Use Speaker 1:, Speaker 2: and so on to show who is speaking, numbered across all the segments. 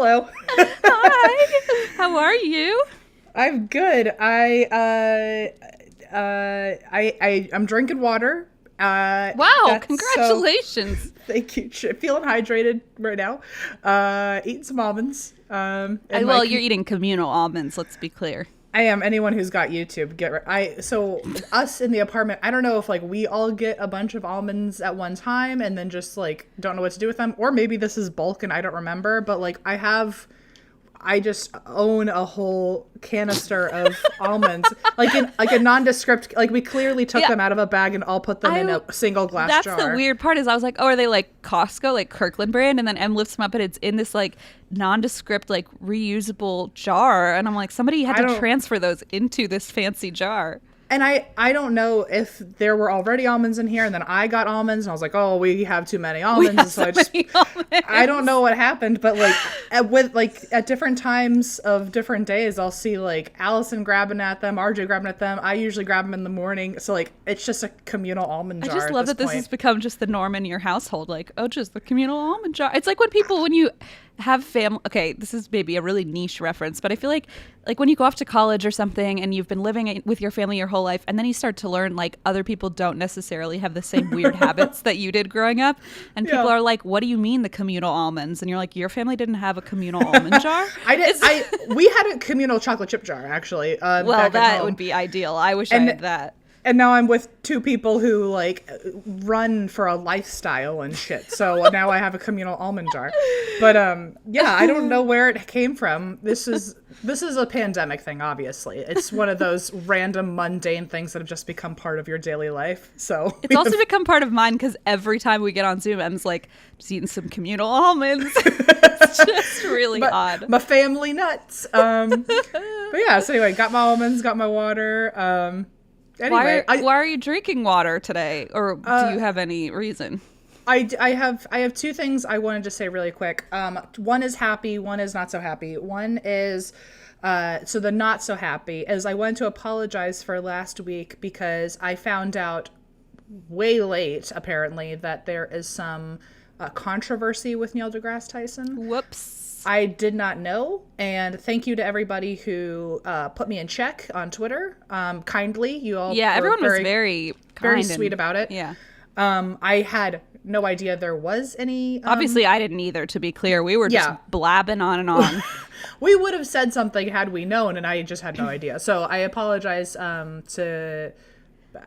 Speaker 1: hello.
Speaker 2: Hi. How are you?
Speaker 1: I'm good. I'm drinking water.
Speaker 2: Wow, congratulations.
Speaker 1: Thank you. Feeling hydrated right now. Eating some almonds.
Speaker 2: Well, you're eating communal almonds, let's be clear.
Speaker 1: I am. Anyone who's got YouTube, so us in the apartment, I don't know if like we all get a bunch of almonds at one time and then just like don't know what to do with them, or maybe this is bulk and I don't remember, but like I just own a whole canister of almonds, like a nondescript. Like we clearly took them out of a bag and all put them in a single glass jar.
Speaker 2: That's the weird part. Is I was like, oh, are they like Costco, like Kirkland brand? And then Em lifts them up, and it's in this like nondescript, like reusable jar. And I'm like, somebody had to transfer those into this fancy jar.
Speaker 1: And I don't know if there were already almonds in here, and then I got almonds, and I was like, oh, we have too many almonds. I don't know what happened, but like at different times of different days, I'll see like Allison grabbing at them, RJ grabbing at them. I usually grab them in the morning, so like it's just a communal almond jar.
Speaker 2: I just love that this has become just the norm in your household. Like, oh, just the communal almond jar. It's like when you have family. Okay, this is maybe a really niche reference, but I feel like when you go off to college or something and you've been living with your family your whole life, and then you start to learn like other people don't necessarily have the same weird habits that you did growing up, and people are like, what do you mean the communal almonds? And you're like, your family didn't have a communal almond jar?
Speaker 1: We had a communal chocolate chip jar, actually.
Speaker 2: Well, that would be ideal. I wish I had that.
Speaker 1: And now I'm with two people who like run for a lifestyle and shit. So now I have a communal almond jar. But yeah, I don't know where it came from. This is a pandemic thing, obviously. It's one of those random mundane things that have just become part of your daily life. So
Speaker 2: it's also become part of mine because every time we get on Zoom, Em's like, just eating some communal almonds. It's just really odd.
Speaker 1: My family nuts. But yeah, so anyway, got my almonds, got my water. Anyway,
Speaker 2: why are you drinking water today? Or do you have any reason?
Speaker 1: I have two things I wanted to say really quick. One is happy, one is not so happy. One is, so the not so happy is I wanted to apologize for last week because I found out way late, apparently, that there is some controversy with Neil deGrasse Tyson.
Speaker 2: Whoops.
Speaker 1: I did not know, and thank you to everybody who put me in check on Twitter. Kindly, you all.
Speaker 2: Yeah, everyone was very
Speaker 1: sweet about it.
Speaker 2: Yeah,
Speaker 1: I had no idea there was any.
Speaker 2: Obviously, I didn't either. To be clear, we were just blabbing on and on.
Speaker 1: We would have said something had we known, and I just had no idea. So I apologize to.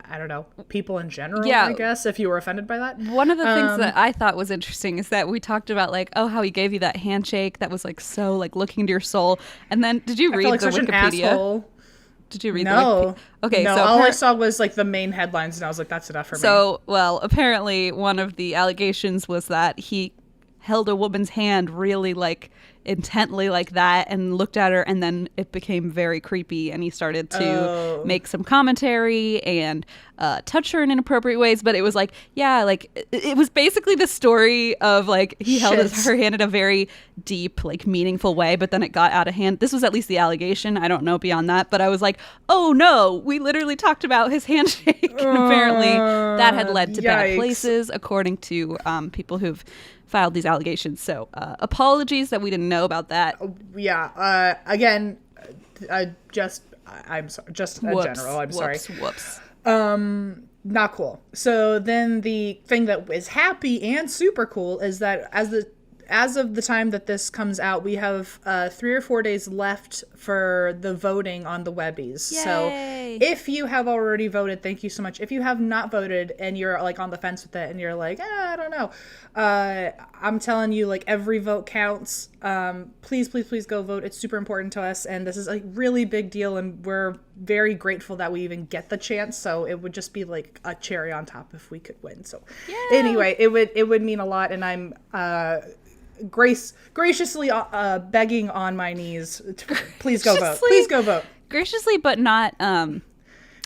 Speaker 1: I don't know, people in general, I guess, if you were offended by that.
Speaker 2: One of the things that I thought was interesting is that we talked about, like, oh, how he gave you that handshake that was, like, so, like, looking into your soul. And then, did you read the Wikipedia? Did you read the Wikipedia? Okay,
Speaker 1: no,
Speaker 2: so
Speaker 1: all I saw was, like, the main headlines, and I was like, that's enough for me.
Speaker 2: So, well, apparently one of the allegations was that he held a woman's hand really, like, intently like that and looked at her, and then it became very creepy and he started to make some commentary and touch her in inappropriate ways. But it was like, yeah, like it was basically the story of like he held her hand in a very deep, like meaningful way, but then it got out of hand. This was at least the allegation. I don't know beyond that, but I was like, oh no, we literally talked about his handshake. And apparently that had led to bad places, according to people who've filed these allegations. So apologies that we didn't know about that.
Speaker 1: Yeah. Again, I'm sorry. Just in general, I'm sorry.
Speaker 2: Whoops.
Speaker 1: Not cool. So then the thing that is happy and super cool is that as of the time that this comes out, we have 3 or 4 days left for the voting on the Webbies.
Speaker 2: Yay.
Speaker 1: So if you have already voted, thank you so much. If you have not voted and you're like on the fence with it and you're like, I don't know, I'm telling you, like, every vote counts. Please go vote. It's super important to us, and this is a really big deal, and we're very grateful that we even get the chance. So it would just be like a cherry on top if we could win. So anyway, it would mean a lot, and I'm graciously begging on my knees, please go vote. Please go vote.
Speaker 2: Graciously, but not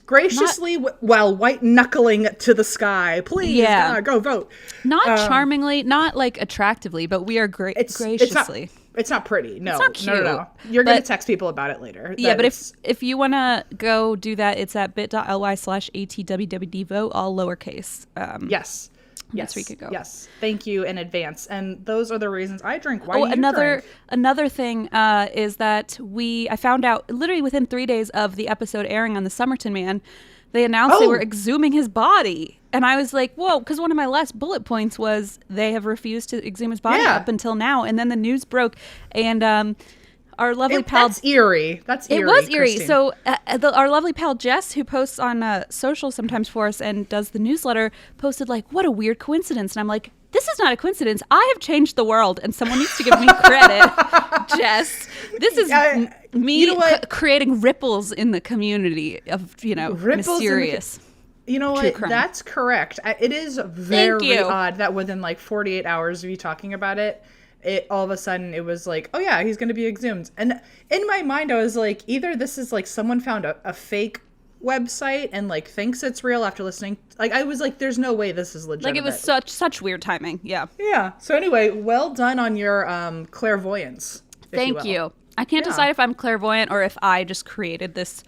Speaker 1: graciously, while white knuckling to the sky. Please, God, go vote.
Speaker 2: Not charmingly, not like attractively, but we are graciously.
Speaker 1: It's not pretty. No,
Speaker 2: it's not cute,
Speaker 1: no. You're going to text people about it later.
Speaker 2: Yeah, but if you want to go do that, it's at bit.ly/ATWWD vote, all lowercase.
Speaker 1: Yes.
Speaker 2: This week ago.
Speaker 1: Yes. Thank you in advance. And those are the reasons I drink. Why do you drink?
Speaker 2: Another thing is that I found out literally within 3 days of the episode airing on the Somerton Man, they announced they were exhuming his body. And I was like, whoa, because one of my last bullet points was they have refused to exhume his body up until now. And then the news broke, and our lovely pal...
Speaker 1: That's eerie. That's eerie.
Speaker 2: It was eerie.
Speaker 1: Christine.
Speaker 2: So our lovely pal Jess, who posts on social sometimes for us and does the newsletter, posted like, what a weird coincidence. And I'm like, this is not a coincidence. I have changed the world, and someone needs to give me credit. Jess, this is me creating ripples in the community of, mysterious.
Speaker 1: You know what? That's correct. It is very odd that within like 48 hours of you talking about it, all of a sudden it was like, oh yeah, he's going to be exhumed. And in my mind, I was like, either this is like someone found a fake website and like thinks it's real after listening. Like I was like, there's no way this is legitimate.
Speaker 2: Like it was such weird timing. Yeah.
Speaker 1: Yeah. So anyway, well done on your clairvoyance.
Speaker 2: Thank you. I can't decide if I'm clairvoyant or if I just created this.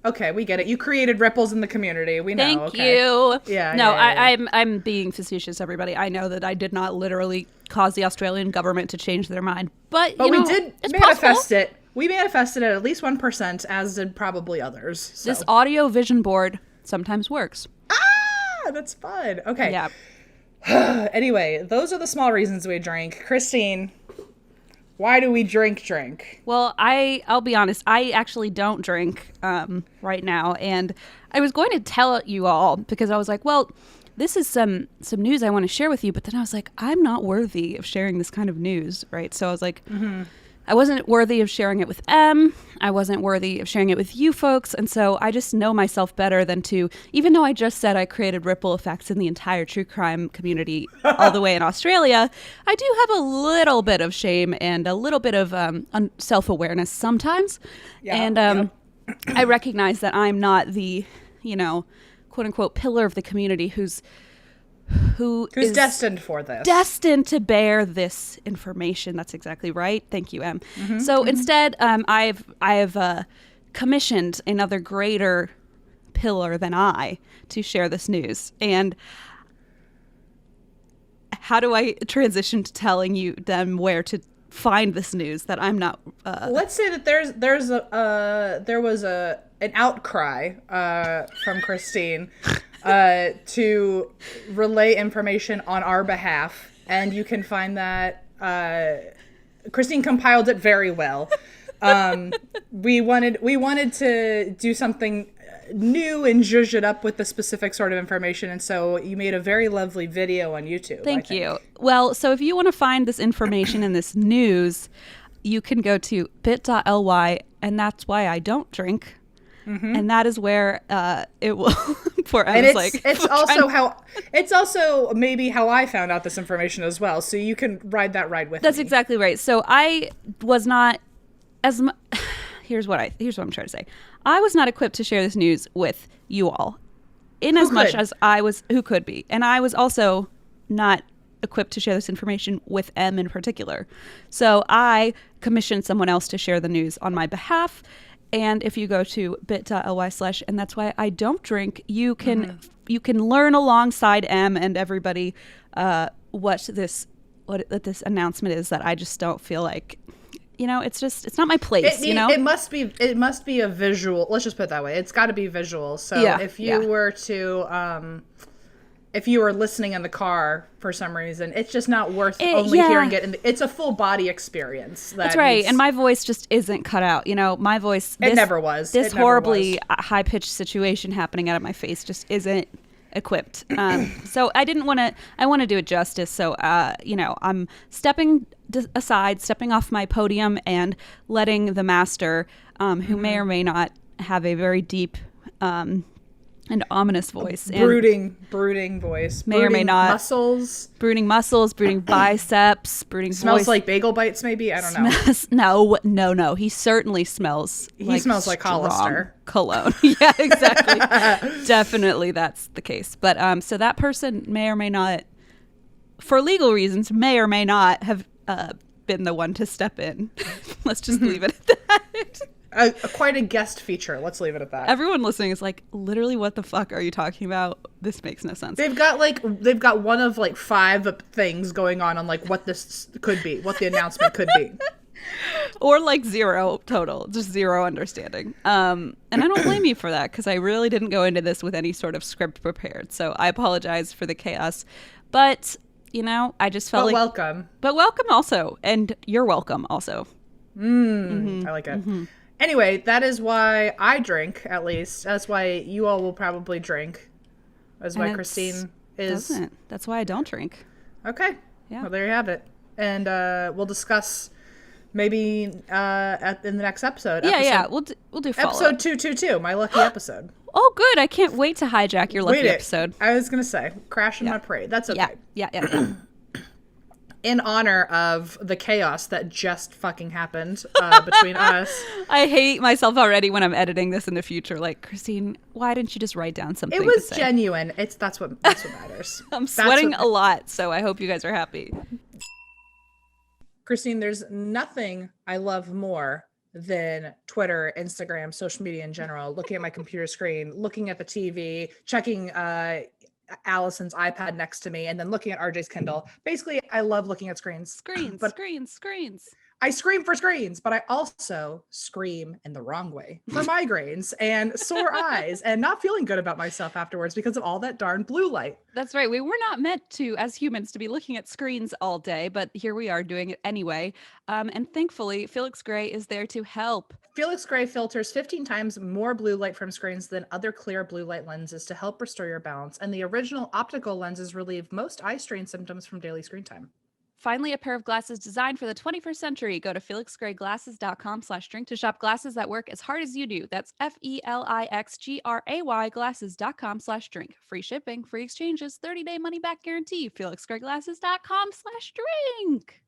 Speaker 1: Okay, we get it. You created ripples in the community. We know.
Speaker 2: Thank you.
Speaker 1: Yeah.
Speaker 2: No,
Speaker 1: yeah.
Speaker 2: I'm being facetious, everybody. I know that I did not literally cause the Australian government to change their mind, but
Speaker 1: we did manifest
Speaker 2: possible.
Speaker 1: it. We manifested it at least 1%, as did probably others. So.
Speaker 2: This audio vision board sometimes works.
Speaker 1: Ah, that's fun. Okay.
Speaker 2: Yeah.
Speaker 1: Anyway, those are the small reasons we drink. Christine, why do we drink?
Speaker 2: Well, I'll be honest. I actually don't drink right now, and I was going to tell you all because I was like, well, this is some news I want to share with you, but then I was like, I'm not worthy of sharing this kind of news, right? So I was like, I wasn't worthy of sharing it with M. I wasn't worthy of sharing it with you folks. And so I just know myself better than to, even though I just said I created ripple effects in the entire true crime community all the way in Australia, I do have a little bit of shame and a little bit of self-awareness sometimes. Yeah, and I recognize that I'm not the, quote unquote pillar of the community who's
Speaker 1: destined for this.
Speaker 2: Destined to bear this information. That's exactly right. Thank you, Em. So instead, I've commissioned another greater pillar than I to share this news. And how do I transition to telling you them where to find this news that I'm not?
Speaker 1: Let's say that there was an outcry from Christine. To relay information on our behalf, and you can find that Christine compiled it very well. We wanted to do something new and zhuzh it up with the specific sort of information, and so you made a very lovely video on YouTube.
Speaker 2: Thank you. Well, so if you want to find this information and this news, you can go to bit.ly, and that's why I don't drink. And that is where it will. Poor Emma's like.
Speaker 1: It's also maybe how I found out this information as well. So you can ride that ride with me.
Speaker 2: That's exactly right. So I was not as. Here's what I'm trying to say. I was not equipped to share this news with you all, in as much as I was. Who could be? And I was also not equipped to share this information with M in particular. So I commissioned someone else to share the news on my behalf. And if you go to bit.ly/ and that's why I don't drink, you can learn alongside M and everybody what this announcement is that I just don't feel like, it's not my place.
Speaker 1: It must be a visual. Let's just put it that way. It's got to be visual. So if you were to if you were listening in the car for some reason, it's just not worth only hearing it. It's a full body experience.
Speaker 2: That's right. And my voice just isn't cut out. My voice.
Speaker 1: It never was.
Speaker 2: This horribly high-pitched situation happening out of my face just isn't equipped. So I want to do it justice. So, I'm stepping aside, stepping off my podium and letting the master, who may or may not have a very deep, and ominous voice.
Speaker 1: Brooding voice.
Speaker 2: May or may not.
Speaker 1: Brooding muscles,
Speaker 2: brooding biceps, brooding
Speaker 1: smells
Speaker 2: voice.
Speaker 1: Like bagel bites, maybe? I don't
Speaker 2: know. No. He certainly smells
Speaker 1: smells like Hollister.
Speaker 2: Cologne. Yeah, exactly. Definitely that's the case. But so that person may or may not, for legal reasons, may or may not have been the one to step in. Let's just leave it at that.
Speaker 1: Quite a guest feature. Let's leave it at that.
Speaker 2: Everyone listening is like, literally, what the fuck are you talking about? This makes no sense.
Speaker 1: They've got one of like 5 things going on like what this could be, what the announcement could be.
Speaker 2: Or like 0 total, just 0 understanding. And I don't blame you for that, because I really didn't go into this with any sort of script prepared. So I apologize for the chaos. But, you know, I just felt
Speaker 1: welcome.
Speaker 2: But welcome also. And you're welcome also.
Speaker 1: I like it. Mm-hmm. Anyway, that is why I drink, at least. That's why you all will probably drink. That's why Christine is...
Speaker 2: That's why I don't drink.
Speaker 1: Okay.
Speaker 2: Yeah.
Speaker 1: Well, there you have it. And we'll discuss maybe in the next episode.
Speaker 2: We'll do follow-up.
Speaker 1: Episode 222, my lucky episode.
Speaker 2: Oh, good. I can't wait to hijack your lucky episode.
Speaker 1: I was going to say, crashing my parade. That's okay.
Speaker 2: Yeah.
Speaker 1: In honor of the chaos that just fucking happened between us.
Speaker 2: I hate myself already when I'm editing this in the future. Like, Christine, why didn't you just write down something?
Speaker 1: It was genuine. That's what matters.
Speaker 2: I'm sweating a lot, so I hope you guys are happy.
Speaker 1: Christine, there's nothing I love more than Twitter, Instagram, social media in general, looking at my computer screen, looking at the TV, checking Allison's iPad next to me, and then looking at RJ's Kindle. Basically, I love looking at screens.
Speaker 2: Screens.
Speaker 1: I scream for screens, but I also scream in the wrong way for migraines and sore eyes and not feeling good about myself afterwards because of all that darn blue light.
Speaker 2: That's right. We were not meant to, as humans, to be looking at screens all day, but here we are doing it anyway. And thankfully, Felix Gray is there to help.
Speaker 1: Felix Gray filters 15 times more blue light from screens than other clear blue light lenses to help restore your balance. And the original optical lenses relieve most eye strain symptoms from daily screen time.
Speaker 2: Finally, a pair of glasses designed for the 21st century. Go to felixgrayglasses.com/drink to shop glasses that work as hard as you do. That's FELIXGRAY glasses.com/drink. Free shipping, free exchanges, 30-day money-back guarantee. felixgrayglasses.com/drink.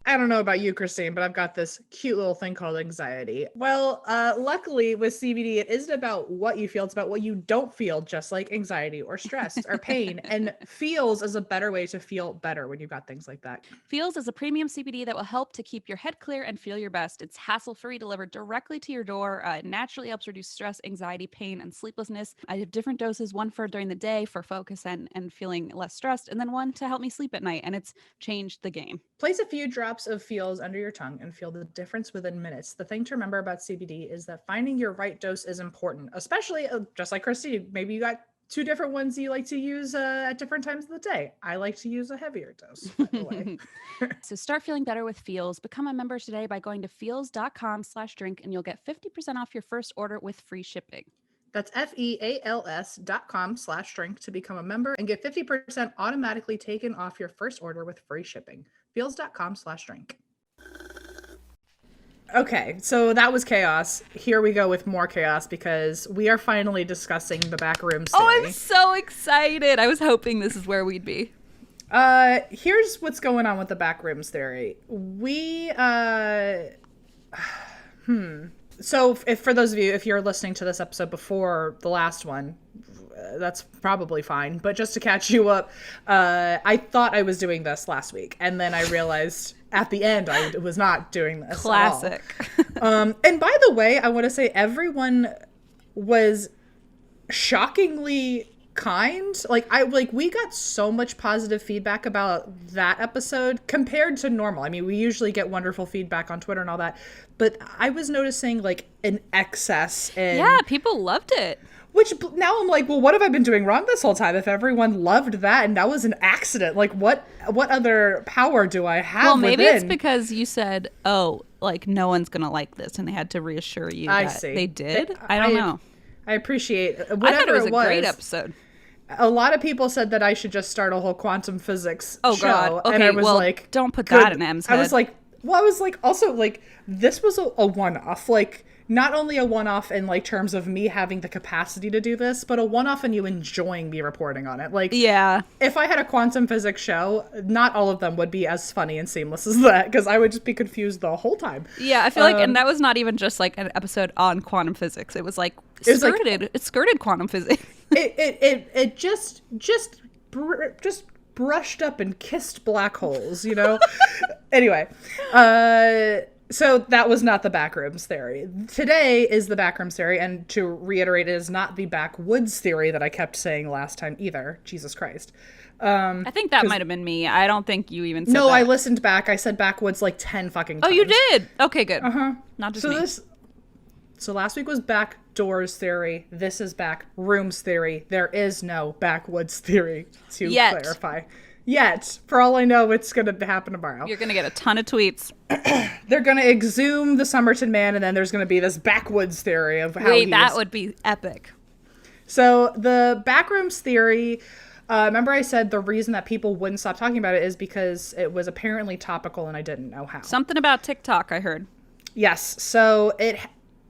Speaker 1: I don't know about you, Christine, but I've got this cute little thing called anxiety. Well, luckily with CBD, it isn't about what you feel. It's about what you don't feel, just like anxiety or stress or pain. And Feels is a better way to feel better when you've got things like that.
Speaker 2: Feels is a premium CBD that will help to keep your head clear and feel your best. It's hassle-free, delivered directly to your door. It naturally helps reduce stress, anxiety, pain, and sleeplessness. I have different doses, one for during the day for focus and feeling less stressed, and then one to help me sleep at night. And it's changed the game.
Speaker 1: Place a few drops of Feels under your tongue and feel the difference within minutes. The thing to remember about CBD is that finding your right dose is important, especially just like Christine. Maybe you got 2 different ones you like to use at different times of the day. I like to use a heavier dose, by the way.
Speaker 2: So start feeling better with Feels. Become a member today by going to feels.com/drink and you'll get 50% off your first order with free shipping.
Speaker 1: That's FEALS.com/drink to become a member and get 50% automatically taken off your first order with free shipping. Feels.com/drink. Okay, so that was chaos. Here we go with more chaos because we are finally discussing the Backrooms Theory.
Speaker 2: Oh, I'm so excited. I was hoping this is where we'd be.
Speaker 1: Here's what's going on with the Backrooms Theory. So if for those of you, if you're listening to this episode before the last one, that's probably fine. But just to catch you up, I thought I was doing this last week. And then I realized at the end I was not doing this
Speaker 2: Classic.
Speaker 1: at all. And by the way, I want to say everyone was shockingly kind. We got so much positive feedback about that episode compared to normal. I mean, we usually get wonderful feedback on Twitter and all that, but I was noticing like an excess in...
Speaker 2: Yeah, people loved it.
Speaker 1: Which now I'm like, well, what have I been doing wrong this whole time? If everyone loved that and that was an accident, like what other power do I have?
Speaker 2: Well, maybe
Speaker 1: within?
Speaker 2: It's because you said, oh, like no one's going to like this. And they had to reassure you that they did. I don't know.
Speaker 1: I appreciate whatever
Speaker 2: I thought it was a great episode.
Speaker 1: A lot of people said that I should just start a whole quantum physics show.
Speaker 2: God. Okay,
Speaker 1: and I was like,
Speaker 2: don't put that in M's head.
Speaker 1: I was like, also like, this was a one-off. Like, not only a one-off in like terms of me having the capacity to do this, but a one-off in you enjoying me reporting on it. Like,
Speaker 2: yeah,
Speaker 1: if I had a quantum physics show, not all of them would be as funny and seamless as that, because I would just be confused the whole time.
Speaker 2: Yeah, I feel like, and that was not even just like an episode on quantum physics. It was like skirted. It skirted quantum physics.
Speaker 1: It just brushed up and kissed black holes, you know. Anyway, So that was not the Backrooms Theory. Today is the Backrooms Theory, and to reiterate, it is not the Backwoods Theory that I kept saying last time either. Jesus Christ.
Speaker 2: I think that might have been me. I don't think you even said
Speaker 1: No,
Speaker 2: that.
Speaker 1: I listened back. I said Backwoods like 10 fucking times.
Speaker 2: Oh, you did? Okay, good. Not just
Speaker 1: So
Speaker 2: me.
Speaker 1: So last week was Backdoors Theory. This is Backrooms Theory. There is no Backwoods Theory, to clarify. Yet. For all I know, it's going to happen tomorrow.
Speaker 2: You're going to get a ton of tweets.
Speaker 1: They're going to exhume the Somerton Man, and then there's going to be this Backwoods Theory of how
Speaker 2: that would be epic.
Speaker 1: So the Backrooms Theory, remember I said the reason that people wouldn't stop talking about it is because it was apparently topical and I didn't know how.
Speaker 2: Something about TikTok, I heard.
Speaker 1: Yes. So it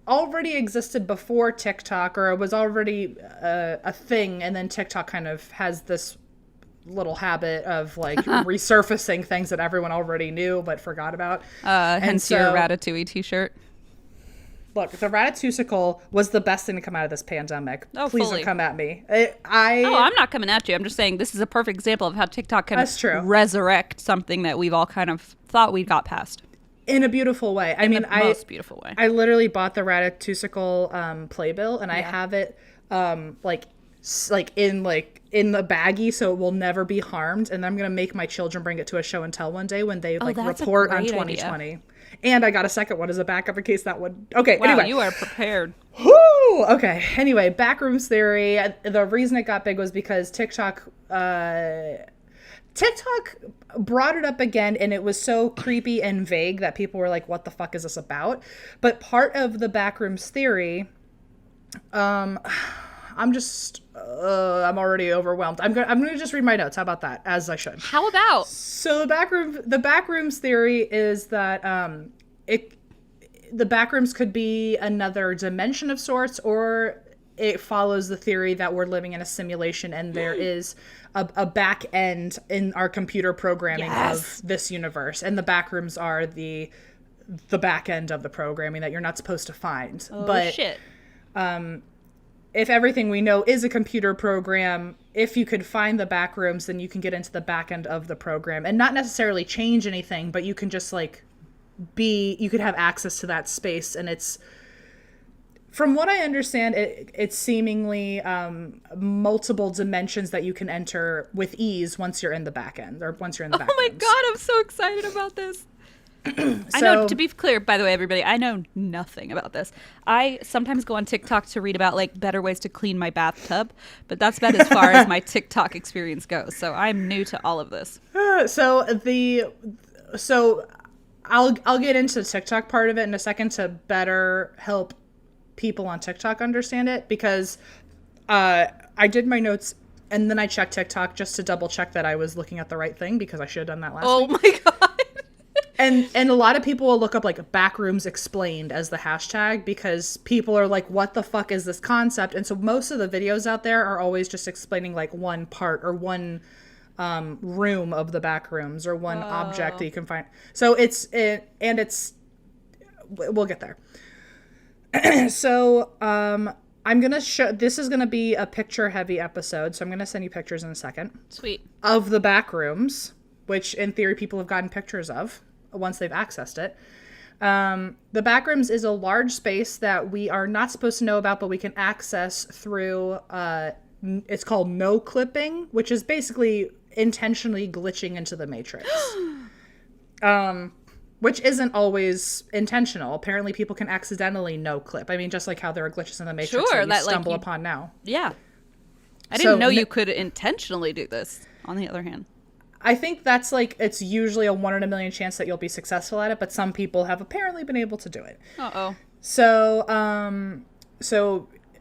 Speaker 1: already existed before TikTok, or it was already a thing, and then TikTok kind of has this little habit of like resurfacing things that everyone already knew but forgot about.
Speaker 2: Hence your Ratatouille t-shirt.
Speaker 1: Look, the Ratatouille was the best thing to come out of this pandemic.
Speaker 2: Oh,
Speaker 1: please
Speaker 2: fully.
Speaker 1: don't come at me.
Speaker 2: I'm not coming at you. I'm just saying this is a perfect example of how TikTok can resurrect something that we've all kind of thought we got past.
Speaker 1: In a beautiful way.
Speaker 2: Most beautiful way.
Speaker 1: I literally bought the Ratatouille playbill, and I have it in the baggie, so it will never be harmed. And I'm gonna make my children bring it to a show and tell one day when they report on 2020. Idea. And I got a second one as a backup in case that would. Okay.
Speaker 2: Wow,
Speaker 1: anyway,
Speaker 2: you are prepared.
Speaker 1: Whoo! Okay. Anyway, Backrooms Theory. The reason it got big was because TikTok brought it up again, and it was so creepy and vague that people were like, what the fuck is this about? But part of the Backrooms Theory, I'm already overwhelmed. I'm gonna just read my notes. How about that? As I should.
Speaker 2: How about?
Speaker 1: So the Backrooms Theory is that the Backrooms could be another dimension of sorts, or it follows the theory that we're living in a simulation and there is a back end in our computer programming of this universe, and the Backrooms are the back end of the programming that you're not supposed to find.
Speaker 2: Oh,
Speaker 1: but
Speaker 2: shit.
Speaker 1: If everything we know is a computer program, if you could find the Backrooms, then you can get into the back end of the program and not necessarily change anything, but you can just you could have access to that space. And it's, from what I understand, it's seemingly multiple dimensions that you can enter with ease once you're in the back end, or once you're in the Backrooms.
Speaker 2: Oh my God, I'm so excited about this. I know, to be clear, by the way, everybody, I know nothing about this. I sometimes go on TikTok to read about better ways to clean my bathtub, but that's about as far as my TikTok experience goes. So I'm new to all of this.
Speaker 1: So I'll get into the TikTok part of it in a second to better help people on TikTok understand it, because I did my notes and then I checked TikTok just to double check that I was looking at the right thing, because I should have done that last week.
Speaker 2: Oh my God.
Speaker 1: And a lot of people will look up Backrooms Explained as the hashtag, because people are like, what the fuck is this concept? And so most of the videos out there are always just explaining one part or one room of the Backrooms, or one object that you can find. So we'll get there. So I'm going to show, this is going to be a picture heavy episode. So I'm going to send you pictures in a second.
Speaker 2: Sweet.
Speaker 1: Of the Backrooms, which in theory people have gotten pictures of once they've accessed it. The Backrooms is a large space that we are not supposed to know about, but we can access through, it's called no clipping, which is basically intentionally glitching into the Matrix. Which isn't always intentional. Apparently people can accidentally no clip. I mean, just like how there are glitches in the Matrix that you stumble upon now.
Speaker 2: Yeah. I didn't know you could intentionally do this, on the other hand.
Speaker 1: I think that's it's usually a 1 in a million chance that you'll be successful at it, but some people have apparently been able to do it.
Speaker 2: Uh-oh.
Speaker 1: So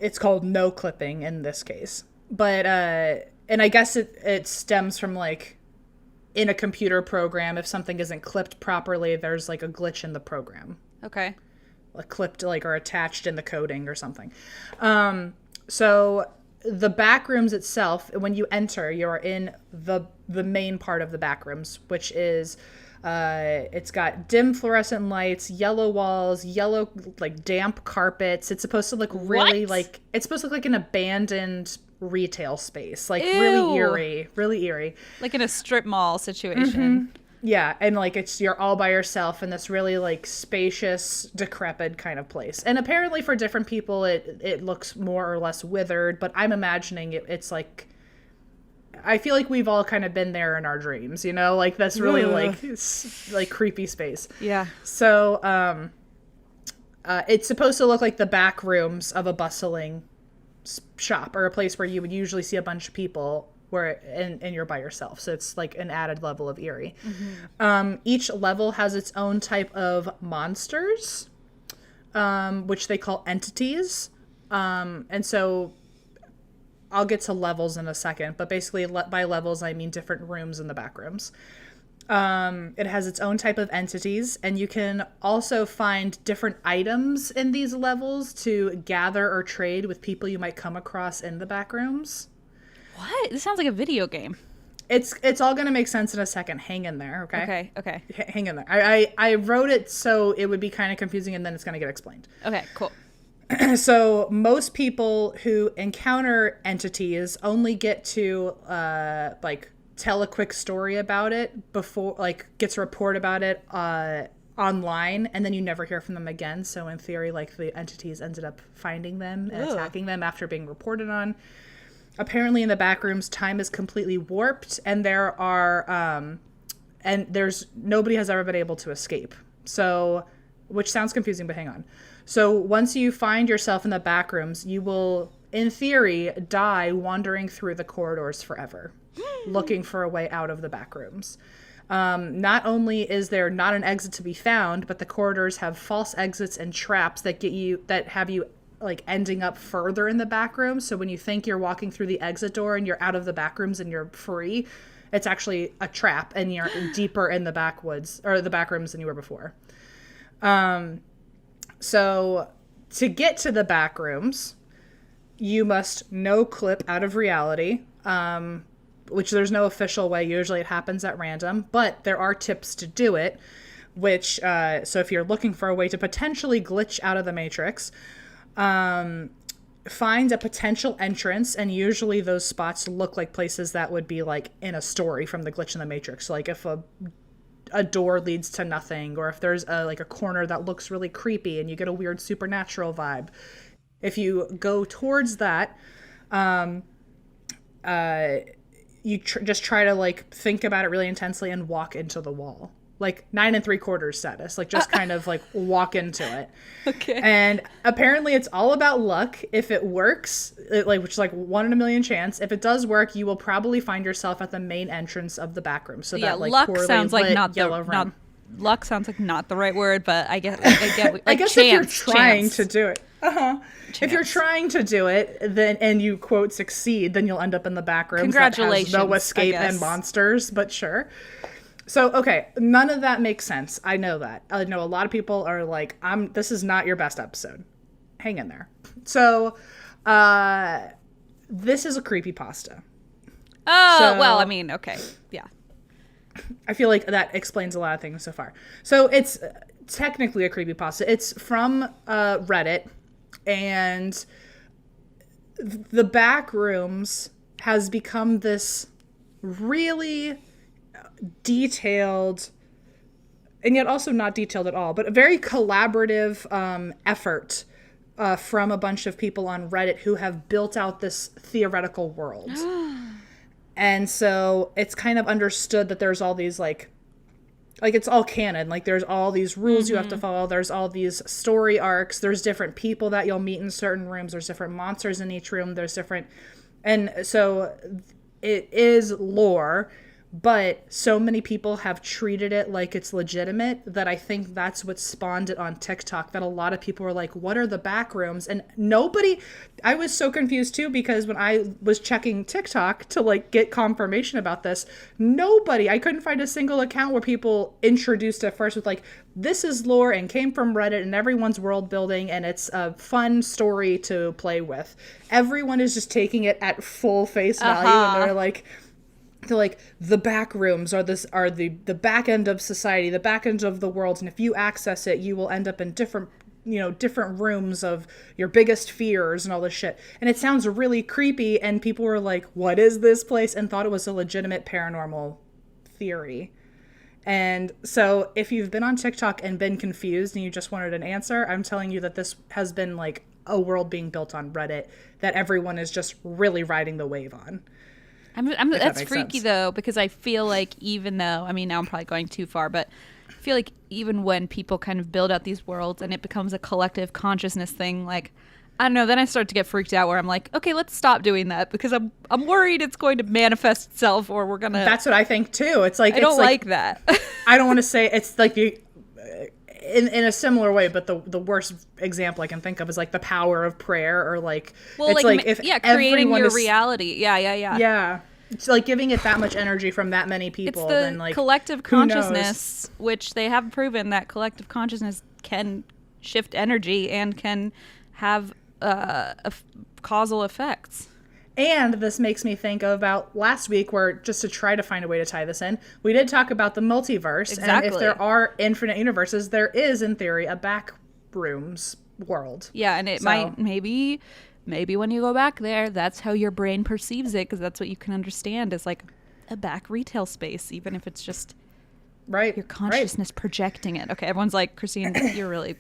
Speaker 1: it's called no clipping in this case. But, and I guess it stems from in a computer program, if something isn't clipped properly, there's a glitch in the program.
Speaker 2: Okay.
Speaker 1: Clipped or attached in the coding or something. So the Backrooms itself, when you enter, you're in the main part of the Backrooms, which is it's got dim fluorescent lights, yellow walls, yellow damp carpets. It's supposed to look really it's supposed to look like an abandoned retail space,
Speaker 2: Ew.
Speaker 1: really eerie.
Speaker 2: Like in a strip mall situation.
Speaker 1: Yeah, and like you're all by yourself in this really like spacious, decrepit kind of place. And apparently for different people it looks more or less withered, but I'm imagining it's like, I feel like we've all kind of been there in our dreams, you know, like that's really like creepy space.
Speaker 2: Yeah.
Speaker 1: So it's supposed to look like the back rooms of a bustling shop, or a place where you would usually see a bunch of people and you're by yourself. So it's like an added level of eerie. Each level has its own type of monsters, which they call entities. And so I'll get to levels in a second, but basically by levels, I mean different rooms in the back rooms. It has its own type of entities, and you can also find different items in these levels to gather or trade with people you might come across in the back rooms.
Speaker 2: What? This sounds like a video game.
Speaker 1: It's all going to make sense in a second. Hang in there, okay?
Speaker 2: Okay.
Speaker 1: Hang in there. I wrote it so it would be kind of confusing, and then it's going to get explained.
Speaker 2: Okay, cool.
Speaker 1: So most people who encounter entities only get to like tell a quick story about it before, like, gets a report about it online, and then you never hear from them again. So in theory, like, the entities ended up finding them and attacking them after being reported on. Apparently in the back rooms, time is completely warped, and there are nobody has ever been able to escape. So, which sounds confusing, but hang on. So once you find yourself in the back rooms, you will, in theory, die wandering through the corridors forever, looking for a way out of the back rooms. Not only is there not an exit to be found, but the corridors have false exits and traps that have you like ending up further in the back room. So when you think you're walking through the exit door and you're out of the back rooms and you're free, it's actually a trap, and you're deeper in the backwoods or the back rooms than you were before. So to get to the back rooms, you must no clip out of reality, which there's no official way. Usually it happens at random, but there are tips to do it, which, so if you're looking for a way to potentially glitch out of the Matrix, find a potential entrance, and usually those spots look like places that would be like in a story from the Glitch in the Matrix. Like if a door leads to nothing, or if there's a corner that looks really creepy and you get a weird supernatural vibe. If you go towards that, you just try to like think about it really intensely and walk into the wall. Like 9 3/4 status, like just kind of like walk into it.
Speaker 2: Okay.
Speaker 1: And apparently it's all about luck. If it works, which is like 1 in a million chance. If it does work, you will probably find yourself at the main entrance of the back room. So that like
Speaker 2: luck
Speaker 1: poorly
Speaker 2: sounds like
Speaker 1: lit
Speaker 2: not
Speaker 1: yellow
Speaker 2: the
Speaker 1: room.
Speaker 2: luck sounds like not the right word, but I guess like
Speaker 1: I guess
Speaker 2: chance,
Speaker 1: if you're trying
Speaker 2: chance.
Speaker 1: to do it. If you're trying to do it, then and you quote succeed, then you'll end up in the back rooms.
Speaker 2: Congratulations.
Speaker 1: That has no escape and monsters, but sure. So, okay, none of that makes sense. I know that. I know a lot of people are like, this is not your best episode. Hang in there. So, this is a creepypasta.
Speaker 2: Oh, well, I mean, okay. Yeah.
Speaker 1: I feel like that explains a lot of things so far. So, it's technically a creepypasta. It's from Reddit, and the back rooms has become this really detailed, and yet also not detailed at all, but a very collaborative effort from a bunch of people on Reddit who have built out this theoretical world. And so it's kind of understood that there's all these like it's all canon. Like there's all these rules you have to follow. There's all these story arcs. There's different people that you'll meet in certain rooms. There's different monsters in each room. There's different, and so it is lore. But so many people have treated it like it's legitimate that I think that's what spawned it on TikTok, that a lot of people were like, what are the back rooms? And I was so confused too, because when I was checking TikTok to like get confirmation about this, I couldn't find a single account where people introduced it first with like, this is lore and came from Reddit and everyone's world building and it's a fun story to play with. Everyone is just taking it at full face value and they're like, the back rooms are the back end of society, the back end of the world, and if you access it, you will end up in different rooms of your biggest fears and all this shit. And it sounds really creepy, and people were like, what is this place? And thought it was a legitimate paranormal theory. And so if you've been on TikTok and been confused and you just wanted an answer, I'm telling you that this has been like a world being built on Reddit that everyone is just really riding the wave on.
Speaker 2: That's freaky though, because I feel like even though, I mean, now I'm probably going too far, but I feel like even when people kind of build out these worlds and it becomes a collective consciousness thing, like, I don't know, then I start to get freaked out where I'm like, okay, let's stop doing that because I'm worried it's going to manifest itself or we're going to...
Speaker 1: That's what I think too. It's like...
Speaker 2: I don't like that.
Speaker 1: I don't want to say it's like you... In a similar way, but the worst example I can think of is like the power of prayer, or like, well, it's like if
Speaker 2: creating your reality. Yeah.
Speaker 1: It's like giving it that much energy from that many people.
Speaker 2: It's the
Speaker 1: then like
Speaker 2: collective consciousness, which they have proven that collective consciousness can shift energy and can have causal effects.
Speaker 1: And this makes me think about last week where, just to try to find a way to tie this in, we did talk about the multiverse.
Speaker 2: Exactly.
Speaker 1: And if there are infinite universes, there is, in theory, a Backrooms world.
Speaker 2: Yeah, and it might, maybe when you go back there, that's how your brain perceives it, because that's what you can understand is like a back retail space, even if it's just your consciousness projecting it. Okay, everyone's like, Christine, you're really...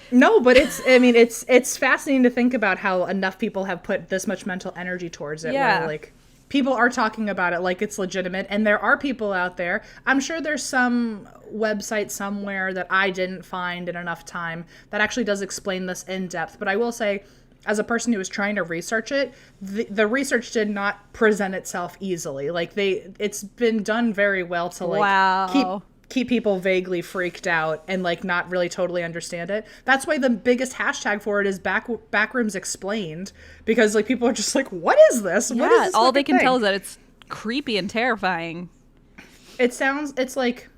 Speaker 1: No, but it's fascinating to think about how enough people have put this much mental energy towards it.
Speaker 2: Yeah.
Speaker 1: Where, like, people are talking about it like it's legitimate, and there are people out there. I'm sure there's some website somewhere that I didn't find in enough time that actually does explain this in depth. But I will say, as a person who was trying to research it, the research did not present itself easily. Like, it's been done very well to like keep people vaguely freaked out and like not really totally understand it. That's why the biggest hashtag for it is Backrooms Explained, because like people are just like, what is this?
Speaker 2: Yeah,
Speaker 1: what is this
Speaker 2: all they can
Speaker 1: thing?
Speaker 2: tell is that it's creepy and terrifying.
Speaker 1: It's like,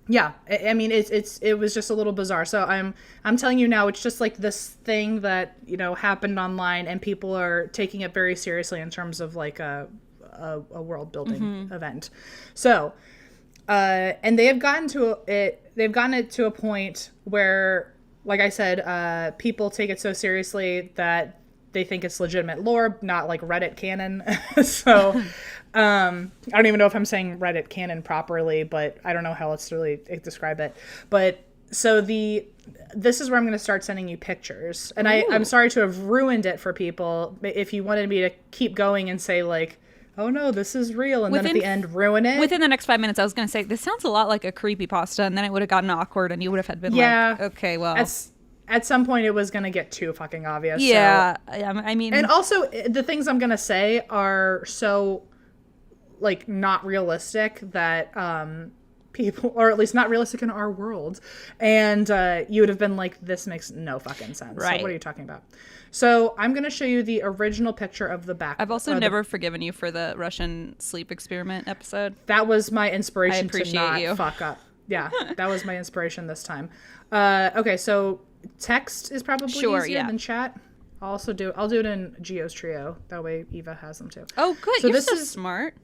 Speaker 1: yeah, I mean, it was just a little bizarre. So I'm telling you now, it's just like this thing that, you know, happened online, and people are taking it very seriously in terms of like a world building event. So, and they have gotten it to a point where, like I said, people take it so seriously that they think it's legitimate lore, not like Reddit canon. So, I don't even know if I'm saying Reddit canon properly, but I don't know how else to really describe it. But so this is where I'm going to start sending you pictures, and I'm sorry to have ruined it for people. If you wanted me to keep going and say like, oh no, this is real, and then at the end ruin it.
Speaker 2: Within the next 5 minutes, I was going to say, this sounds a lot like a creepypasta, and then it would have gotten awkward, and you would have been like, okay, well.
Speaker 1: At some point, it was going to get too fucking obvious.
Speaker 2: Yeah,
Speaker 1: so.
Speaker 2: I mean.
Speaker 1: And also, the things I'm going to say are so, like, not realistic that people, or at least not realistic in our world. And you would have been like, this makes no fucking sense.
Speaker 2: Right.
Speaker 1: So what are you talking about? So I'm going to show you the original picture of the back.
Speaker 2: I've also never forgiven you for the Russian sleep experiment episode.
Speaker 1: That was my inspiration to not
Speaker 2: you.
Speaker 1: fuck up. Yeah, that was my inspiration this time. Okay, so text is probably easier than chat. I'll do it in Geo's Trio. That way Eva has them too.
Speaker 2: Oh, good. So you're so smart.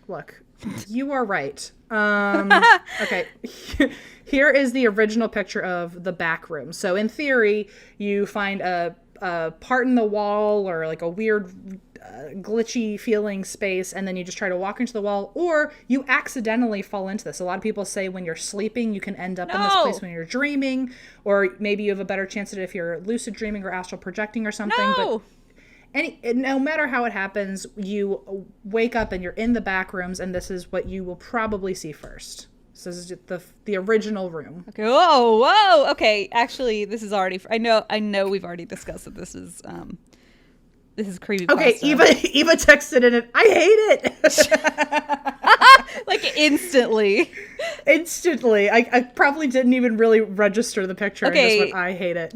Speaker 1: Look, you are right. Okay, here is the original picture of the back room. So in theory, you find a part in the wall or like a weird glitchy feeling space, and then you just try to walk into the wall, or you accidentally fall into this. A lot of people say when you're sleeping, you can end up in this place when you're dreaming, or maybe you have a better chance at it if you're lucid dreaming or astral projecting or something. But no matter how it happens, you wake up and you're in the back rooms, and this is what you will probably see first. So this is the original room. Okay.
Speaker 2: Whoa. Okay. Actually, this is already. I know. We've already discussed that this is creepy.
Speaker 1: Okay. Eva texted in it. I hate it.
Speaker 2: Like instantly.
Speaker 1: I probably didn't even really register the picture.
Speaker 2: Okay.
Speaker 1: I just went, I hate it.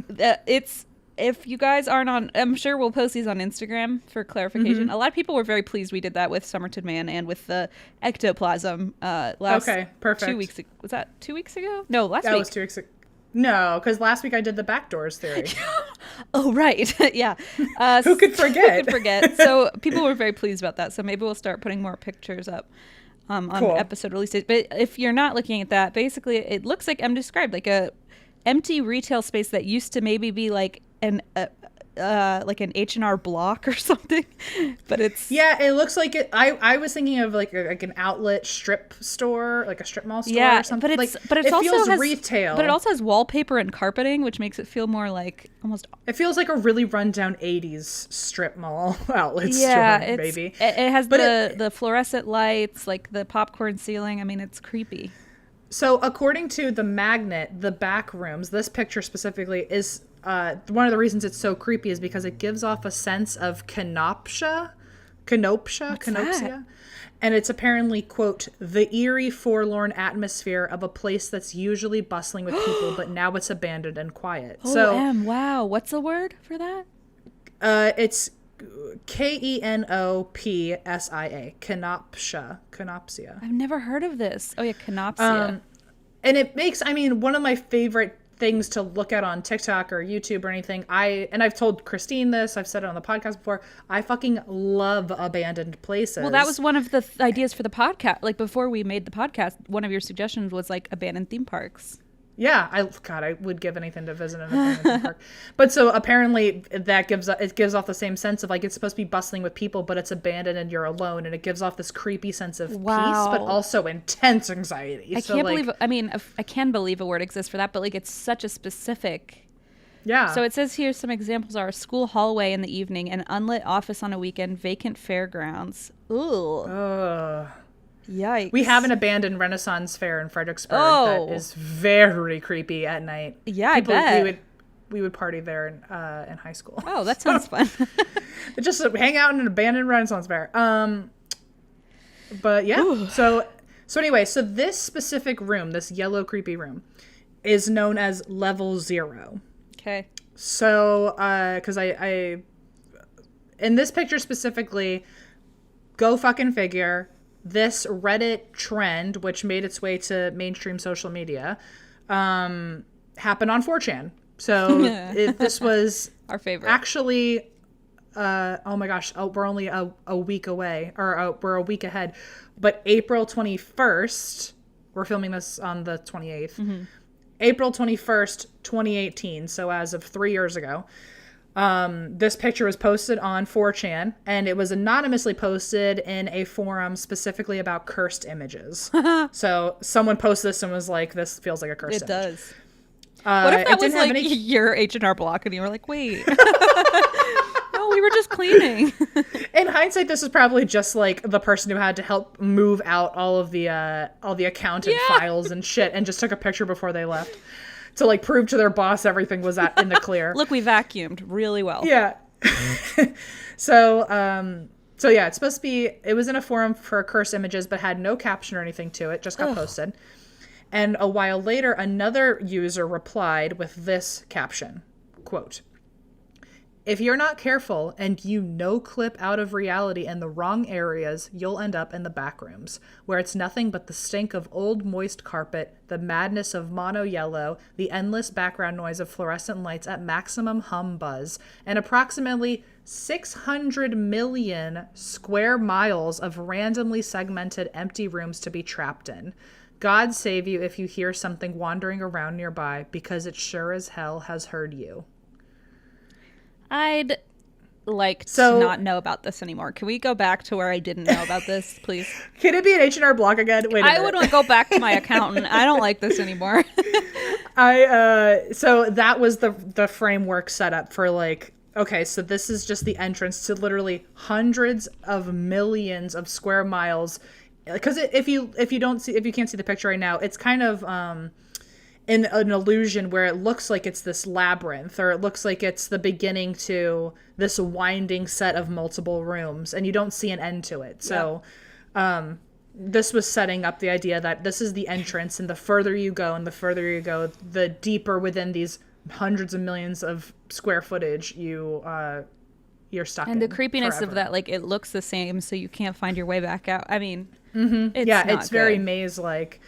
Speaker 2: If you guys aren't on, I'm sure we'll post these on Instagram for clarification. A lot of people were very pleased we did that with Somerton Man and with the ectoplasm last 2 weeks ago. Was that 2 weeks ago? No, last week.
Speaker 1: That was 2 weeks ago. No, because last week I did the backdoors theory.
Speaker 2: Oh, right. Yeah.
Speaker 1: Who could forget?
Speaker 2: So people were very pleased about that. So maybe we'll start putting more pictures up on episode releases. But if you're not looking at that, basically it looks like M described, like a empty retail space that used to maybe be like like an H&R Block or something, but it's
Speaker 1: Yeah, it looks like it. I was thinking of like an outlet strip store, like a strip mall store or something.
Speaker 2: but it's
Speaker 1: it
Speaker 2: also
Speaker 1: feels
Speaker 2: has,
Speaker 1: retail.
Speaker 2: but it also has wallpaper and carpeting, which makes it feel more like almost.
Speaker 1: It feels like a really rundown '80s strip mall outlet
Speaker 2: Yeah,
Speaker 1: store, maybe.
Speaker 2: It has
Speaker 1: But
Speaker 2: the fluorescent lights, like the popcorn ceiling. I mean, it's creepy.
Speaker 1: So according to the Magnet, the Backrooms, this picture specifically is one of the reasons it's so creepy is because it gives off a sense of canopsia, canopsia, and it's apparently, quote, the eerie, forlorn atmosphere of a place that's usually bustling with people, but now it's abandoned and quiet.
Speaker 2: Wow, what's the word for that?
Speaker 1: It's Kenopsia, canopsia.
Speaker 2: I've never heard of this. Oh yeah, canopsia.
Speaker 1: And it makes, I mean, one of my favorite things to look at on TikTok or YouTube or anything. I've told Christine this, I've said it on the podcast before, I fucking love abandoned places.
Speaker 2: Well, that was one of the ideas for the podcast. Like before we made the podcast, one of your suggestions was like abandoned theme parks.
Speaker 1: Yeah, I would give anything to visit an abandoned theme park. But so apparently that gives off the same sense of like it's supposed to be bustling with people, but it's abandoned and you're alone, and it gives off this creepy sense of peace, but also intense anxiety.
Speaker 2: I can believe a word exists for that, but like it's such a specific.
Speaker 1: Yeah.
Speaker 2: So it says here some examples are a school hallway in the evening, an unlit office on a weekend, vacant fairgrounds. Ooh. Yikes.
Speaker 1: We have an abandoned Renaissance fair in Fredericksburg that is very creepy at night.
Speaker 2: Yeah, I bet.
Speaker 1: We would party there in high school.
Speaker 2: Oh, that sounds fun.
Speaker 1: Just hang out in an abandoned Renaissance fair. But yeah. Ooh. So anyway, so this specific room, this yellow creepy room, is known as level 0.
Speaker 2: Okay.
Speaker 1: So, because I in this picture specifically, go fucking figure. This Reddit trend, which made its way to mainstream social media, happened on 4chan. So this was
Speaker 2: our favorite.
Speaker 1: Actually, oh my gosh, we're only a week away, or we're a week ahead. But April 21st, we're filming this on the 28th. Mm-hmm. April 21st, 2018. So as of 3 years ago. This picture was posted on 4chan, and it was anonymously posted in a forum specifically about cursed images. So someone posted this and was like, this feels like a cursed image. It does.
Speaker 2: What if that was like your H&R Block and you were like, wait, no, we were just cleaning.
Speaker 1: In hindsight, this is probably just like the person who had to help move out all the accountant files and shit and just took a picture before they left. To like prove to their boss everything was in the clear.
Speaker 2: Look, we vacuumed really well.
Speaker 1: Yeah. So yeah, it's supposed to be, it was in a forum for cursed images, but had no caption or anything to it, just got posted. And a while later, another user replied with this caption, quote, "If you're not careful and you no-clip out of reality in the wrong areas, you'll end up in the back rooms, where it's nothing but the stink of old moist carpet, the madness of mono yellow, the endless background noise of fluorescent lights at maximum hum buzz, and approximately 600 million square miles of randomly segmented empty rooms to be trapped in. God save you if you hear something wandering around nearby, because it sure as hell has heard you."
Speaker 2: I'd like to not know about this anymore. Can we go back to where I didn't know about this, please?
Speaker 1: Can it be an H&R Block again? Wait a minute.
Speaker 2: I would want to go back to my accountant. I don't like this anymore.
Speaker 1: So that was the framework set up for like, okay, so this is just the entrance to literally hundreds of millions of square miles. Because if you can't see the picture right now, it's kind of in an illusion where it looks like it's this labyrinth, or it looks like it's the beginning to this winding set of multiple rooms, and you don't see an end to it. So this was setting up the idea that this is the entrance, and the further you go, the deeper within these hundreds of millions of square footage you're stuck in.
Speaker 2: And the creepiness forever. Of that, like, it looks the same, so you can't find your way back out. I mean,
Speaker 1: it's very maze-like.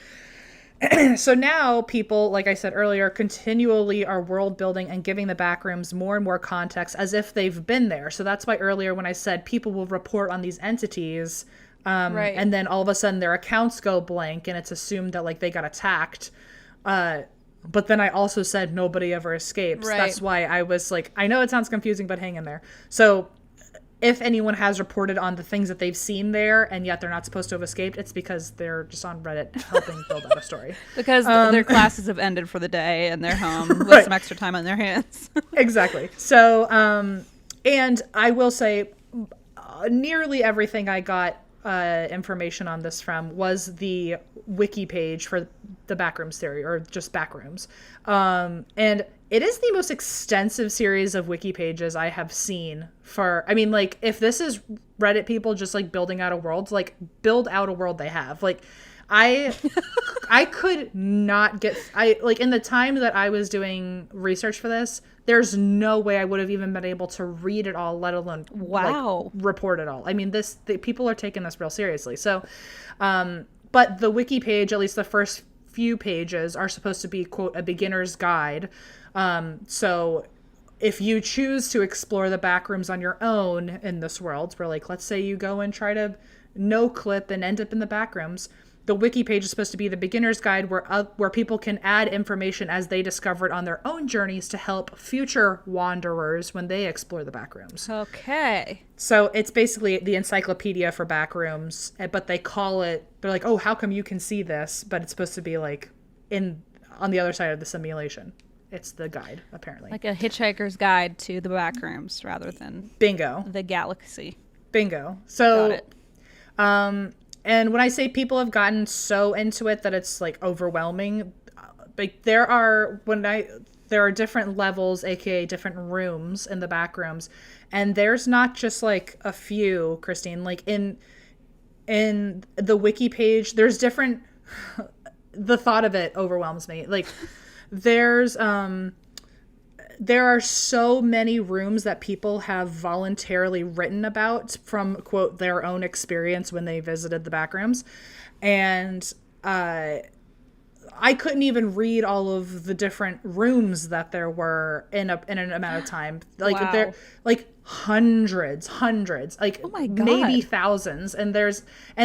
Speaker 1: So now people, like I said earlier, continually are world building and giving the backrooms more and more context as if they've been there. So that's why earlier when I said people will report on these entities, right, and then all of a sudden their accounts go blank and it's assumed that like they got attacked. but then I also said nobody ever escapes.
Speaker 2: Right.
Speaker 1: That's why I was like, I know it sounds confusing, but hang in there. So if anyone has reported on the things that they've seen there and yet they're not supposed to have escaped, it's because they're just on Reddit helping build out a story.
Speaker 2: Because their classes have ended for the day and they're home with some extra time on their hands.
Speaker 1: Exactly. So, and I will say nearly everything I got information on this from was the wiki page for the Backrooms Theory, or just Backrooms. And it is the most extensive series of wiki pages I have seen for, I mean, like, if this is Reddit people just like building out a world, like, build out a world they have. Like, I could not get, like, in the time that I was doing research for this, there's no way I would have even been able to read it all, let alone like, report it all. I mean, people are taking this real seriously. So, but the wiki page, at least the first few pages, are supposed to be, quote, a beginner's guide. So if you choose to explore the backrooms on your own in this world, where, like, let's say you go and try to no clip and end up in the backrooms, the wiki page is supposed to be the beginner's guide where people can add information as they discover it on their own journeys to help future wanderers when they explore the backrooms.
Speaker 2: Okay.
Speaker 1: So it's basically the encyclopedia for backrooms, but they call it, they're like, oh, how come you can see this? But it's supposed to be like on the other side of the simulation. It's the guide, apparently.
Speaker 2: Like a hitchhiker's guide to the backrooms rather than
Speaker 1: Bingo.
Speaker 2: the galaxy.
Speaker 1: Bingo. So,
Speaker 2: Got it.
Speaker 1: And when I say people have gotten so into it that it's like overwhelming, like there are different levels, aka different rooms in the back rooms, and there's not just like a few, Christine. Like in the wiki page, there's different. The thought of it overwhelms me. Like there are so many rooms that people have voluntarily written about from, quote, their own experience when they visited the backrooms. And I couldn't even read all of the different rooms that there were in an amount of time. Like,
Speaker 2: wow.
Speaker 1: They're like hundreds, like,
Speaker 2: oh my God,
Speaker 1: maybe thousands. And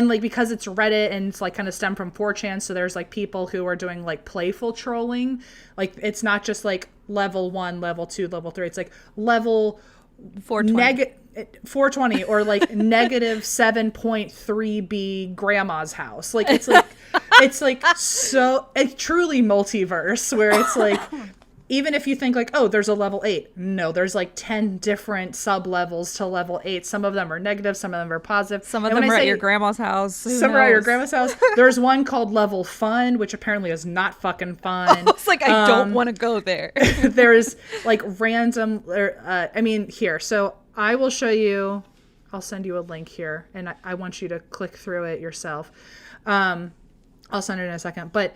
Speaker 1: like, because it's Reddit and it's like kind of stemmed from 4chan, so there's like people who are doing like playful trolling. Like, it's not just like level 1, level 2, level 3. It's like level 420 or like negative 7.3b grandma's house. Like, it's like it's like it's truly multiverse, where it's like, even if you think like, oh, there's a level 8, no, there's like 10 different sub levels to level 8. Some of them are negative, some of them are positive,
Speaker 2: some of them are at your grandma's house.
Speaker 1: Some are at your grandma's house. There's one called level fun, which apparently is not fucking fun.
Speaker 2: It's like, I don't want to go there.
Speaker 1: There's like random here, so I will show you, I'll send you a link here, and I want you to click through it yourself. I'll send it in a second. But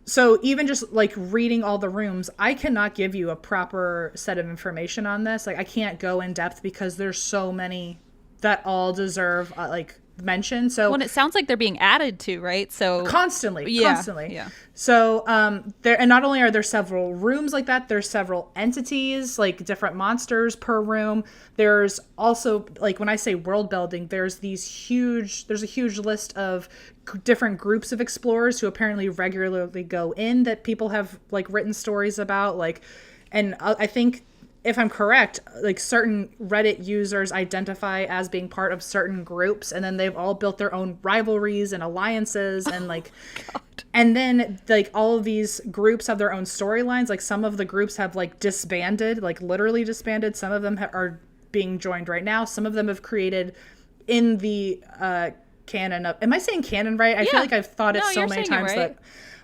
Speaker 1: so even just like reading all the rooms, I cannot give you a proper set of information on this. Like, I can't go in depth because there's so many that all deserve like mention. So
Speaker 2: when it sounds like they're being added to, right? So
Speaker 1: constantly.
Speaker 2: Yeah.
Speaker 1: So there, and not only are there several rooms like that, there's several entities, like different monsters per room. There's also, like, when I say world building, there's a huge list of different groups of explorers who apparently regularly go in, that people have like written stories about, like, and I think, if I'm correct, like, certain Reddit users identify as being part of certain groups, and then they've all built their own rivalries and alliances, and like, and then like all of these groups have their own storylines. Like, some of the groups have like disbanded, like literally disbanded. Some of them are being joined right now. Some of them have created in the canon of, am I saying canon right? I feel like I've thought it so many times that.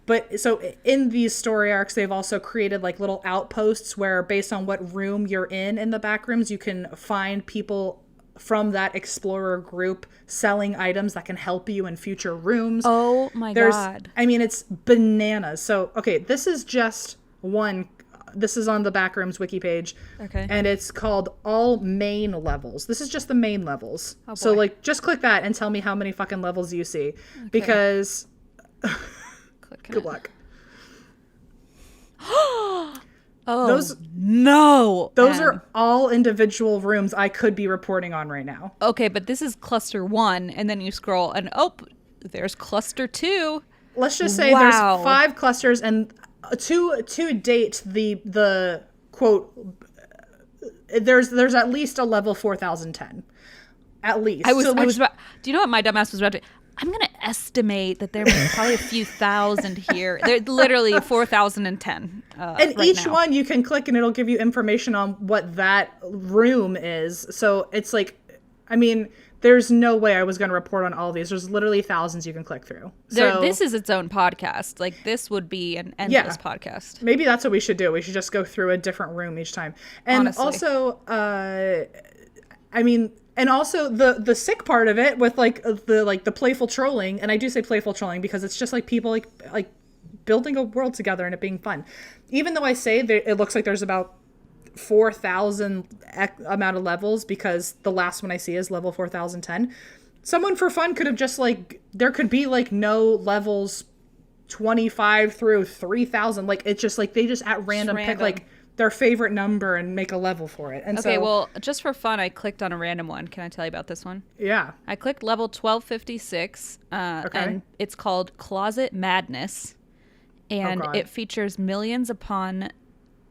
Speaker 1: But so in these story arcs, they've also created like little outposts where, based on what room you're in the back rooms, you can find people from that explorer group selling items that can help you in future rooms.
Speaker 2: Oh my God.
Speaker 1: I mean, it's bananas. So, okay, this is just one. This is on the Backrooms wiki page.
Speaker 2: Okay.
Speaker 1: And it's called All Main Levels. This is just the main levels.
Speaker 2: Oh,
Speaker 1: so, like, just click that and tell me how many fucking levels you see. Okay. Because... Good luck. Those are all individual rooms I could be reporting on right now.
Speaker 2: Okay, but this is cluster 1, and then you scroll, and there's cluster 2.
Speaker 1: Let's just say there's 5 clusters, and to date, the quote, there's at least a level 4010. At least.
Speaker 2: I was about, do you know what my dumbass was about to? I'm going to estimate that there were probably a few thousand here. They're literally 4,010.
Speaker 1: And
Speaker 2: right
Speaker 1: each
Speaker 2: now.
Speaker 1: one you can click and it'll give you information on what that room is. So it's like, I mean, there's no way I was going to report on all of these. There's literally thousands you can click through. So
Speaker 2: This is its own podcast. Like, this would be an endless podcast.
Speaker 1: maybe that's what we should do. We should just go through a different room each time. And
Speaker 2: Honestly.
Speaker 1: also, I mean, and also the sick part of it with the playful trolling, and I do say playful trolling because it's just like people like building a world together and it being fun. Even though I say that it looks like there's about 4,000 amount of levels because the last one I see is level 4010. Someone for fun could have just like, there could be like no levels 25 through 3,000. Like it's just like they just at random pick like their favorite number and make a level for it. And
Speaker 2: Okay,
Speaker 1: so,
Speaker 2: well, just for fun, I clicked on a random one. Can I tell you about this one?
Speaker 1: yeah.
Speaker 2: I clicked level 1256, and it's called Closet Madness, and
Speaker 1: God.
Speaker 2: it features millions upon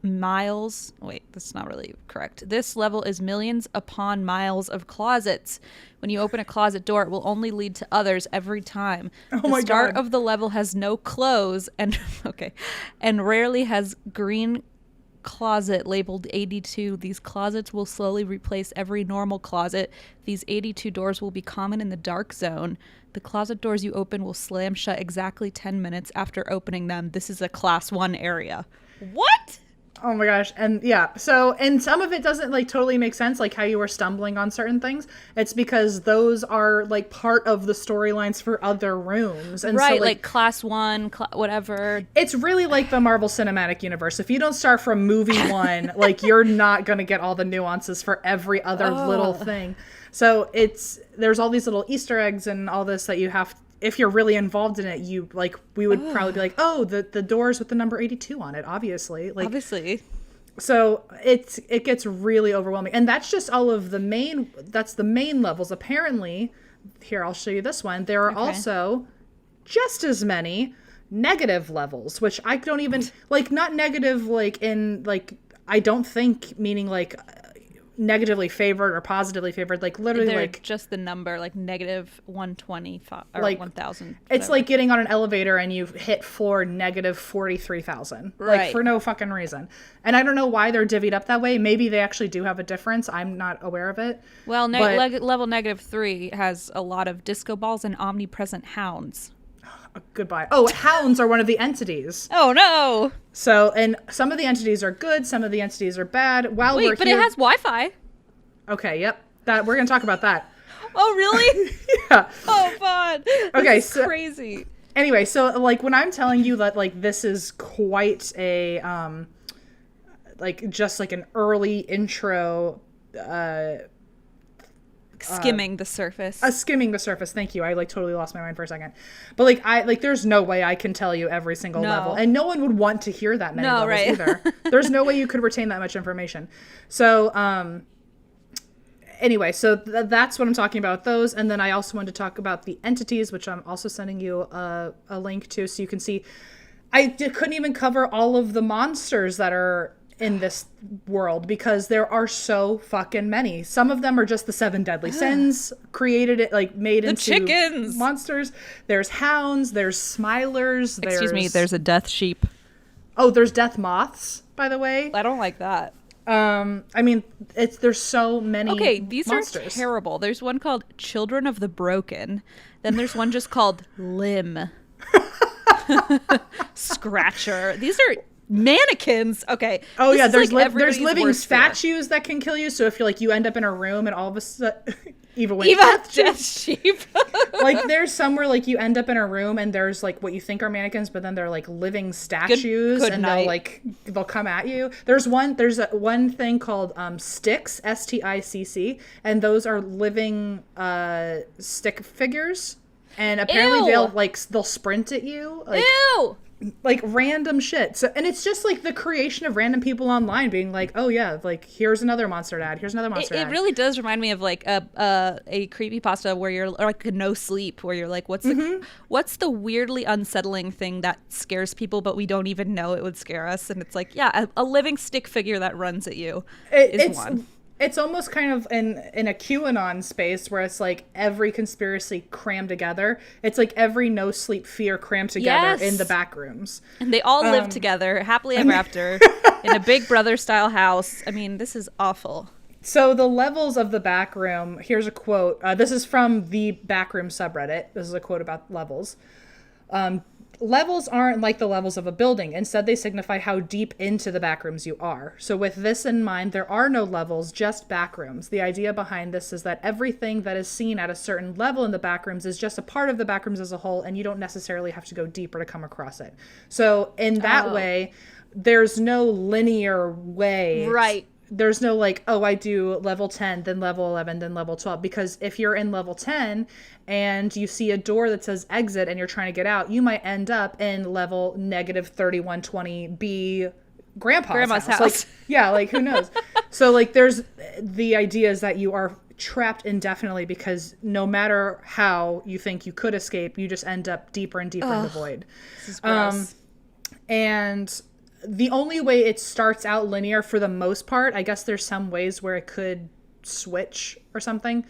Speaker 2: miles. Wait, that's not really correct. This level is millions upon miles of closets. When you open a closet door, it will only lead to others every time.
Speaker 1: Oh
Speaker 2: the
Speaker 1: my
Speaker 2: start
Speaker 1: God.
Speaker 2: of the level has no close, and and rarely has green closet labeled 82. These closets will slowly replace every normal closet. These 82 doors will be common in the dark zone. The closet doors you open will slam shut exactly 10 minutes after opening them. This is a class 1 area. What?
Speaker 1: Oh my gosh. And yeah, so, and some of it doesn't like totally make sense, like how you were stumbling on certain things. It's because those are like part of the storylines for other rooms. And
Speaker 2: Right,
Speaker 1: so,
Speaker 2: like class 1, whatever.
Speaker 1: it's really like the Marvel Cinematic Universe. If you don't start from movie 1, like you're not going to get all the nuances for every other little thing. So there's all these little Easter eggs and all this that you have, if you're really involved in it, you like, we would probably be like, oh, the doors with the number 82 on it, obviously. Like,
Speaker 2: Obviously.
Speaker 1: so it gets really overwhelming. And that's just all of the main levels. Apparently, here, I'll show you this one. There are also just as many negative levels, which I don't even, like, not negative, like, in, like, I don't think, meaning, like, negatively favored or positively favored, like literally
Speaker 2: They're
Speaker 1: like
Speaker 2: just the number, like negative 125 or
Speaker 1: like
Speaker 2: 1,000.
Speaker 1: It's like getting on an elevator and you hit floor negative 43,000, like
Speaker 2: Right.
Speaker 1: for no fucking reason. And I don't know why they're divvied up that way. Maybe they actually do have a difference. I'm not aware of it.
Speaker 2: Well,
Speaker 1: but-
Speaker 2: level negative 3 has a lot of disco balls and omnipresent hounds.
Speaker 1: Goodbye. Oh, hounds are one of the entities.
Speaker 2: Oh no!
Speaker 1: So, and some of the entities are good, some of the entities are bad. While we're
Speaker 2: Wait, but
Speaker 1: here,
Speaker 2: it has Wi-Fi.
Speaker 1: Okay, yep. That we're gonna talk about that.
Speaker 2: Oh really?
Speaker 1: Yeah.
Speaker 2: Oh fun.
Speaker 1: Okay,
Speaker 2: This is
Speaker 1: so-
Speaker 2: crazy.
Speaker 1: Anyway, so like when I'm telling you that like this is quite a like just like an early intro
Speaker 2: Skimming the surface.
Speaker 1: skimming the surface. Thank you. I like totally lost my mind for a second. But like there's no way I can tell you every single
Speaker 2: No.
Speaker 1: level. And no one would want to hear that many
Speaker 2: No,
Speaker 1: levels
Speaker 2: right.
Speaker 1: either. There's no way you could retain that much information. So anyway, so that's what I'm talking about, those. And then I also wanted to talk about the entities, which I'm also sending you a link to so you can see. Couldn't even cover all of the monsters that are in this world because there are so fucking many. Some of them are just the 7 deadly sins created it, like made into
Speaker 2: chickens.
Speaker 1: monsters. There's hounds, there's smilers,
Speaker 2: Excuse me, there's a death sheep.
Speaker 1: Oh, there's death moths, by the way.
Speaker 2: I don't like that.
Speaker 1: I mean, there's so many
Speaker 2: Okay, these
Speaker 1: monsters.
Speaker 2: are terrible. There's one called Children of the Broken. Then there's one just called Limb. Scratcher. These are mannequins. Okay.
Speaker 1: Oh
Speaker 2: this
Speaker 1: yeah,
Speaker 2: is
Speaker 1: there's
Speaker 2: like
Speaker 1: there's
Speaker 2: everybody's
Speaker 1: living
Speaker 2: worst fear.
Speaker 1: statues that can kill you. So if you're like you end up in a room and all of a sudden Eva
Speaker 2: Death sheep.
Speaker 1: like there's somewhere like you end up in a room and there's like what you think are mannequins, but then they're like living statues
Speaker 2: good
Speaker 1: and
Speaker 2: night.
Speaker 1: they'll come at you. There's one thing called sticks, STICC, and those are living stick figures. And apparently
Speaker 2: Ew.
Speaker 1: they'll sprint at you. Like,
Speaker 2: Ew.
Speaker 1: like random shit. So, and it's just like the creation of random people online being like, oh yeah, like here's another monster ad, here's another monster ad.
Speaker 2: It really does remind me of like a creepypasta where you're, or like a no sleep where you're like, what's the weirdly unsettling thing that scares people but we don't even know it would scare us? And it's like, yeah, a living stick figure that runs at you is one.
Speaker 1: It's almost kind of in a QAnon space where it's like every conspiracy crammed together. It's like every no sleep fear crammed together in the Backrooms.
Speaker 2: And they all live together happily ever after in a Big Brother style house. I mean, this is awful.
Speaker 1: So the levels of the Backroom, here's a quote. This is from the Backroom subreddit. This is a quote about levels. Levels aren't like the levels of a building. Instead, they signify how deep into the backrooms you are. So with this in mind, there are no levels, just backrooms. The idea behind this is that everything that is seen at a certain level in the backrooms is just a part of the backrooms as a whole, and you don't necessarily have to go deeper to come across it. So in that way, there's no linear way.
Speaker 2: Right.
Speaker 1: There's no like, oh, I do level 10, then level 11, then level 12. Because if you're in level 10 and you see a door that says exit and you're trying to get out, you might end up in level negative 3120B grandpa's house. Like, yeah, like who knows? So like there's the idea is that you are trapped indefinitely because no matter how you think you could escape, you just end up deeper and deeper in the void.
Speaker 2: This is gross.
Speaker 1: And the only way it starts out linear for the most part, I guess there's some ways where it could switch or something.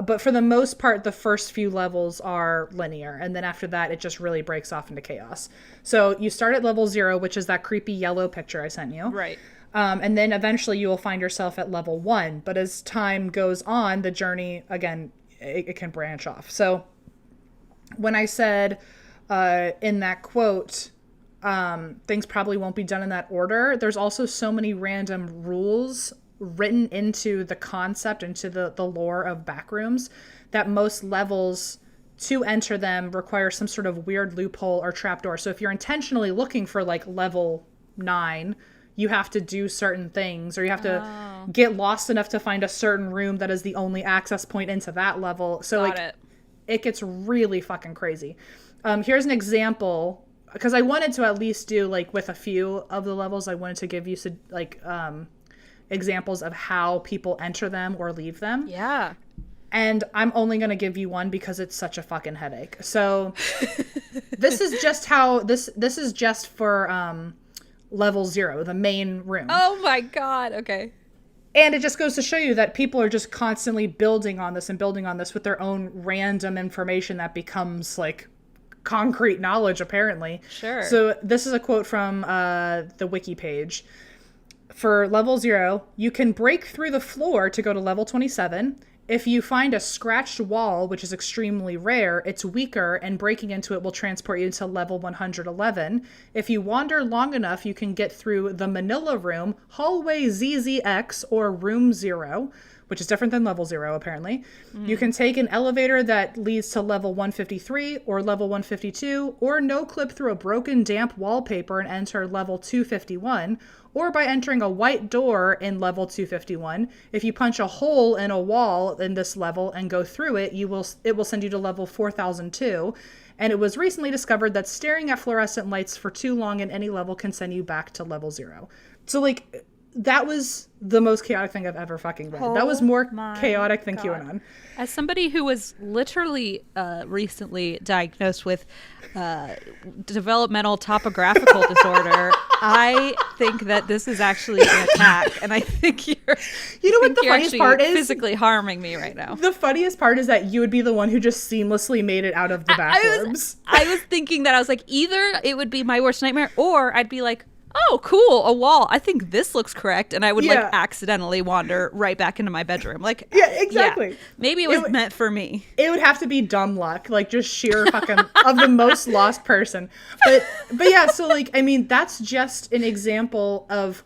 Speaker 1: But for the most part, the first few levels are linear. And then after that, it just really breaks off into chaos. So you start at level 0, which is that creepy yellow picture I sent you.
Speaker 2: Right.
Speaker 1: And then eventually you will find yourself at level 1. But as time goes on, the journey, again, it can branch off. So when I said in that quote, things probably won't be done in that order, there's also so many random rules written into the concept, into the lore of Backrooms, that most levels to enter them require some sort of weird loophole or trapdoor. So if you're intentionally looking for like level 9, you have to do certain things, or you have to get lost enough to find a certain room that is the only access point into that level. So it gets really fucking crazy. Here's an example, because I wanted to at least do like with a few of the levels, I wanted to give you like examples of how people enter them or leave them.
Speaker 2: Yeah.
Speaker 1: And I'm only going to give you one because it's such a fucking headache. So this is just how this is just for level 0, the main room.
Speaker 2: Oh my God. Okay.
Speaker 1: And it just goes to show you that people are just constantly building on this with their own random information that becomes like concrete knowledge, apparently.
Speaker 2: Sure.
Speaker 1: So this is a quote from the wiki page. For level 0, you can break through the floor to go to level 27. If you find a scratched wall, which is extremely rare, it's weaker, and breaking into it will transport you to level 111. If you wander long enough, you can get through the Manila Room, Hallway ZZX, or Room 0, which is different than level 0, apparently. You can take an elevator that leads to level 153 or level 152, or no-clip through a broken, damp wallpaper and enter level 251, or by entering a white door in level 251. If you punch a hole in a wall in this level and go through it, it will send you to level 4002. And it was recently discovered that staring at fluorescent lights for too long in any level can send you back to level 0. So, like, that was the most chaotic thing I've ever fucking read. That was more chaotic than QAnon.
Speaker 2: As somebody who was literally recently diagnosed with developmental topographical disorder, I think that this is actually an attack, and I think you're
Speaker 1: what the funniest part is?
Speaker 2: Physically harming me right now.
Speaker 1: The funniest part is that you would be the one who just seamlessly made it out of the backrooms.
Speaker 2: I was thinking that. I was like, either it would be my worst nightmare, or I'd be like, oh, cool, a wall. I think this looks correct. And I would like accidentally wander right back into my bedroom. Like,
Speaker 1: yeah, exactly.
Speaker 2: Yeah, maybe it was meant for me.
Speaker 1: It would have to be dumb luck, like just sheer fucking of the most lost person. But yeah, so like, I mean, that's just an example of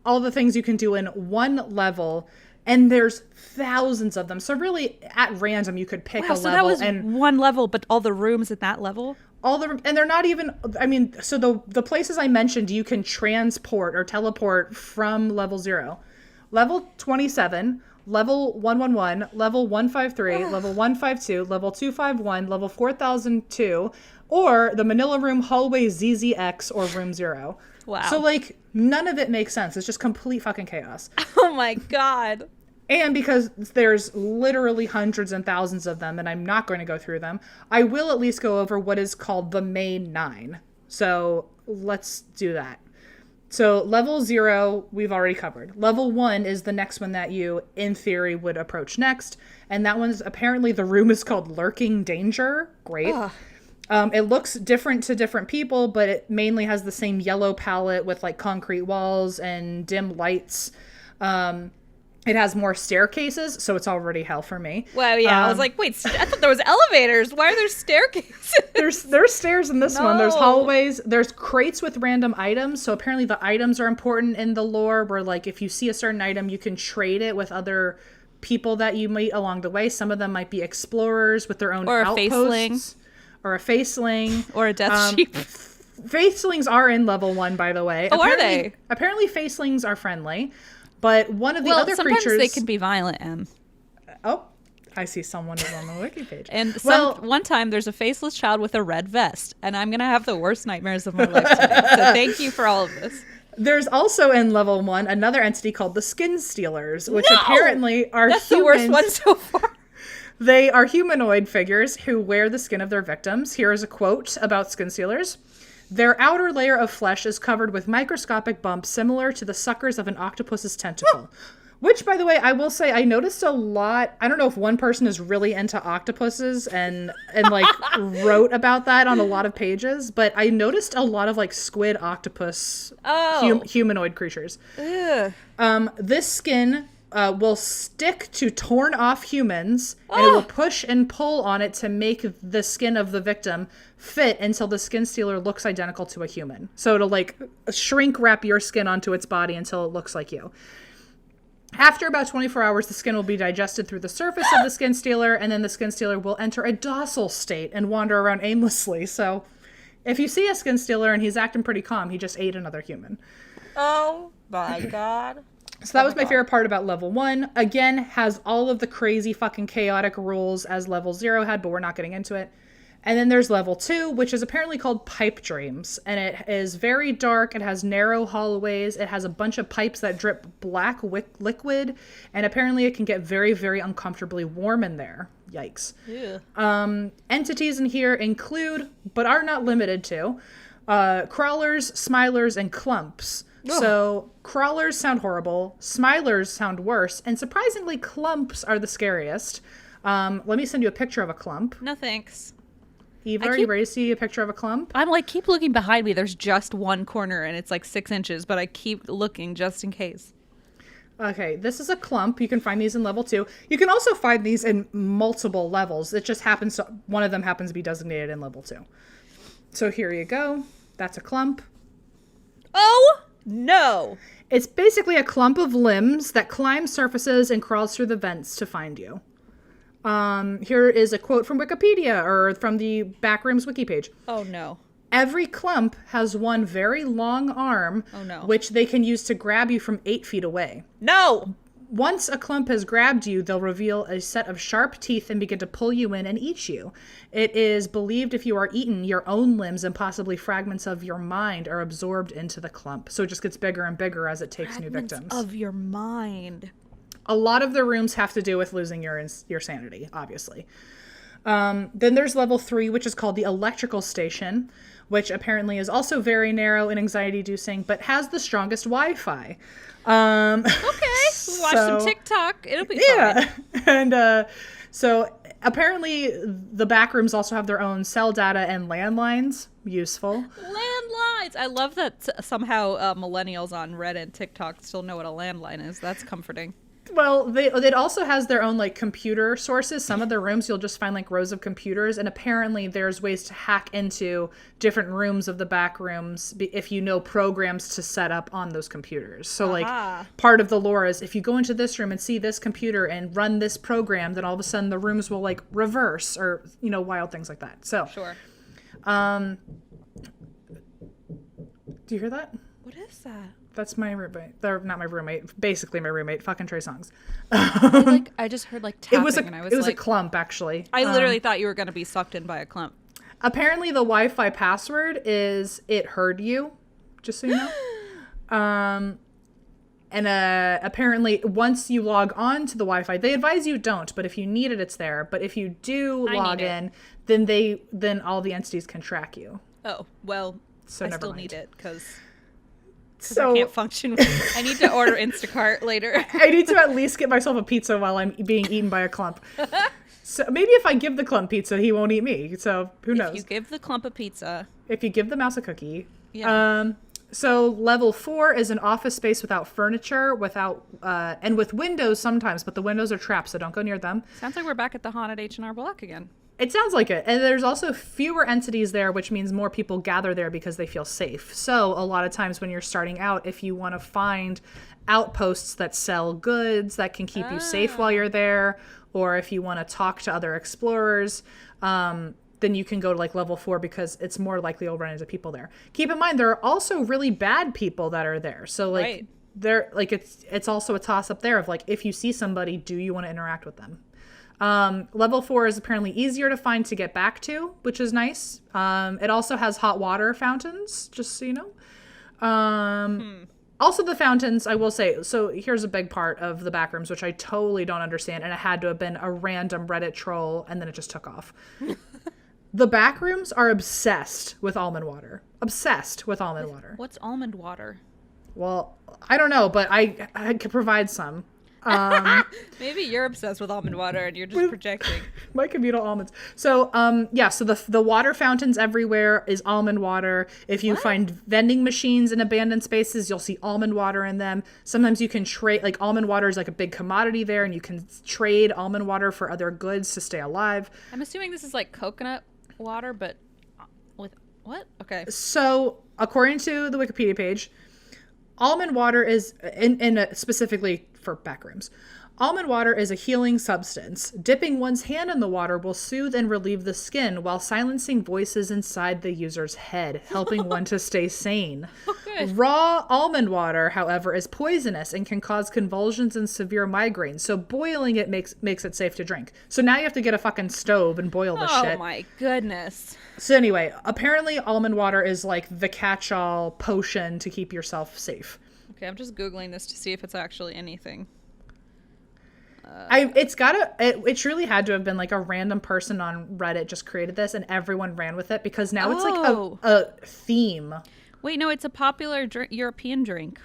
Speaker 1: all the things you can do in one level. And there's thousands of them. So really, at random, you could pick a
Speaker 2: so
Speaker 1: level.
Speaker 2: That was one level, but all the rooms at that level?
Speaker 1: And they're not even, I mean, so the places I mentioned, you can transport or teleport from level 0. Level 27, level 111, level 153, level 152, level 251, level 4002, or the Manila Room, Hallway ZZX, or Room 0.
Speaker 2: Wow.
Speaker 1: So, like, none of it makes sense. It's just complete fucking chaos.
Speaker 2: Oh my God.
Speaker 1: And because there's literally hundreds and thousands of them, and I'm not going to go through them, I will at least go over what is called the main 9. So let's do that. So level 0, we've already covered. Level 1 is the next one that you, in theory, would approach next. And that one's apparently the room is called Lurking Danger. Great. It looks different to different people, but it mainly has the same yellow palette with like concrete walls and dim lights. It has more staircases, so it's already hell for me.
Speaker 2: Well, yeah, I was like, wait, I thought there was elevators. Why are there staircases?
Speaker 1: There's stairs in this one. There's hallways. There's crates with random items. So apparently the items are important in the lore, where like if you see a certain item, you can trade it with other people that you meet along the way. Some of them might be explorers with their own outposts. Or a faceling.
Speaker 2: Or a death sheep.
Speaker 1: Facelings are in level 1, by the way.
Speaker 2: Oh, are they?
Speaker 1: Apparently facelings are friendly. But one of the other creatures...
Speaker 2: sometimes they can be violent, Em.
Speaker 1: Oh, I see someone is on the wiki page.
Speaker 2: And one time there's a faceless child with a red vest, and I'm going to have the worst nightmares of my life today. So thank you for all of this.
Speaker 1: There's also in level 1 another entity called the Skin Stealers, which apparently are
Speaker 2: That's
Speaker 1: humans.
Speaker 2: the worst one so far.
Speaker 1: They are humanoid figures who wear the skin of their victims. Here is a quote about Skin Stealers. Their outer layer of flesh is covered with microscopic bumps similar to the suckers of an octopus's tentacle. Which, by the way, I will say I noticed a lot. I don't know if one person is really into octopuses and like wrote about that on a lot of pages, but I noticed a lot of like squid octopus humanoid creatures. This skin will stick to torn off humans, and it will push and pull on it to make the skin of the victim fit until the skin stealer looks identical to a human. So it'll like shrink wrap your skin onto its body until it looks like you. After about 24 hours, the skin will be digested through the surface of the skin stealer, and then the skin stealer will enter a docile state and wander around aimlessly. So if you see a skin stealer and he's acting pretty calm, he just ate another human.
Speaker 2: Oh my God.
Speaker 1: So that was my favorite part about level 1. Again, has all of the crazy fucking chaotic rules as level 0 had, but we're not getting into it. And then there's level 2, which is apparently called Pipe Dreams. And it is very dark. It has narrow hallways. It has a bunch of pipes that drip black liquid. And apparently it can get very, very uncomfortably warm in there. Yikes. Yeah. Entities in here include, but are not limited to, crawlers, smilers, and clumps. Ugh. So crawlers sound horrible, smilers sound worse, and surprisingly clumps are the scariest. Let me send you a picture of a clump.
Speaker 2: No thanks.
Speaker 1: Eva, are you ready to see a picture of a clump?
Speaker 2: I'm like, keep looking behind me. There's just one corner and it's like 6 inches, but I keep looking just in case.
Speaker 1: Okay, this is a clump. You can find these in level 2. You can also find these in multiple levels. It just happens to, one of them happens to be designated in level 2. So here you go. That's a clump.
Speaker 2: Oh! No.
Speaker 1: It's basically a clump of limbs that climbs surfaces and crawls through the vents to find you. Here is a quote from Wikipedia, or from the Backrooms wiki page.
Speaker 2: Oh, no.
Speaker 1: Every clump has one very long arm, which they can use to grab you from 8 feet away.
Speaker 2: No!
Speaker 1: Once a clump has grabbed you, they'll reveal a set of sharp teeth and begin to pull you in and eat you. It is believed if you are eaten, your own limbs and possibly fragments of your mind are absorbed into the clump. So it just gets bigger and bigger as it takes new victims.
Speaker 2: Of your mind.
Speaker 1: A lot of the rooms have to do with losing your sanity, obviously. Then there's level 3, which is called the electrical station, which apparently is also very narrow and anxiety-inducing, but has the strongest Wi-Fi.
Speaker 2: Okay, we'll watch some TikTok. It'll be fun.
Speaker 1: And so apparently the Backrooms also have their own cell data and landlines. Useful.
Speaker 2: Landlines! I love that somehow millennials on Reddit and TikTok still know what a landline is. That's comforting.
Speaker 1: Well, it also has their own like computer sources. Some of the rooms you'll just find like rows of computers, and apparently there's ways to hack into different rooms of the back rooms if you know programs to set up on those computers. So like part of the lore is if you go into this room and see this computer and run this program, then all of a sudden the rooms will like reverse or wild things like that. So
Speaker 2: sure.
Speaker 1: Do you hear that?
Speaker 2: What is that?
Speaker 1: That's my roommate. They're not my roommate. Basically my roommate. Fucking Trey Songz.
Speaker 2: I just heard like tapping.
Speaker 1: It was a clump, actually.
Speaker 2: I literally thought you were going to be sucked in by a clump.
Speaker 1: Apparently the Wi-Fi password is "it heard you," just so you know. And apparently once you log on to the Wi-Fi, they advise you don't, but if you need it, it's there. But if you do log in, then all the entities can track you.
Speaker 2: Oh, well,
Speaker 1: so
Speaker 2: I
Speaker 1: never
Speaker 2: still
Speaker 1: mind.
Speaker 2: need it because
Speaker 1: So
Speaker 2: I can't function. I need to order Instacart later.
Speaker 1: I need to at least get myself a pizza while I'm being eaten by a clump. So maybe if I give the clump pizza, he won't eat me. So who knows?
Speaker 2: If you give the clump a pizza.
Speaker 1: If you give the mouse a cookie.
Speaker 2: Yeah.
Speaker 1: So level 4 is an office space without furniture, and with windows sometimes, but the windows are trapped, so don't go near them.
Speaker 2: Sounds like we're back at the haunted H&R Block again.
Speaker 1: It sounds like it. And there's also fewer entities there, which means more people gather there because they feel safe. So a lot of times when you're starting out, if you want to find outposts that sell goods that can keep you safe while you're there, or if you want to talk to other explorers, then you can go to like level 4 because it's more likely you'll run into people there. Keep in mind, there are also really bad people that are there. So like they're like, it's also a toss up there of like, if you see somebody, do you want to interact with them? Level 4 is apparently easier to find to get back to, which is nice. It also has hot water fountains, just so you know. Also the fountains, I will say, so here's a big part of the Backrooms, which I totally don't understand, and it had to have been a random Reddit troll, and then it just took off. The Backrooms are obsessed with almond water. Obsessed with almond water.
Speaker 2: What's almond water?
Speaker 1: Well, I don't know, but I could provide some.
Speaker 2: Maybe you're obsessed with almond water and you're just projecting.
Speaker 1: My communal almonds. So, so the water fountains everywhere is almond water. If you find vending machines in abandoned spaces, you'll see almond water in them. Sometimes you can trade, like almond water is like a big commodity there, and you can trade almond water for other goods to stay alive.
Speaker 2: I'm assuming this is like coconut water, but with what? Okay.
Speaker 1: So, according to the Wikipedia page, almond water is, specifically for Backrooms, almond water is a healing substance. Dipping one's hand in the water will soothe and relieve the skin while silencing voices inside the user's head, helping one to stay sane. Raw almond water, however, is poisonous and can cause convulsions and severe migraines. So boiling it makes it safe to drink. So now you have to get a fucking stove and boil the shit.
Speaker 2: Oh my goodness.
Speaker 1: So anyway, apparently almond water is like the catch-all potion to keep yourself safe.
Speaker 2: Okay, I'm just Googling this to see if it's actually anything.
Speaker 1: It truly had to have been like a random person on Reddit just created this and everyone ran with it because now it's like a theme.
Speaker 2: Wait, no, it's a popular European drink.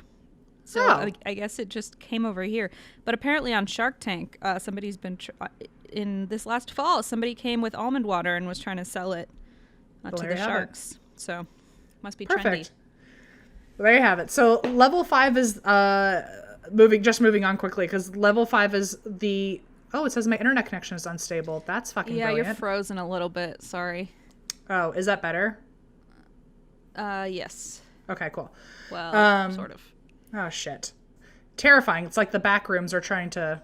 Speaker 2: So I guess it just came over here. But apparently on Shark Tank, somebody's been, in this last fall, somebody came with almond water and was trying to sell it to the sharks. So must be trendy.
Speaker 1: There you have it. So level 5 is moving on quickly because level 5 is it says my internet connection is unstable. That's fucking brilliant.
Speaker 2: You're frozen a little bit. Sorry.
Speaker 1: Oh, is that better?
Speaker 2: Yes.
Speaker 1: Okay, cool.
Speaker 2: Well, sort of.
Speaker 1: Oh shit. Terrifying. It's like the Backrooms are trying to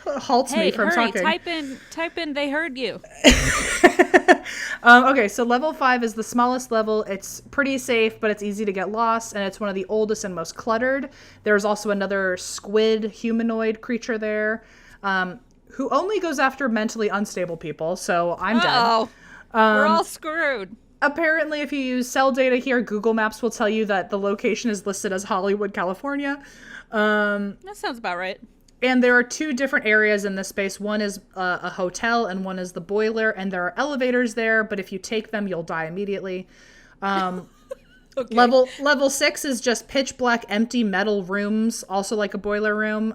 Speaker 1: halt me from talking.
Speaker 2: Type in they heard you.
Speaker 1: Okay, so level 5 is the smallest level. It's pretty safe, but it's easy to get lost, and it's one of the oldest and most cluttered. There's also another squid humanoid creature there, who only goes after mentally unstable people, so I'm dead.
Speaker 2: We're all screwed.
Speaker 1: Apparently, if you use cell data here, Google Maps will tell you that the location is listed as Hollywood, California.
Speaker 2: That sounds about right.
Speaker 1: And there are 2 different areas in this space. One is a hotel and one is the boiler. And there are elevators there, but if you take them, you'll die immediately. Okay. Level 6 is just pitch black, empty metal rooms, also like a boiler room.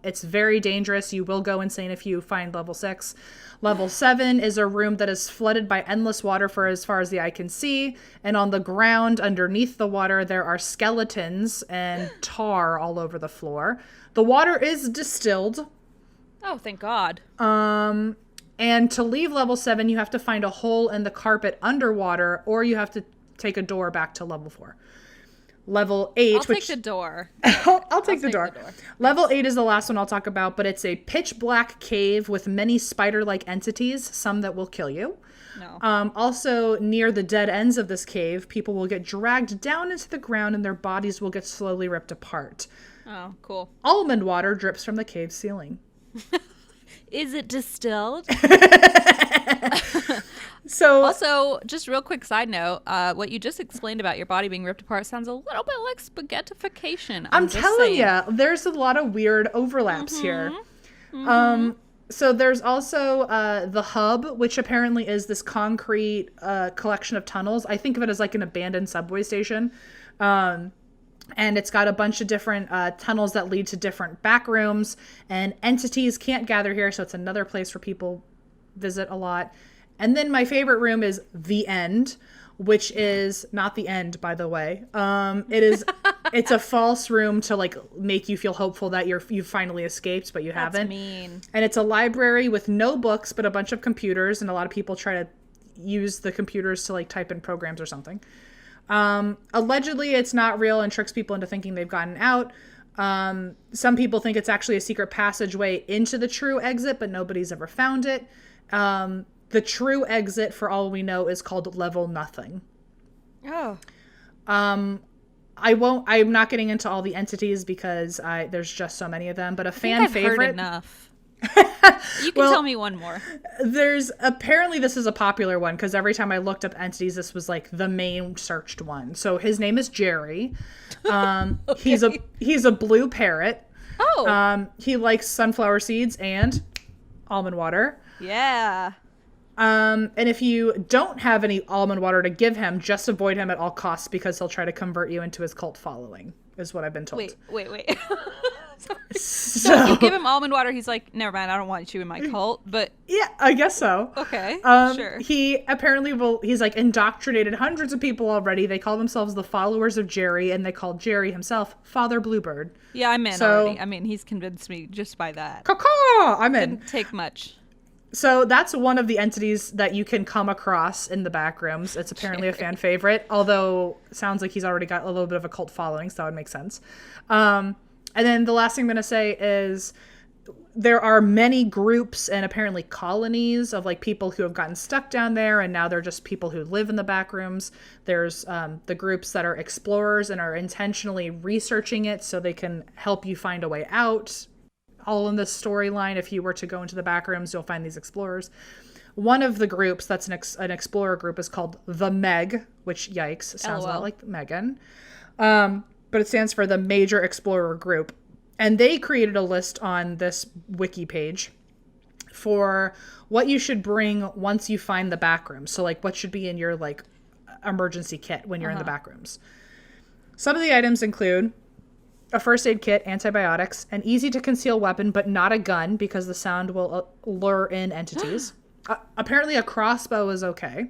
Speaker 1: It's very dangerous. You will go insane if you find level 6. Level 7 is a room that is flooded by endless water for as far as the eye can see. And on the ground underneath the water, there are skeletons and tar all over the floor. The water is distilled.
Speaker 2: Oh, thank God.
Speaker 1: And to leave level 7, you have to find a hole in the carpet underwater, or you have to take a door back to level 4. Level 8,
Speaker 2: I'll take the door.
Speaker 1: I'll take the door. Level 8 is the last one I'll talk about, but it's a pitch black cave with many spider-like entities, some that will kill you.
Speaker 2: No.
Speaker 1: Also, near the dead ends of this cave, people will get dragged down into the ground and their bodies will get slowly ripped apart.
Speaker 2: Oh, cool.
Speaker 1: Almond water drips from the cave ceiling.
Speaker 2: Is it distilled?
Speaker 1: So
Speaker 2: Also, just real quick side note, what you just explained about your body being ripped apart sounds a little bit like spaghettification.
Speaker 1: I'm
Speaker 2: just
Speaker 1: telling
Speaker 2: saying.
Speaker 1: you, there's a lot of weird overlaps here. So there's also the hub, which apparently is this concrete collection of tunnels. I think of it as like an abandoned subway station. And it's got a bunch of different tunnels that lead to different back rooms, and entities can't gather here. So it's another place where people visit a lot. And then my favorite room is the end, which is not the end, by the way. It's a false room to like make you feel hopeful that you've finally escaped, but you haven't.
Speaker 2: Mean.
Speaker 1: And it's a library with no books, but a bunch of computers, and a lot of people try to use the computers to like type in programs or something. Allegedly, it's not real and tricks people into thinking they've gotten out. Some people think it's actually a secret passageway into the true exit, but nobody's ever found it. The true exit, for all we know, is called level nothing.
Speaker 2: Oh.
Speaker 1: I'm not getting into all the entities because there's just so many of them, but a fan
Speaker 2: I've
Speaker 1: favorite.
Speaker 2: heard enough. You can tell me one more.
Speaker 1: Apparently this is a popular one because every time I looked up entities, this was like the main searched one. So his name is Jerry.
Speaker 2: Okay.
Speaker 1: He's a blue parrot.
Speaker 2: Oh.
Speaker 1: He likes sunflower seeds and almond water.
Speaker 2: Yeah.
Speaker 1: And if you don't have any almond water to give him, just avoid him at all costs because he'll try to convert you into his cult following, is what I've been told.
Speaker 2: Wait. Sorry.
Speaker 1: So
Speaker 2: if you give him almond water, he's like, never mind, I don't want you in my cult. But
Speaker 1: yeah, I guess so.
Speaker 2: Okay, sure.
Speaker 1: He apparently he's like indoctrinated hundreds of people already. They call themselves the followers of Jerry, and they call Jerry himself Father Bluebird.
Speaker 2: Yeah, I'm in already. I mean, he's convinced me just by that.
Speaker 1: Caw-caw! I'm in.
Speaker 2: Didn't take much.
Speaker 1: So that's one of the entities that you can come across in the back rooms. It's apparently a fan favorite, although it sounds like he's already got a little bit of a cult following, so that would make sense. And then the last thing I'm going to say is there are many groups and apparently colonies of like people who have gotten stuck down there, and now they're just people who live in the back rooms. There's the groups that are explorers and are intentionally researching it so they can help you find a way out. All in the storyline, if you were to go into the back rooms, you'll find these explorers. One of the groups that's an explorer group is called the Meg, which, yikes, sounds a lot like Megan. But it stands for the Major Explorer Group. And they created a list on this wiki page for what you should bring once you find the back rooms. So, like, what should be in your, like, emergency kit when you're in the back rooms. Some of the items include a first aid kit, antibiotics, an easy-to-conceal weapon, but not a gun because the sound will lure in entities. Apparently a crossbow is okay.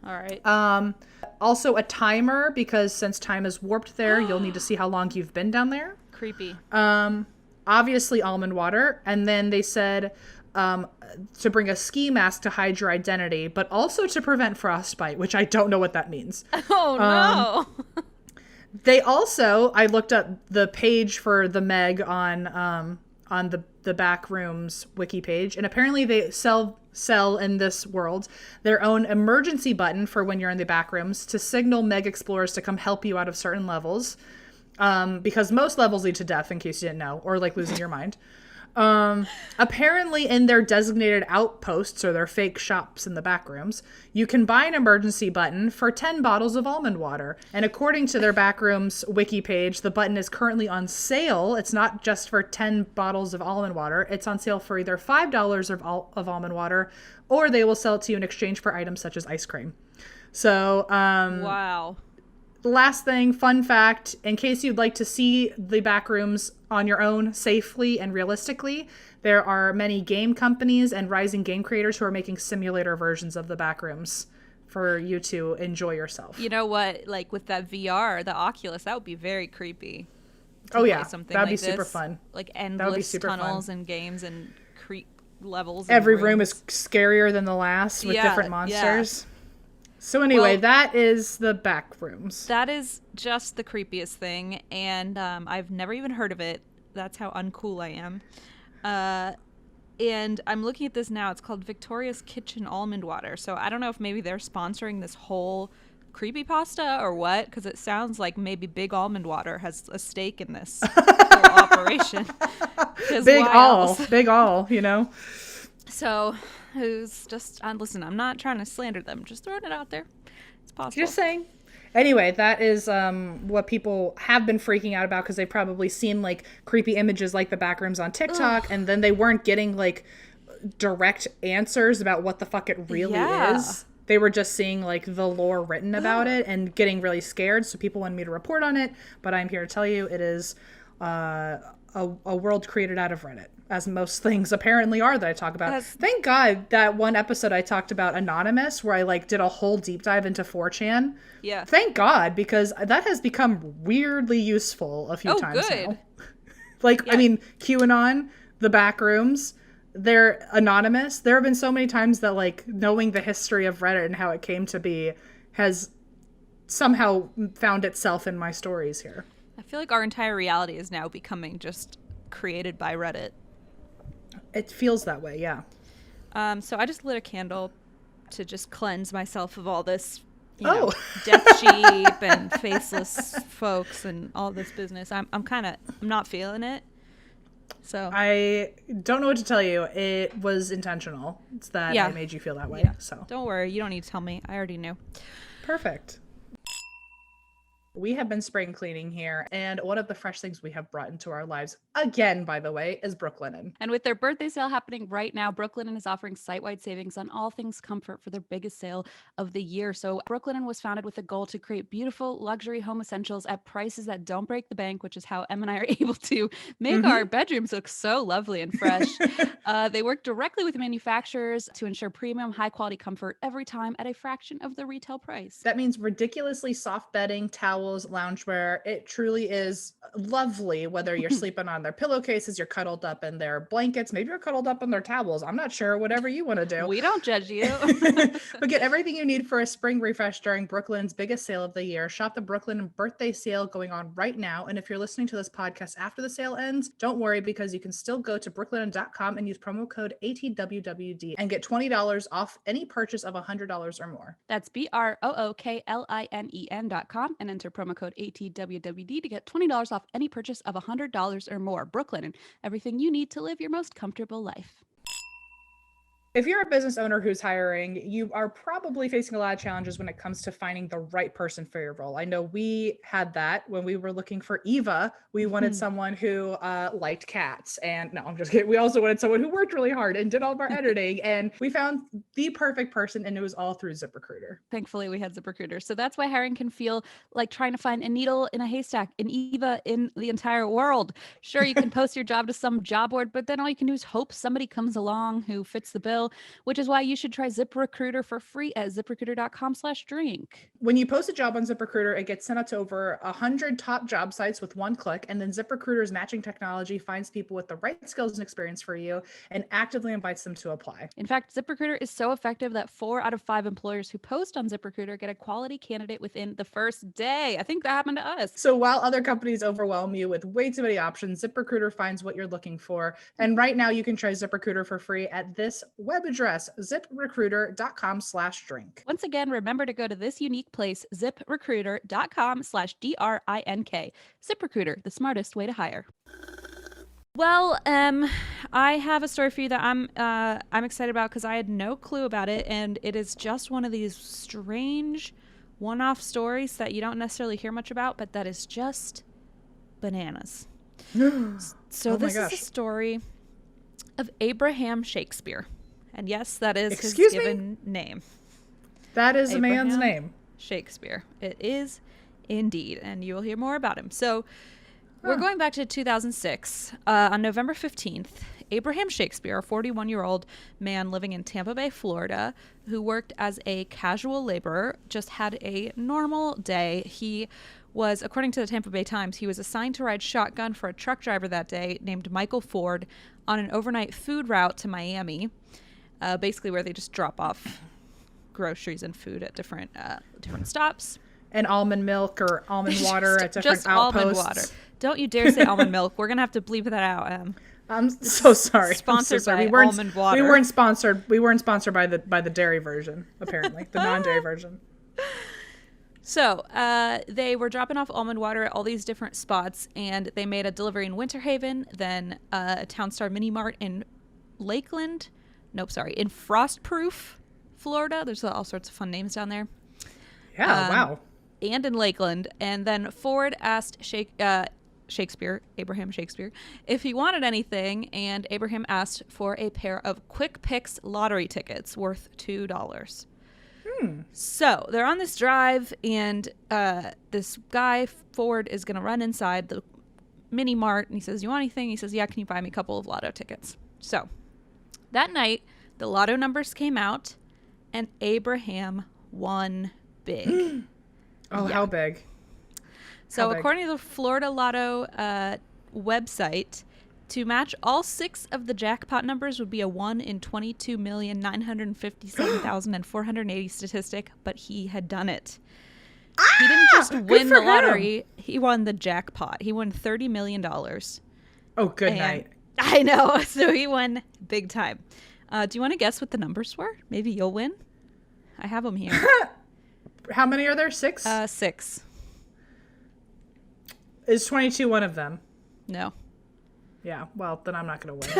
Speaker 2: All right.
Speaker 1: Also a timer, because since time is warped there, you'll need to see how long you've been down there.
Speaker 2: Creepy.
Speaker 1: Obviously almond water. And then they said to bring a ski mask to hide your identity, but also to prevent frostbite, which I don't know what that means.
Speaker 2: Oh, no.
Speaker 1: They also, I looked up the page for the Meg on the Backrooms wiki page, and apparently they sell in this world their own emergency button for when you're in the backrooms to signal Meg explorers to come help you out of certain levels, because most levels lead to death, in case you didn't know, or like losing your mind. Apparently in their designated outposts or their fake shops in the back rooms, you can buy an emergency button for 10 bottles of almond water. And according to their backrooms wiki page, the button is currently on sale. It's not just for 10 bottles of almond water. It's on sale for either $5 of almond water, or they will sell it to you in exchange for items such as ice cream. So,
Speaker 2: wow.
Speaker 1: last thing, fun fact, in case you'd like to see the backrooms on your own safely and realistically, there are many game companies and rising game creators who are making simulator versions of the backrooms for you to enjoy yourself.
Speaker 2: You know what? Like with that VR, the Oculus, that would be very creepy.
Speaker 1: Oh yeah,
Speaker 2: something
Speaker 1: that'd
Speaker 2: like
Speaker 1: be super
Speaker 2: this.
Speaker 1: fun.
Speaker 2: Like
Speaker 1: That would be
Speaker 2: endless
Speaker 1: super
Speaker 2: tunnels
Speaker 1: fun.
Speaker 2: and games and creep levels.
Speaker 1: Every
Speaker 2: and
Speaker 1: room
Speaker 2: rooms.
Speaker 1: is scarier than the last with
Speaker 2: Yeah,
Speaker 1: different monsters. So anyway,
Speaker 2: Well,
Speaker 1: that is the back rooms.
Speaker 2: That is just the creepiest thing, and I've never even heard of it. That's how uncool I am. And I'm looking at this now. It's called Victoria's Kitchen Almond Water. So I don't know if maybe they're sponsoring this whole creepypasta or what, because it sounds like maybe Big Almond Water has a stake in this whole operation.
Speaker 1: Big all, you know.
Speaker 2: So who's just listen, I'm not trying to slander them, just throwing it out there. It's possible.
Speaker 1: Just saying. Anyway, that is what people have been freaking out about, because they've probably seen like creepy images like the Backrooms on TikTok. Ugh. And then they weren't getting like direct answers about what the fuck it really is. They were just seeing like the lore written about it and getting really scared. So people wanted me to report on it, but I'm here to tell you it is a world created out of Reddit, as most things apparently are that I talk about. Thank God that one episode I talked about Anonymous, where I like did a whole deep dive into 4chan.
Speaker 2: Yeah.
Speaker 1: Thank God, because that has become weirdly useful a few times now. Like, yeah. I mean, QAnon, the Backrooms, they're anonymous. There have been so many times that like knowing the history of Reddit and how it came to be has somehow found itself in my stories here.
Speaker 2: I feel like our entire reality is now becoming just created by Reddit.
Speaker 1: It feels that way, yeah.
Speaker 2: So I just lit a candle to just cleanse myself of all this, you know, deaf sheep and faceless folks and all this business. I'm not feeling it. So
Speaker 1: I don't know what to tell you. It was intentional. It's that I made you feel that way.
Speaker 2: Yeah.
Speaker 1: So
Speaker 2: don't worry. You don't need to tell me. I already knew.
Speaker 1: Perfect. We have been spring cleaning here, and one of the fresh things we have brought into our lives, again, by the way, is Brooklinen.
Speaker 2: And with their birthday sale happening right now, Brooklinen is offering site-wide savings on all things comfort for their biggest sale of the year. So Brooklinen was founded with a goal to create beautiful luxury home essentials at prices that don't break the bank, which is how Em and I are able to make our bedrooms look so lovely and fresh. They work directly with manufacturers to ensure premium, high-quality comfort every time at a fraction of the retail price.
Speaker 1: That means ridiculously soft bedding, towels, loungewear. It truly is lovely, whether you're sleeping on their pillowcases, you're cuddled up in their blankets, maybe you're cuddled up in their towels. I'm not sure, whatever you want to do.
Speaker 2: We don't judge you.
Speaker 1: But get everything you need for a spring refresh during Brooklinen's biggest sale of the year. Shop the Brooklinen birthday sale going on right now. And if you're listening to this podcast after the sale ends, don't worry, because you can still go to brooklinen.com and use promo code ATWWD and get $20 off any purchase of $100 or more.
Speaker 2: That's BROOKLINEN.com and enter promo code ATWWD to get $20 off any purchase of $100 or more. Brooklinen, everything you need to live your most comfortable life.
Speaker 1: If you're a business owner who's hiring, you are probably facing a lot of challenges when it comes to finding the right person for your role. I know we had that when we were looking for Eva. We wanted someone who liked cats. And no, I'm just kidding. We also wanted someone who worked really hard and did all of our editing. And we found the perfect person, and it was all through ZipRecruiter.
Speaker 2: Thankfully, we had ZipRecruiter. So that's why hiring can feel like trying to find a needle in a haystack, an Eva in the entire world. Sure, you can post your job to some job board, but then all you can do is hope somebody comes along who fits the bill, which is why you should try ZipRecruiter for free at ZipRecruiter.com/drink.
Speaker 1: When you post a job on ZipRecruiter, it gets sent out to over 100 top job sites with one click, and then ZipRecruiter's matching technology finds people with the right skills and experience for you and actively invites them to apply.
Speaker 2: In fact, ZipRecruiter is so effective that 4 out of 5 employers who post on ZipRecruiter get a quality candidate within the first day. I think that happened to us.
Speaker 1: So while other companies overwhelm you with way too many options, ZipRecruiter finds what you're looking for. And right now you can try ZipRecruiter for free at this web address, ZipRecruiter.com/drink.
Speaker 2: Once again, remember to go to this unique place, ZipRecruiter.com/DRINK. ZipRecruiter, the smartest way to hire. Well, I have a story for you that I'm excited about because I had no clue about it, and it is just one of these strange one-off stories that you don't necessarily hear much about, but that is just bananas. So this is a story of Abraham Shakespeare. And yes, that is his given name.
Speaker 1: That is Abraham, a man's name.
Speaker 2: Shakespeare. It is indeed. And you will hear more about him. So we're going back to 2006. On November 15th, Abraham Shakespeare, a 41-year-old man living in Tampa Bay, Florida, who worked as a casual laborer, just had a normal day. He was, according to the Tampa Bay Times, he was assigned to ride shotgun for a truck driver that day named Michael Ford on an overnight food route to Miami. Basically where they just drop off groceries and food at different stops.
Speaker 1: And almond milk or almond water at different
Speaker 2: just
Speaker 1: outposts.
Speaker 2: Almond water. Don't you dare say almond milk. We're going to have to bleep that out.
Speaker 1: I'm so sorry.
Speaker 2: Sponsored by Almond Water.
Speaker 1: We weren't sponsored by the dairy version, apparently. The non-dairy version.
Speaker 2: So they were dropping off almond water at all these different spots, and they made a delivery in Winter Haven, then a Town Star Mini Mart in Lakeland. Nope, sorry, in Frostproof, Florida. There's all sorts of fun names down there.
Speaker 1: Yeah, wow.
Speaker 2: And in Lakeland. And then Ford asked Shakespeare, Abraham Shakespeare, if he wanted anything, and Abraham asked for a pair of Quick Picks lottery tickets worth $2. So they're on this drive, and this guy, Ford, is going to run inside the mini mart, and he says, "You want anything?" He says, "Yeah, can you buy me a couple of lotto tickets?" So that night, the lotto numbers came out, and Abraham won big.
Speaker 1: Oh, how big?
Speaker 2: So according to the Florida Lotto website, to match all 6 of the jackpot numbers would be a 1 in 22,957,480 statistic, but he had done it. He didn't just win the lottery, he won the jackpot. He won $30 million.
Speaker 1: Oh, good night.
Speaker 2: I know, so he won big time. Do you want to guess what the numbers were? Maybe you'll win. I have them here.
Speaker 1: How many are there? 6?
Speaker 2: 6.
Speaker 1: Is 22 one of them?
Speaker 2: No.
Speaker 1: Yeah, well, then I'm not going to win.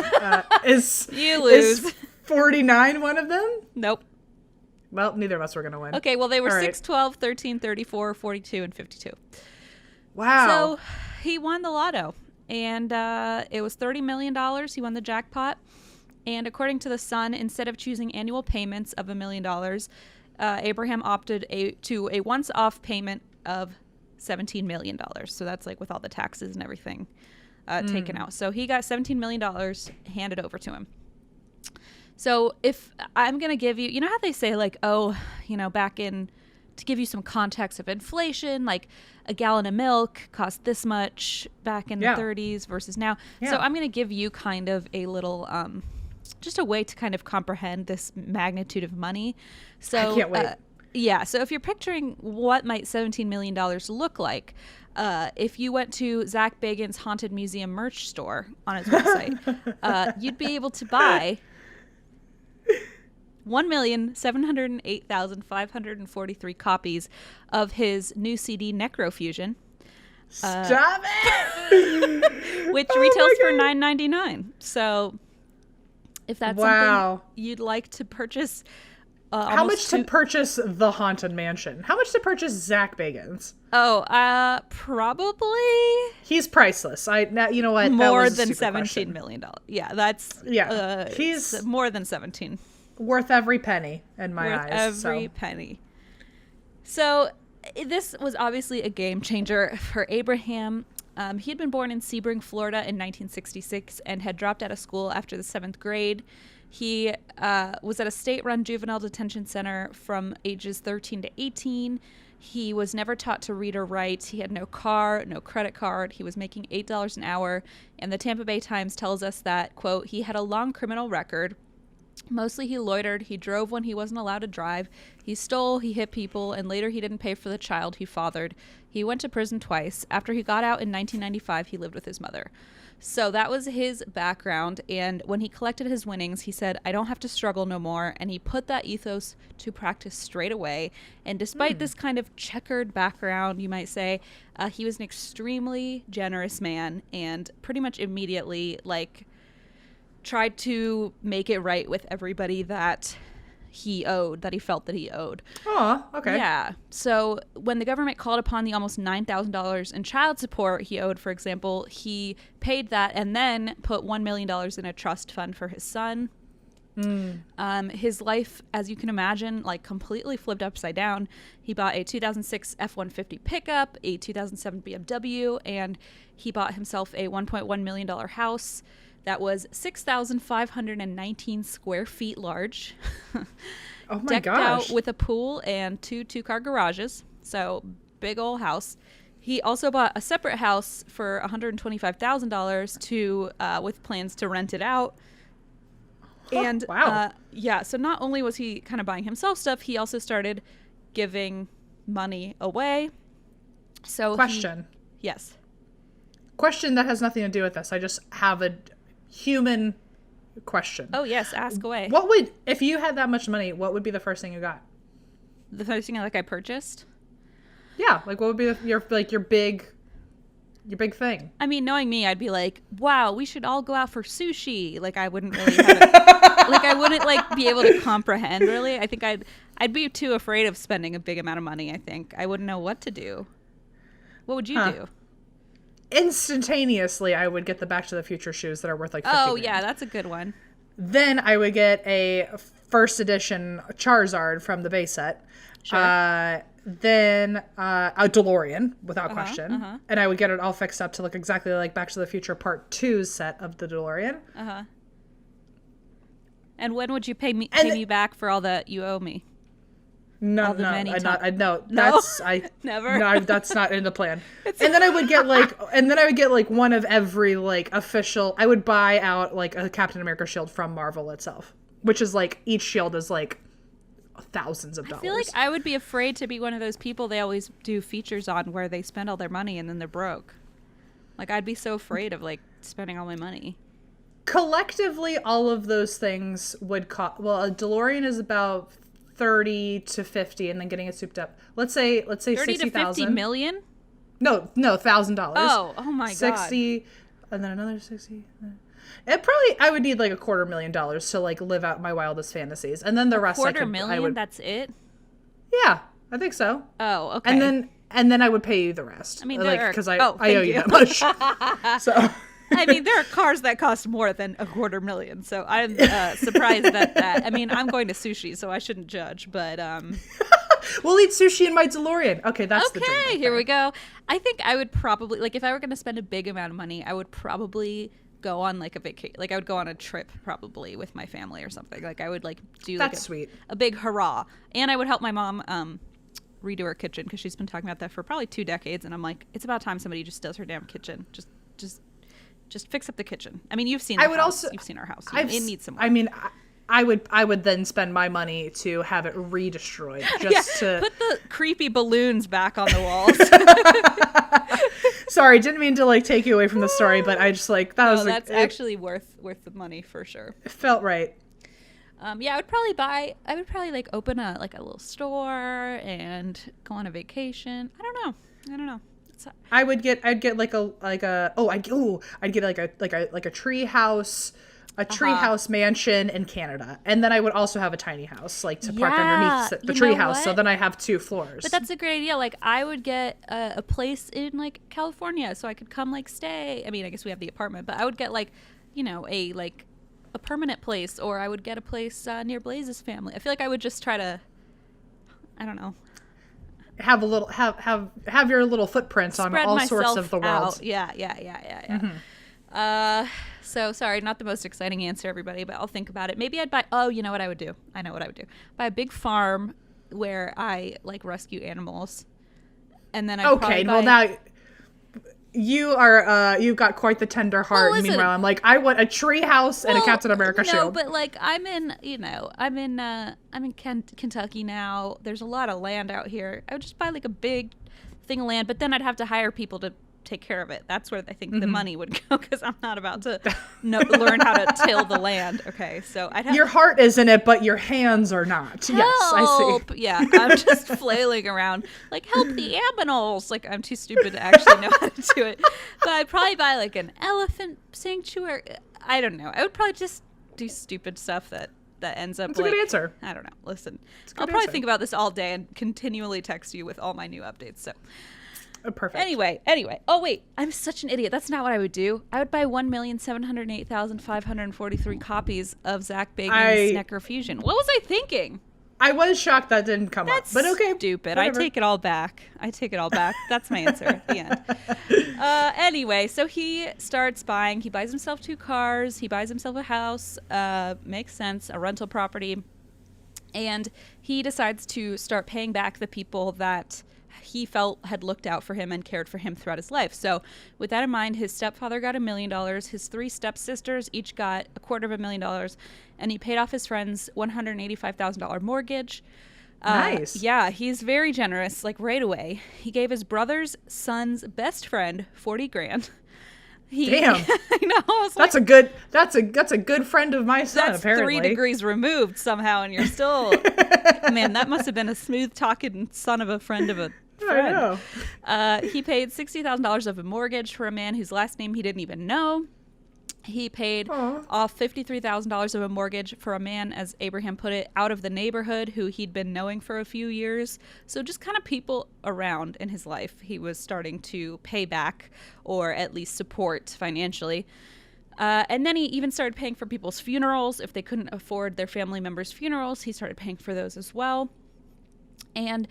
Speaker 2: You lose.
Speaker 1: Is 49 one of them?
Speaker 2: Nope.
Speaker 1: Well, neither of us were going to win.
Speaker 2: Okay, well, they were
Speaker 1: All
Speaker 2: 6, 12, 13, 34, 42, and 52.
Speaker 1: Wow.
Speaker 2: So he won the lotto, and it was $30 million. He won the jackpot. And according to The Sun, instead of choosing annual payments of $1 million, Abraham opted to a once-off payment of $17 million. So that's like with all the taxes and everything taken out. So he got $17 million handed over to him. So if I'm going to give you, you know how they say like, oh, you know, back in, to give you some context of inflation, like a gallon of milk cost this much back in the 30s versus now. Yeah. So I'm going to give you kind of a little, just a way to kind of comprehend this magnitude of money. So
Speaker 1: I can't wait.
Speaker 2: Yeah. So if you're picturing what might $17 million look like, if you went to Zach Bagans' Haunted Museum merch store on his website, you'd be able to buy 1,708,543 copies of his new CD Necrofusion.
Speaker 1: Stop it!
Speaker 2: Which retails for $9.99. So if that's something you'd like to purchase.
Speaker 1: How much to purchase the Haunted Mansion? How much to purchase Zach Bagans?
Speaker 2: Oh, probably.
Speaker 1: He's priceless. Now you know what?
Speaker 2: More than $17 million. Yeah, that's
Speaker 1: he's
Speaker 2: more than 17.
Speaker 1: Worth every penny in my eyes.
Speaker 2: Every penny. So this was obviously a game changer for Abraham. He had been born in Sebring, Florida in 1966 and had dropped out of school after the 7th grade. He was at a state-run juvenile detention center from ages 13 to 18. He was never taught to read or write. He had no car, no credit card. He was making $8 an hour. And the Tampa Bay Times tells us that, quote, he had a long criminal record. Mostly he loitered, he drove when he wasn't allowed to drive, he stole, he hit people, and later he didn't pay for the child he fathered. He went to prison twice. After he got out in 1995, he lived with his mother. So that was his background, and when he collected his winnings, he said, I don't have to struggle no more, and he put that ethos to practice straight away. And despite this kind of checkered background, you might say, he was an extremely generous man, and pretty much immediately, tried to make it right with everybody that he felt that he owed.
Speaker 1: Oh, okay.
Speaker 2: Yeah. So when the government called upon the almost $9,000 in child support he owed, for example, he paid that and then put $1 million in a trust fund for his son. His life, as you can imagine, completely flipped upside down. He bought a 2006 F-150 pickup, a 2007 BMW, and he bought himself a $1.1 million house that was 6,519 square feet large.
Speaker 1: Oh my
Speaker 2: decked
Speaker 1: gosh.
Speaker 2: out with a pool and 2 two-car garages. So big old house. He also bought a separate house for $125,000 with plans to rent it out. And
Speaker 1: wow.
Speaker 2: So not only was he kind of buying himself stuff, he also started giving money away. So
Speaker 1: question.
Speaker 2: Yes.
Speaker 1: Question that has nothing to do with this. I just have a human question.
Speaker 2: Oh yes, ask away.
Speaker 1: If you had that much money, what would be the first thing you got?
Speaker 2: The first thing I purchased?
Speaker 1: Yeah, like what would be your big thing?
Speaker 2: I mean, knowing me, I'd be like, wow, we should all go out for sushi. Like, I wouldn't really have it, like, I wouldn't, like, be able to comprehend, really. I think I'd be too afraid of spending a big amount of money, I think. I wouldn't know what to do. What would you do?
Speaker 1: Instantaneously, I would get the Back to the Future shoes that are worth like 50
Speaker 2: Oh,
Speaker 1: grand.
Speaker 2: yeah, that's a good one.
Speaker 1: Then I would get a first edition Charizard from the base set.
Speaker 2: Sure.
Speaker 1: Then a DeLorean, without question. And I would get it all fixed up to look exactly like Back to the Future Part 2's set of the DeLorean.
Speaker 2: And when would you pay me back for all that you owe me?
Speaker 1: No,
Speaker 2: Never.
Speaker 1: No, that's not in the plan. And then I would get like one of every like official. I would buy out like a Captain America shield from Marvel itself, which is like each shield is like thousands of dollars.
Speaker 2: I feel like I would be afraid to be one of those people they always do features on where they spend all their money and then they're broke. Like, I'd be so afraid of like spending all my money.
Speaker 1: Collectively, all of those things would cost. Well, a DeLorean is about 30 to 50, and then getting it souped up. Let's say
Speaker 2: 30
Speaker 1: 60,000.
Speaker 2: to 50 million?
Speaker 1: No, $1,000.
Speaker 2: Oh my
Speaker 1: 60,
Speaker 2: god.
Speaker 1: and then another 60. I would need like $250,000 to like live out my wildest fantasies, and then the rest
Speaker 2: $250,000. That's it.
Speaker 1: Yeah, I think so.
Speaker 2: Oh, okay.
Speaker 1: And then I would pay you the rest.
Speaker 2: I mean,
Speaker 1: because I owe you that much. So.
Speaker 2: I mean, there are cars that cost more than $250,000, so I'm surprised at that. I mean, I'm going to sushi, so I shouldn't judge, but
Speaker 1: we'll eat sushi in my DeLorean. Okay, that's the dream.
Speaker 2: Okay, here we go. I think I would probably, like, if I were going to spend a big amount of money, I would probably go on like a vacation. Like, I would go on a trip probably with my family or something. Like, I would like do like
Speaker 1: sweet.
Speaker 2: A big hurrah, and I would help my mom redo her kitchen because she's been talking about that for probably 2 decades, and I'm like, it's about time somebody just does her damn kitchen. Just fix up the kitchen. I mean, you've seen you've seen our house. It needs some work.
Speaker 1: I mean, I would then spend my money to have it re-destroyed. Just to
Speaker 2: put the creepy balloons back on the walls.
Speaker 1: Sorry, didn't mean to like take you away from the story, but I just like
Speaker 2: that's actually worth the money for sure.
Speaker 1: It felt right.
Speaker 2: Yeah, I would probably like open a little store and go on a vacation. I don't know.
Speaker 1: I'd get like I'd get like a tree house, mansion in Canada, and then I would also have a tiny house like to park underneath the tree house. So then I have 2 floors.
Speaker 2: But that's a great idea. Like, I would get a place in like California, so I could come like stay. I mean, I guess we have the apartment, but I would get like, a permanent place, or I would get a place near Blaze's family. I feel like I would just try to, I don't know.
Speaker 1: Have a little have your little footprints on all sorts of the world.
Speaker 2: Out. Yeah. So sorry, not the most exciting answer, everybody, but I'll think about it. Maybe I'd buy. Oh, you know what I would do? I know what I would do. Buy a big farm where I like rescue animals, and then
Speaker 1: now you've got quite the tender heart.
Speaker 2: Well,
Speaker 1: meanwhile, I'm like, I want a tree house and a Captain America shield.
Speaker 2: No, but like I'm in Kentucky now. There's a lot of land out here. I would just buy like a big thing of land, but then I'd have to hire people to take care of it. That's where I think the money would go, because I'm not about to learn how to till the land. Okay, so I'd have
Speaker 1: your heart is in it, but your hands are not.
Speaker 2: Help!
Speaker 1: Yes, I see.
Speaker 2: Yeah, I'm just flailing around like, help the aminals. Like, I'm too stupid to actually know how to do it. But I'd probably buy like an elephant sanctuary. I don't know. I would probably just do stupid stuff that ends up.
Speaker 1: That's a good answer.
Speaker 2: I don't know. Listen, I'll probably think about this all day and continually text you with all my new updates. So.
Speaker 1: Perfect.
Speaker 2: Anyway. Oh, wait. I'm such an idiot. That's not what I would do. I would buy 1,708,543 copies of Zach Bagans' Necrofusion. What was I thinking?
Speaker 1: I was shocked that didn't come up. But okay.
Speaker 2: Stupid.
Speaker 1: Whatever.
Speaker 2: I take it all back. That's my answer at the end. Anyway, so he starts buying. He buys himself 2 cars. He buys himself a house. Makes sense. A rental property. And he decides to start paying back the people that he felt had looked out for him and cared for him throughout his life. So with that in mind, his stepfather got $1 million. His 3 stepsisters each got $250,000. And he paid off his friend's $185,000 mortgage.
Speaker 1: Nice.
Speaker 2: Yeah, he's very generous, like right away. He gave his brother's son's best friend $40,000.
Speaker 1: Damn.
Speaker 2: I know.
Speaker 1: That's a good friend of my son,
Speaker 2: that's
Speaker 1: apparently.
Speaker 2: 3 degrees removed somehow, and you're still... Man, that must have been a smooth-talking son of a friend of a
Speaker 1: I know.
Speaker 2: He paid $60,000 of a mortgage for a man whose last name he didn't even know. He paid off $53,000 of a mortgage for a man, as Abraham put it, out of the neighborhood who he'd been knowing for a few years. So just kind of people around in his life he was starting to pay back or at least support financially. And then he even started paying for people's funerals. If they couldn't afford their family members' funerals, he started paying for those as well. And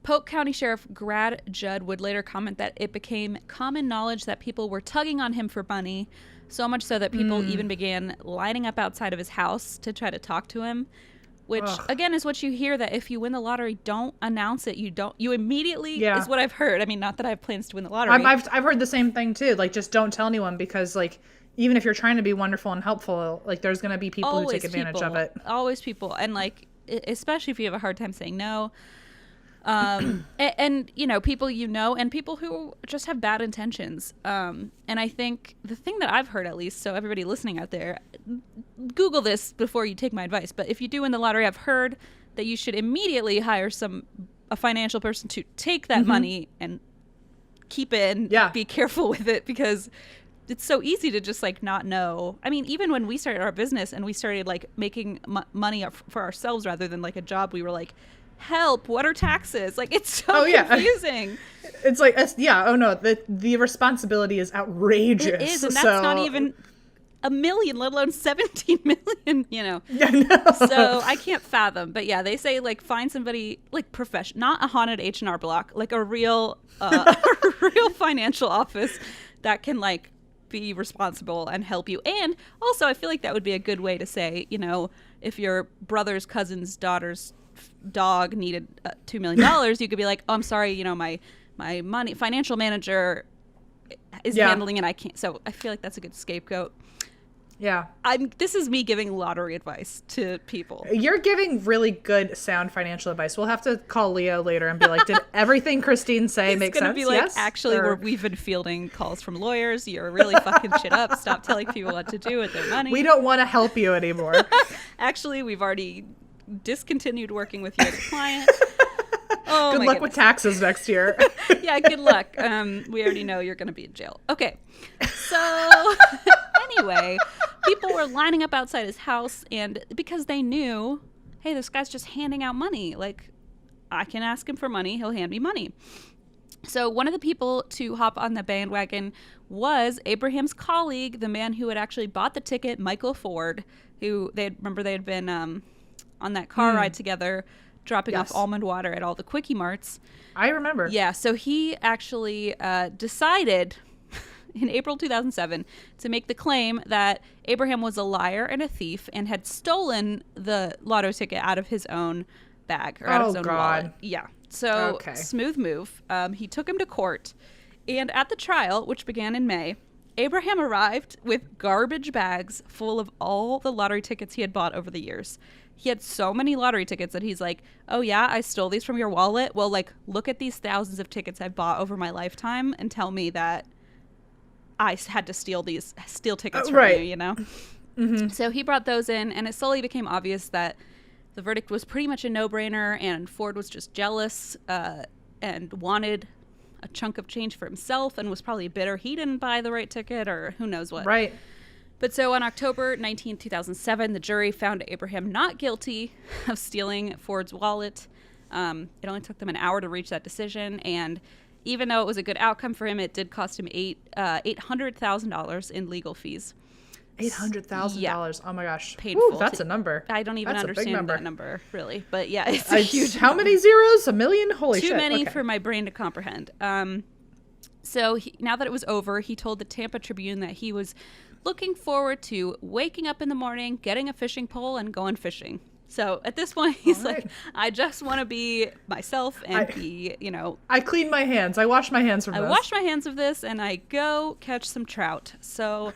Speaker 2: Polk County Sheriff Grad Judd would later comment that it became common knowledge that people were tugging on him for money, so much so that people even began lining up outside of his house to try to talk to him, which again is what you hear, that if you win the lottery, don't announce it. You immediately is what I've heard. I mean, not that I have plans to win the lottery.
Speaker 1: I've heard the same thing too. Like, just don't tell anyone, because like, even if you're trying to be wonderful and helpful, like there's going to be people who take advantage of it.
Speaker 2: Always people. And like, especially if you have a hard time saying no. And you know, people and people who just have bad intentions. And I think the thing that I've heard, at least, so everybody listening out there, Google this before you take my advice, but if you do win the lottery, I've heard that you should immediately hire a financial person to take that money and keep it and be careful with it, because it's so easy to just like not know. I mean, even when we started our business and we started like making money up for ourselves rather than like a job, we were like, help, what are taxes? Like, it's so confusing.
Speaker 1: It's like, oh no, the responsibility is outrageous.
Speaker 2: It is, and that's not even a million, let alone 17 million, you know.
Speaker 1: Yeah, no.
Speaker 2: So I can't fathom. But yeah, they say like find somebody like professional, not a haunted H&R Block, like a real real financial office that can like be responsible and help you. And also I feel like that would be a good way to say, you know, if your brother's cousin's daughter's dog needed $2 million, you could be like, oh, I'm sorry, you know, my financial manager is handling it, I can't. So I feel like that's a good scapegoat.
Speaker 1: Yeah.
Speaker 2: This is me giving lottery advice to people.
Speaker 1: You're giving really good, sound financial advice. We'll have to call Leo later and be like, did everything Christine say make sense?
Speaker 2: He's going to be like, actually, we've been fielding calls from lawyers. You're really fucking shit up. Stop telling people what to do with their money.
Speaker 1: We don't want to help you anymore.
Speaker 2: Actually, we've already discontinued working with you as a client. Oh,
Speaker 1: good luck with taxes next year.
Speaker 2: Yeah, good luck. We already know you're going to be in jail. Okay. So anyway, people were lining up outside his house, and because they knew, hey, this guy's just handing out money. Like, I can ask him for money. He'll hand me money. So one of the people to hop on the bandwagon was Abraham's colleague, the man who had actually bought the ticket, Michael Ford, who they had been on that car ride together, dropping off Almond Water at all the Quickie Marts.
Speaker 1: I remember.
Speaker 2: Yeah, so he actually decided in April 2007 to make the claim that Abraham was a liar and a thief and had stolen the lotto ticket out of his own bag or out of his own wallet. Yeah, so smooth move. He took him to court, and at the trial, which began in May, Abraham arrived with garbage bags full of all the lottery tickets he had bought over the years. He had so many lottery tickets that he's like, oh yeah, I stole these from your wallet. Well, like, look at these thousands of tickets I've bought over my lifetime and tell me that I had to steal tickets from you, you know? Mm-hmm. So he brought those in, and it slowly became obvious that the verdict was pretty much a no-brainer, and Ford was just jealous and wanted a chunk of change for himself and was probably bitter he didn't buy the right ticket or who knows what.
Speaker 1: Right.
Speaker 2: But so on October 19, 2007, the jury found Abraham not guilty of stealing Ford's wallet. It only took them an hour to reach that decision, and even though it was a good outcome for him, it did cost him $800,000 in legal fees.
Speaker 1: $800,000. Yeah. Oh my gosh.
Speaker 2: Painful.
Speaker 1: Ooh, that's a number.
Speaker 2: I don't even understand that number, really. But yeah, it's
Speaker 1: a huge How many zeros? A million? Holy shit.
Speaker 2: Too many for my brain to comprehend. So now that it was over, he told the Tampa Tribune that he was looking forward to waking up in the morning, getting a fishing pole, and going fishing. So at this point, he's like, I just want to be myself and be, you know.
Speaker 1: I clean my hands. I wash my hands from this.
Speaker 2: I wash my hands of this, and I go catch some trout. So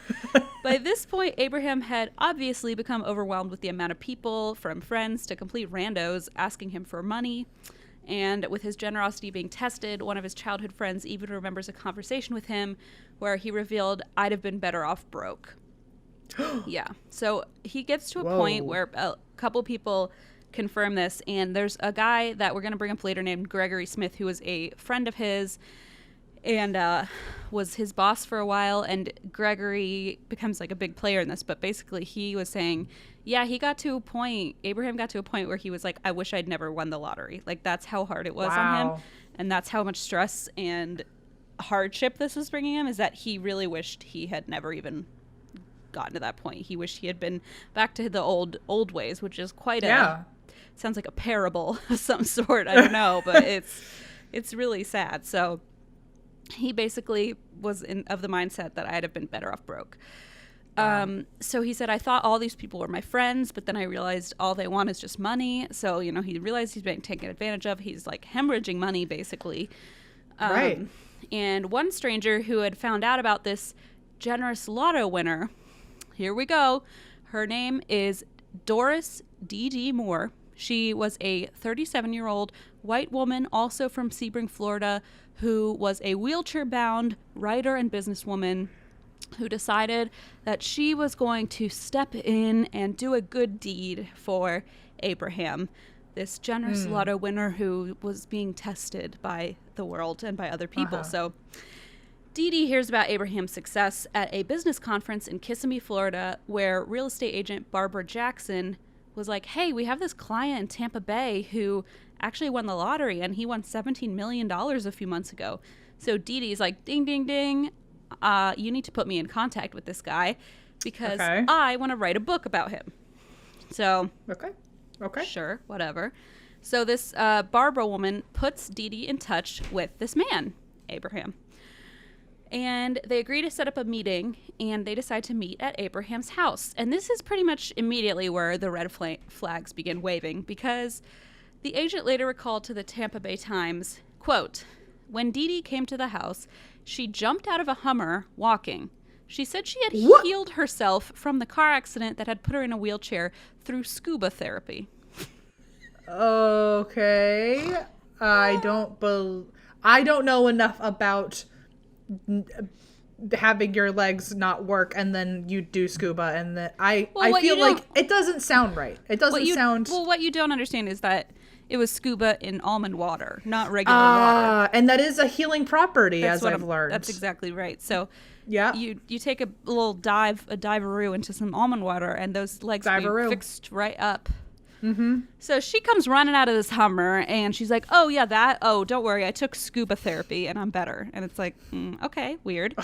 Speaker 2: by this point, Abraham had obviously become overwhelmed with the amount of people, from friends to complete randos, asking him for money. And with his generosity being tested, one of his childhood friends even remembers a conversation with him where he revealed, I'd have been better off broke. Yeah. So he gets to a point where a couple people confirm this. And there's a guy that we're going to bring up later named Gregory Smith, who was a friend of his and was his boss for a while. And Gregory becomes like a big player in this. But basically he was saying, yeah, Abraham got to a point where he was like, I wish I'd never won the lottery. Like, that's how hard it was on him. And that's how much stress and hardship this was bringing him, is that he really wished he had never even gotten to that point. He wished he had been back to the old ways, which is quite sounds like a parable of some sort. I don't know, but it's really sad. So he basically was of the mindset that I'd have been better off broke. So he said, I thought all these people were my friends, but then I realized all they want is just money. So, he realized he's being taken advantage of. He's like hemorrhaging money, basically.
Speaker 1: Right.
Speaker 2: And one stranger who had found out about this generous lotto winner, here we go. Her name is Doris Dd Moore. She was a 37-year-old white woman, also from Sebring, Florida, who was a wheelchair-bound writer and businesswoman who decided that she was going to step in and do a good deed for Abraham, this generous lotto winner who was being tested by the world and by other people. So Dee Dee hears about Abraham's success at a business conference in Kissimmee, Florida, where real estate agent Barbara Jackson was like, hey, we have this client in Tampa Bay who actually won the lottery, and he won $17 million a few months ago. So Dee Dee's like, ding, ding, ding. You need to put me in contact with this guy because I want to write a book about him. So, okay, sure, whatever. So this Barbara woman puts Dee Dee in touch with this man, Abraham. And they agree to set up a meeting, and they decide to meet at Abraham's house. And this is pretty much immediately where the red flags begin waving, because the agent later recalled to the Tampa Bay Times, quote, when Dee Dee came to the house, she jumped out of a Hummer walking. She said she had healed herself from the car accident that had put her in a wheelchair through scuba therapy.
Speaker 1: Okay. I don't know enough about having your legs not work and then you do scuba, and then I feel like it doesn't sound right. It doesn't sound.
Speaker 2: Well, what you don't understand is that it was scuba in almond water, not regular water.
Speaker 1: And that is a healing property, as I've learned.
Speaker 2: That's exactly right. So
Speaker 1: yeah,
Speaker 2: you take a little diveroo into some almond water, and those legs be fixed right up. Mm-hmm. So she comes running out of this Hummer, and she's like, oh, yeah, don't worry, I took scuba therapy, and I'm better. And it's like, okay, weird.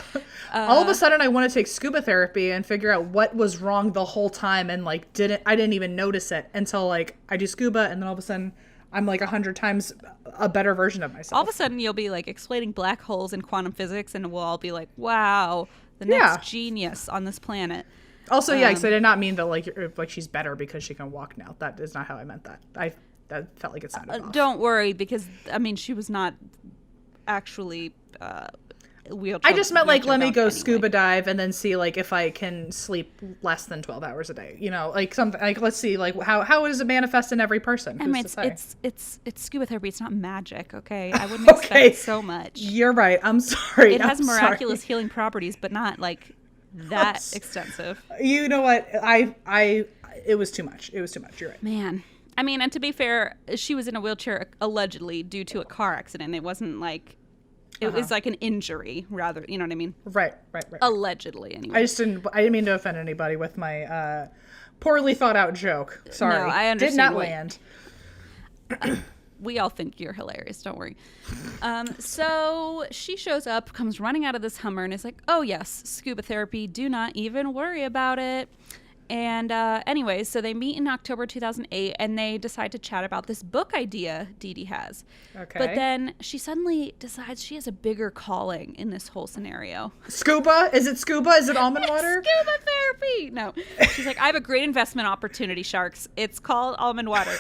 Speaker 1: All of a sudden, I want to take scuba therapy and figure out what was wrong the whole time, and I didn't even notice it until I do scuba, and then all of a sudden, I'm 100 times a better version of myself.
Speaker 2: All of a sudden, you'll be explaining black holes and quantum physics, and we'll all be like, wow, the next genius on this planet.
Speaker 1: Also, because I did not mean that she's better because she can walk now. That is not how I meant that. That felt like it sounded off.
Speaker 2: Don't worry, because she was not actually wheelchair.
Speaker 1: I just meant let me go scuba dive and then see if I can sleep less than 12 hours a day. Something let's see how does it manifest in every person?
Speaker 2: It's scuba therapy. It's not magic. Okay, I wouldn't expect so much.
Speaker 1: You're right. I'm sorry.
Speaker 2: It has miraculous healing properties, but not that extensive.
Speaker 1: You know what? It was too much. It was too much. You're right.
Speaker 2: Man. And to be fair, she was in a wheelchair allegedly due to a car accident. It wasn't it was an injury rather, you know what I mean?
Speaker 1: Right.
Speaker 2: Allegedly, anyway.
Speaker 1: I didn't mean to offend anybody with my poorly thought out joke. Sorry.
Speaker 2: No, I understand.
Speaker 1: Did not land.
Speaker 2: We all think you're hilarious. Don't worry. So she shows up, comes running out of this Hummer, and is like, oh, yes, scuba therapy. Do not even worry about it. And anyway, so they meet in October 2008, and they decide to chat about this book idea Dee Dee has. Okay. But then she suddenly decides she has a bigger calling in this whole scenario.
Speaker 1: Scuba? Is it scuba? Is it almond water?
Speaker 2: Scuba therapy! No. She's like, I have a great investment opportunity, sharks. It's called almond water.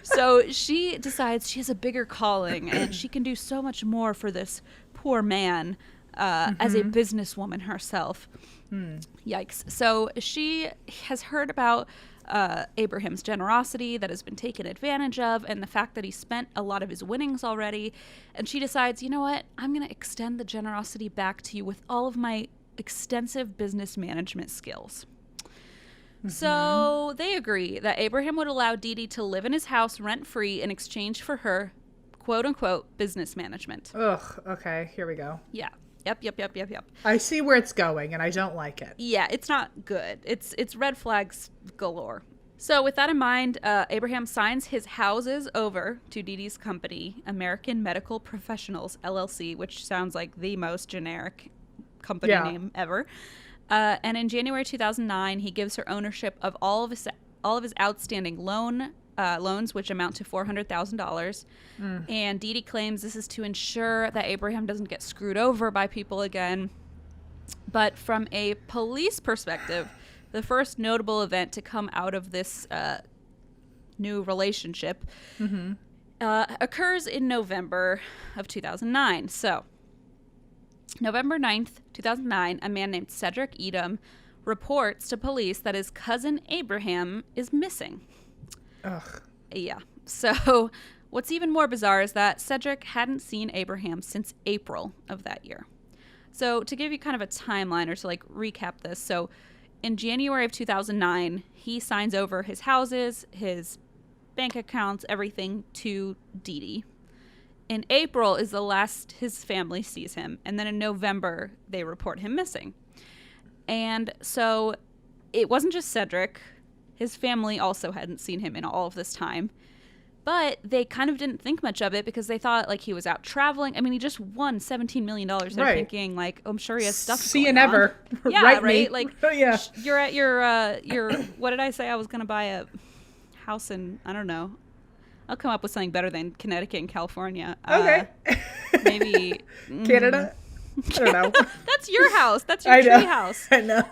Speaker 2: So she decides she has a bigger calling, and she can do so much more for this poor man as a businesswoman herself. Yikes. So she has heard about Abraham's generosity that has been taken advantage of, and the fact that he spent a lot of his winnings already. And she decides, you know what? I'm going to extend the generosity back to you with all of my extensive business management skills. So they agree that Abraham would allow Dee Dee to live in his house rent-free in exchange for her, quote-unquote, business management.
Speaker 1: Ugh, okay, here we go.
Speaker 2: Yeah. Yep.
Speaker 1: I see where it's going, and I don't like it.
Speaker 2: Yeah, it's not good. It's red flags galore. So with that in mind, Abraham signs his houses over to Dee Dee's company, American Medical Professionals, LLC, which sounds like the most generic company name ever. And in January 2009, he gives her ownership of all of his outstanding loans, which amount to $400,000. And Dee Dee claims this is to ensure that Abraham doesn't get screwed over by people again. But from a police perspective, the first notable event to come out of this new relationship occurs in November of 2009. So, November 9th, 2009, a man named Cedric Edom reports to police that his cousin Abraham is missing.
Speaker 1: Ugh.
Speaker 2: Yeah. So, what's even more bizarre is that Cedric hadn't seen Abraham since April of that year. So, to give you kind of a timeline or to like recap this, so in January of 2009, he signs over his houses, his bank accounts, everything to Dee Dee. In April is the last his family sees him. And then in November, they report him missing. And so it wasn't just Cedric. His family also hadn't seen him in all of this time. But they kind of didn't think much of it because they thought like he was out traveling. I mean, he just won $17 million. They're thinking like, oh, I'm sure he has stuff
Speaker 1: See
Speaker 2: going
Speaker 1: you never.
Speaker 2: on. Yeah,
Speaker 1: right?
Speaker 2: Me. Like,
Speaker 1: yeah.
Speaker 2: You're at your what did I say? I was going to buy a house in, I don't know. I'll come up with something better than Connecticut and California.
Speaker 1: Okay.
Speaker 2: Maybe
Speaker 1: Canada? I don't know.
Speaker 2: That's your house. That's your tree house.
Speaker 1: I know.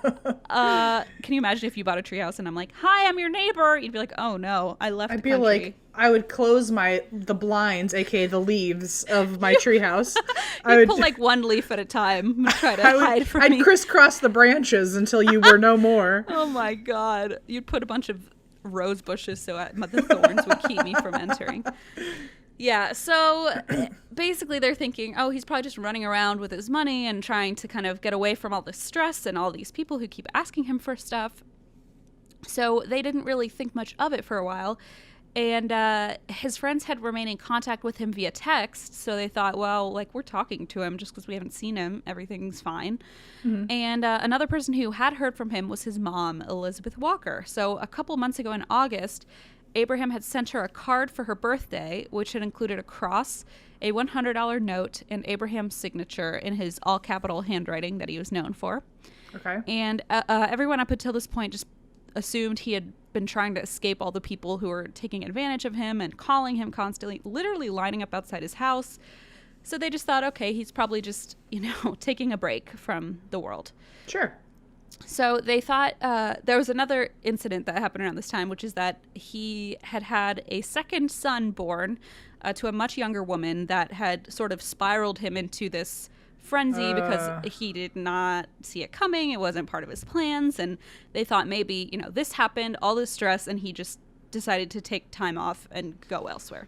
Speaker 2: Can you imagine if you bought a tree house and I'm like, hi, I'm your neighbor? You'd be like, oh no, I left the country.
Speaker 1: I'd be like, I would close the blinds, aka the leaves of my tree house. I would
Speaker 2: pull like one leaf at a time and try to hide from me.
Speaker 1: I'd crisscross the branches until you were no more.
Speaker 2: Oh my God. You'd put a bunch of rose bushes so the thorns would keep me from entering. Yeah, so basically they're thinking, oh, he's probably just running around with his money and trying to kind of get away from all this stress and all these people who keep asking him for stuff. So they didn't really think much of it for a while. And his friends had remained in contact with him via text. So they thought, well, like, we're talking to him just because we haven't seen him. Everything's fine. Mm-hmm. And another person who had heard from him was his mom, Elizabeth Walker. So a couple months ago in August, Abraham had sent her a card for her birthday, which had included a cross, a $100 note, and Abraham's signature in his all-capital handwriting that he was known for.
Speaker 1: Okay.
Speaker 2: And everyone up until this point just assumed he had been trying to escape all the people who were taking advantage of him and calling him constantly, literally lining up outside his house. So they just thought, okay, he's probably just, taking a break from the world.
Speaker 1: Sure.
Speaker 2: So they thought there was another incident that happened around this time, which is that he had a second son born to a much younger woman that had sort of spiraled him into this frenzy because he did not see it coming. It wasn't part of his plans. And they thought maybe, this happened, all this stress, and he just decided to take time off and go elsewhere.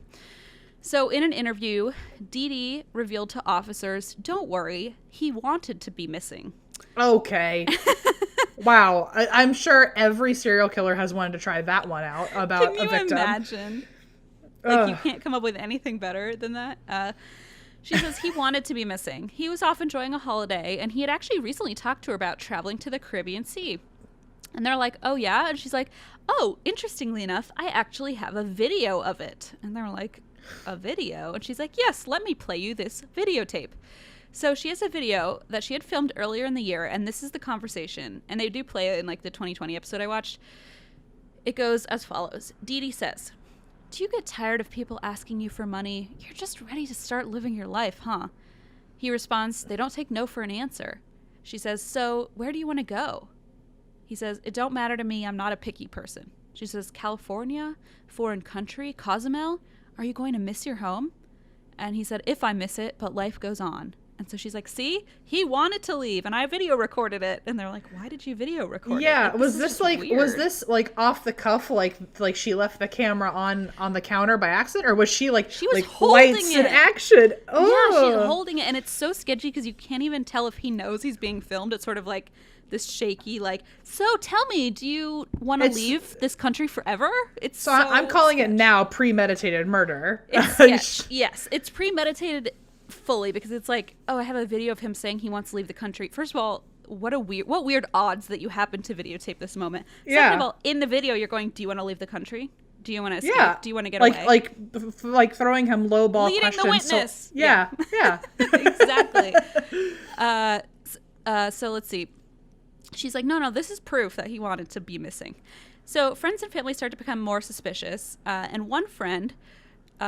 Speaker 2: So in an interview, Dee Dee revealed to officers, don't worry, he wanted to be missing.
Speaker 1: Okay. Wow. I'm sure every serial killer has wanted to try that one out about a victim.
Speaker 2: Can you imagine? Like, you can't come up with anything better than that. She says he wanted to be missing. He was off enjoying a holiday, and he had actually recently talked to her about traveling to the Caribbean Sea. And they're like, oh, yeah? And she's like, oh, interestingly enough, I actually have a video of it. And they're like, a video? And she's like, yes, let me play you this videotape. So she has a video that she had filmed earlier in the year, and this is the conversation. And they do play it in, like, the 2020 episode I watched. It goes as follows. Dee Dee says, do you get tired of people asking you for money? You're just ready to start living your life, huh? He responds, they don't take no for an answer. She says, so where do you want to go? He says, it don't matter to me. I'm not a picky person. She says, California? Foreign country? Cozumel? Are you going to miss your home? And he said, if I miss it, but life goes on. And so she's like, see, he wanted to leave and I video recorded it. And they're like, why did you video record it?
Speaker 1: Yeah.
Speaker 2: Like,
Speaker 1: was this like off the cuff? Like she left the camera on the counter by accident, or was she like,
Speaker 2: she was
Speaker 1: like
Speaker 2: holding
Speaker 1: lights
Speaker 2: it
Speaker 1: in action? Oh.
Speaker 2: Yeah, she's holding it. And it's so sketchy because you can't even tell if he knows he's being filmed. It's sort of like this shaky, like, so tell me, do you want to leave this country forever? It's so
Speaker 1: I'm calling it now premeditated murder.
Speaker 2: Yes, it's premeditated fully, because it's like, oh, I have a video of him saying he wants to leave the country. First of all, what weird odds that you happen to videotape this moment. Second of all, in the video, you're going, do you want to leave the country? Do you want to escape?
Speaker 1: Yeah.
Speaker 2: Do you want to get away?
Speaker 1: Like throwing him low ball
Speaker 2: leading
Speaker 1: questions.
Speaker 2: the witness.
Speaker 1: Yeah.
Speaker 2: Exactly. So let's see. She's like, no, this is proof that he wanted to be missing. So friends and family start to become more suspicious. And one friend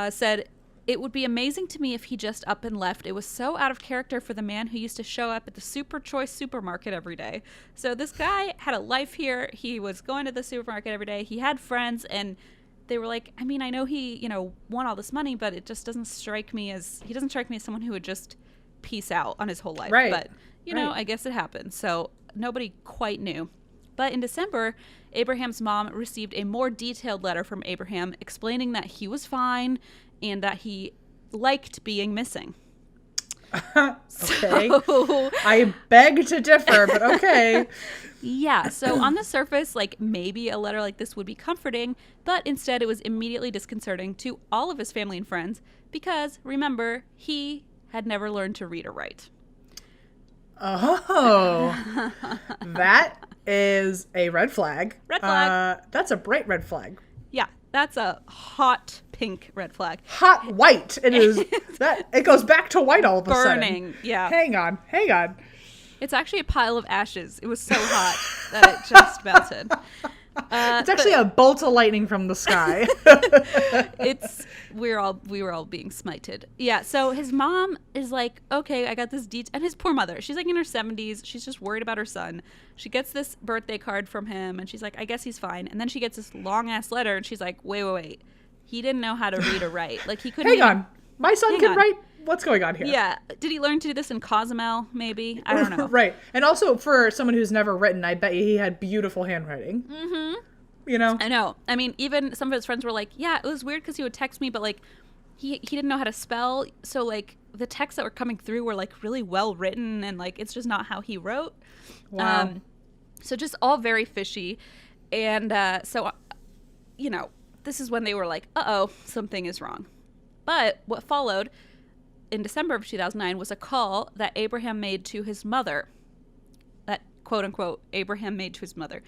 Speaker 2: said, it would be amazing to me if he just up and left. It was so out of character for the man who used to show up at the Super Choice supermarket every day. So this guy had a life here. He was going to the supermarket every day. He had friends, and they were like, I mean, I know he, won all this money, but it just doesn't strike me as someone who would just peace out on his whole life.
Speaker 1: Right.
Speaker 2: But, I guess it happened. So nobody quite knew. But in December, Abraham's mom received a more detailed letter from Abraham explaining that he was fine and that he liked being missing.
Speaker 1: Okay. I beg to differ, but okay.
Speaker 2: Yeah, so on the surface, like, maybe a letter like this would be comforting, but instead it was immediately disconcerting to all of his family and friends because, remember, he had never learned to read or write.
Speaker 1: Oh, that is a red flag.
Speaker 2: Red flag.
Speaker 1: That's a bright red flag.
Speaker 2: Yeah, that's a hot pink red flag.
Speaker 1: Hot white. It is. It goes back to white all of a sudden.
Speaker 2: Burning. Yeah.
Speaker 1: Hang on.
Speaker 2: It's actually a pile of ashes. It was so hot that it just melted.
Speaker 1: It's actually a bolt of lightning from the sky.
Speaker 2: We were all being smited. Yeah. So his mom is like, okay, I got this and his poor mother, she's like in her 70s. She's just worried about her son. She gets this birthday card from him and she's like, I guess he's fine. And then she gets this long ass letter and she's like, wait. He didn't know how to read or write. Like he couldn't.
Speaker 1: Hang on. My son can write. What's going on here?
Speaker 2: Yeah. Did he learn to do this in Cozumel, maybe? I don't know.
Speaker 1: Right. And also for someone who's never written, I bet he had beautiful handwriting. Mm-hmm.
Speaker 2: I know. I mean, even some of his friends were like, yeah, it was weird because he would text me, but like he didn't know how to spell. So like the texts that were coming through were like really well written and like it's just not how he wrote.
Speaker 1: Wow.
Speaker 2: So just all very fishy. And so, this is when they were like, uh-oh, something is wrong. But what followed in December of 2009 was a call that Abraham made to his mother. That, quote unquote, Abraham made to his mother,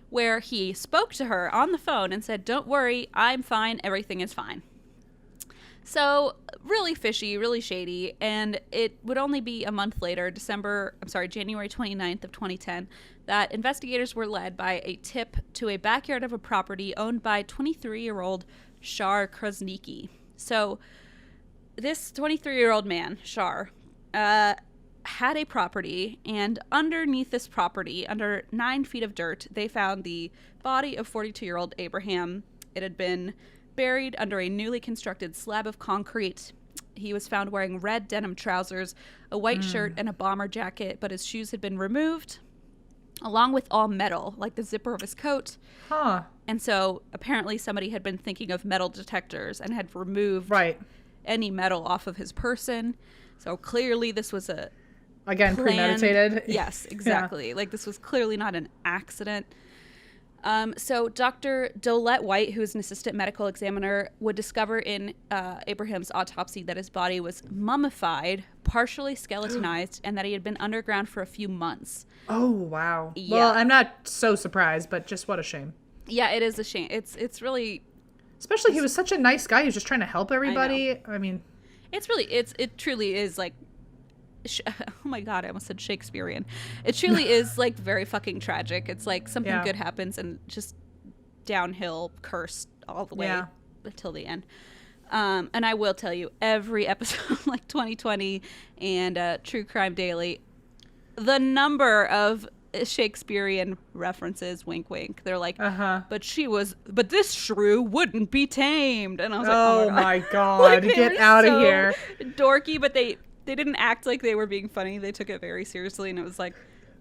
Speaker 2: where he spoke to her on the phone and said, don't worry, I'm fine, everything is fine. So really fishy, really shady, and it would only be a month later, January 29th of 2010, that investigators were led by a tip to a backyard of a property owned by 23-year-old Shar Krasnicki. So this 23-year-old man, Shar, had a property, and underneath this property, under 9 feet of dirt, they found the body of 42-year-old Abraham. It had been buried under a newly constructed slab of concrete. He was found wearing red denim trousers, a white shirt, and a bomber jacket, but his shoes had been removed, along with all metal, like the zipper of his coat.
Speaker 1: Huh.
Speaker 2: And so apparently somebody had been thinking of metal detectors and had removed any metal off of his person. So clearly this was
Speaker 1: Again, premeditated.
Speaker 2: Yes, exactly. Yeah. Like this was clearly not an accident. So Dr. Dolette White, who is an assistant medical examiner, would discover in Abraham's autopsy that his body was mummified, partially skeletonized, and that he had been underground for a few months.
Speaker 1: Oh, wow.
Speaker 2: Yeah.
Speaker 1: Well, I'm not so surprised, but just what a shame.
Speaker 2: Yeah, it is a shame. It's really...
Speaker 1: Especially he was such a nice guy. He was just trying to help everybody. I mean...
Speaker 2: It truly is like... oh my god, I almost said Shakespearean. It truly is like very fucking tragic. It's like something good happens and just downhill curse all the way until the end. And I will tell you, every episode like 2020 and True Crime Daily, the number of Shakespearean references, wink wink, they're like, but this shrew wouldn't be tamed, and I was like, oh my god,
Speaker 1: like, get out of here.
Speaker 2: Dorky, but they didn't act like they were being funny. They took it very seriously, and it was like,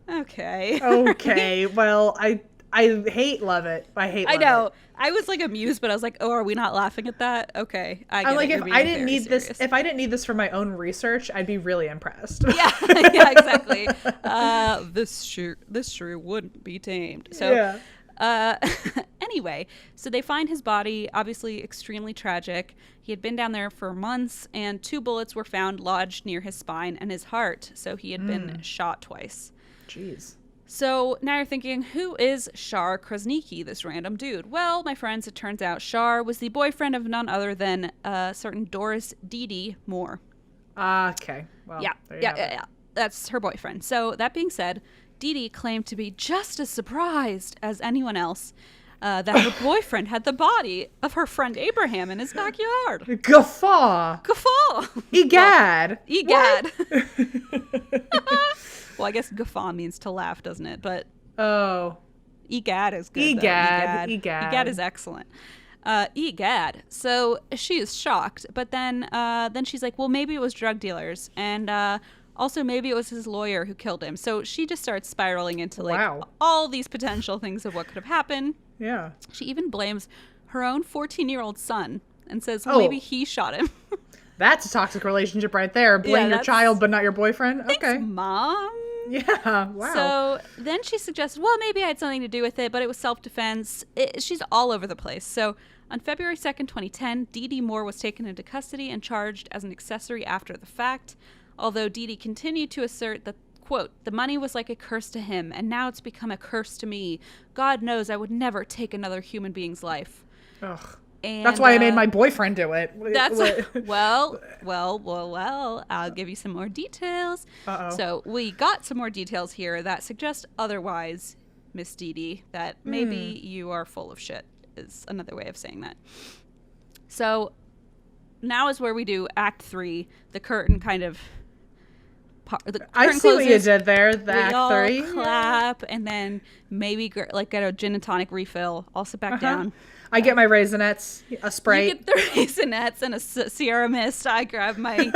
Speaker 2: okay.
Speaker 1: Okay, well, I hate love it.
Speaker 2: I know. I was like amused, but I was like, "Oh, are we not laughing at that?" Okay,
Speaker 1: I'm like, if I didn't need this for my own research, I'd be really impressed.
Speaker 2: Yeah, yeah, exactly. This shrew wouldn't be tamed. So, yeah. Anyway, so they find his body, obviously extremely tragic. He had been down there for months, and 2 bullets were found lodged near his spine and his heart. So he had been shot twice.
Speaker 1: Jeez.
Speaker 2: So now you're thinking, who is Shar Krasniqi, this random dude? Well, my friends, it turns out Shar was the boyfriend of none other than a certain Doris Dd Moore.
Speaker 1: Okay. Well,
Speaker 2: yeah. That's her boyfriend. So that being said, Dd claimed to be just as surprised as anyone else that her boyfriend had the body of her friend Abraham in his backyard.
Speaker 1: Guffaw. Egad.
Speaker 2: Egad. Well, I guess guffaw means to laugh, doesn't it? But egad is good. Egad is excellent. Egad. So she is shocked, but then she's like, well, maybe it was drug dealers, and also maybe it was his lawyer who killed him. So she just starts spiraling into all these potential things of what could have happened.
Speaker 1: Yeah.
Speaker 2: She even blames her own 14-year-old son and says, well, maybe he shot him.
Speaker 1: That's a toxic relationship right there. Blame your child, but not your boyfriend.
Speaker 2: Thanks,
Speaker 1: okay,
Speaker 2: Mom.
Speaker 1: Yeah, wow.
Speaker 2: So then she suggested, well, maybe I had something to do with it, but it was self-defense. She's all over the place. So on February 2nd, 2010, Dd Moore was taken into custody and charged as an accessory after the fact, although Dd continued to assert that, quote, the money was like a curse to him, and now it's become a curse to me. God knows I would never take another human being's life.
Speaker 1: Ugh.
Speaker 2: And,
Speaker 1: that's why I made my boyfriend do it.
Speaker 2: Well, I'll give you some more details.
Speaker 1: Uh-oh.
Speaker 2: So we got some more details here that suggest otherwise, Miss Dd, that maybe you are full of shit, is another way of saying that. So now is where we do Act 3, the curtain kind of...
Speaker 1: I see what you did there, the Act 3.
Speaker 2: Clap, and then maybe get a gin and tonic refill. I'll sit back down.
Speaker 1: I get my Raisinets, a Sprite.
Speaker 2: You get the Raisinets and a Sierra Mist. I grab my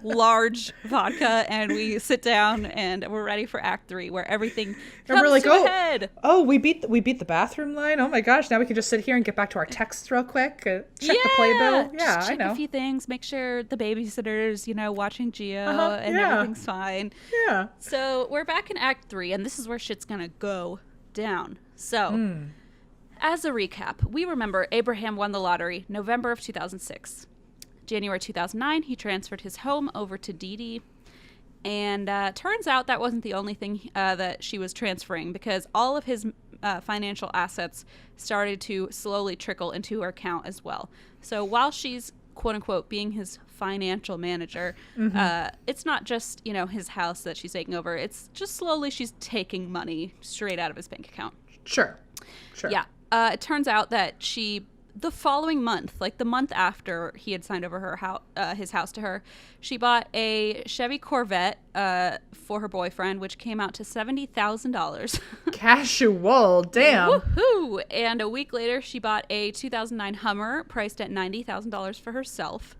Speaker 2: large vodka, and we sit down, and we're ready for Act 3, where everything comes to a head.
Speaker 1: Oh, we beat the bathroom line. Oh my gosh! Now we can just sit here and get back to our texts real quick. Check the playbill. Yeah,
Speaker 2: just check
Speaker 1: I know.
Speaker 2: A few things. Make sure the babysitter's, watching Geo, and everything's fine.
Speaker 1: Yeah.
Speaker 2: So we're back in Act 3, and this is where shit's gonna go down. So. As a recap, we remember Abraham won the lottery November of 2006. January 2009, he transferred his home over to Dd. And turns out that wasn't the only thing that she was transferring, because all of his financial assets started to slowly trickle into her account as well. So while she's, quote unquote, being his financial manager, it's not just, his house that she's taking over. It's just slowly she's taking money straight out of his bank account.
Speaker 1: Sure.
Speaker 2: Yeah. It turns out that the following month, like the month after he had signed over his house to her, she bought a Chevy Corvette for her boyfriend, which came out to $70,000.
Speaker 1: Casual, damn.
Speaker 2: Woohoo! And a week later, she bought a 2009 Hummer priced at $90,000 for herself.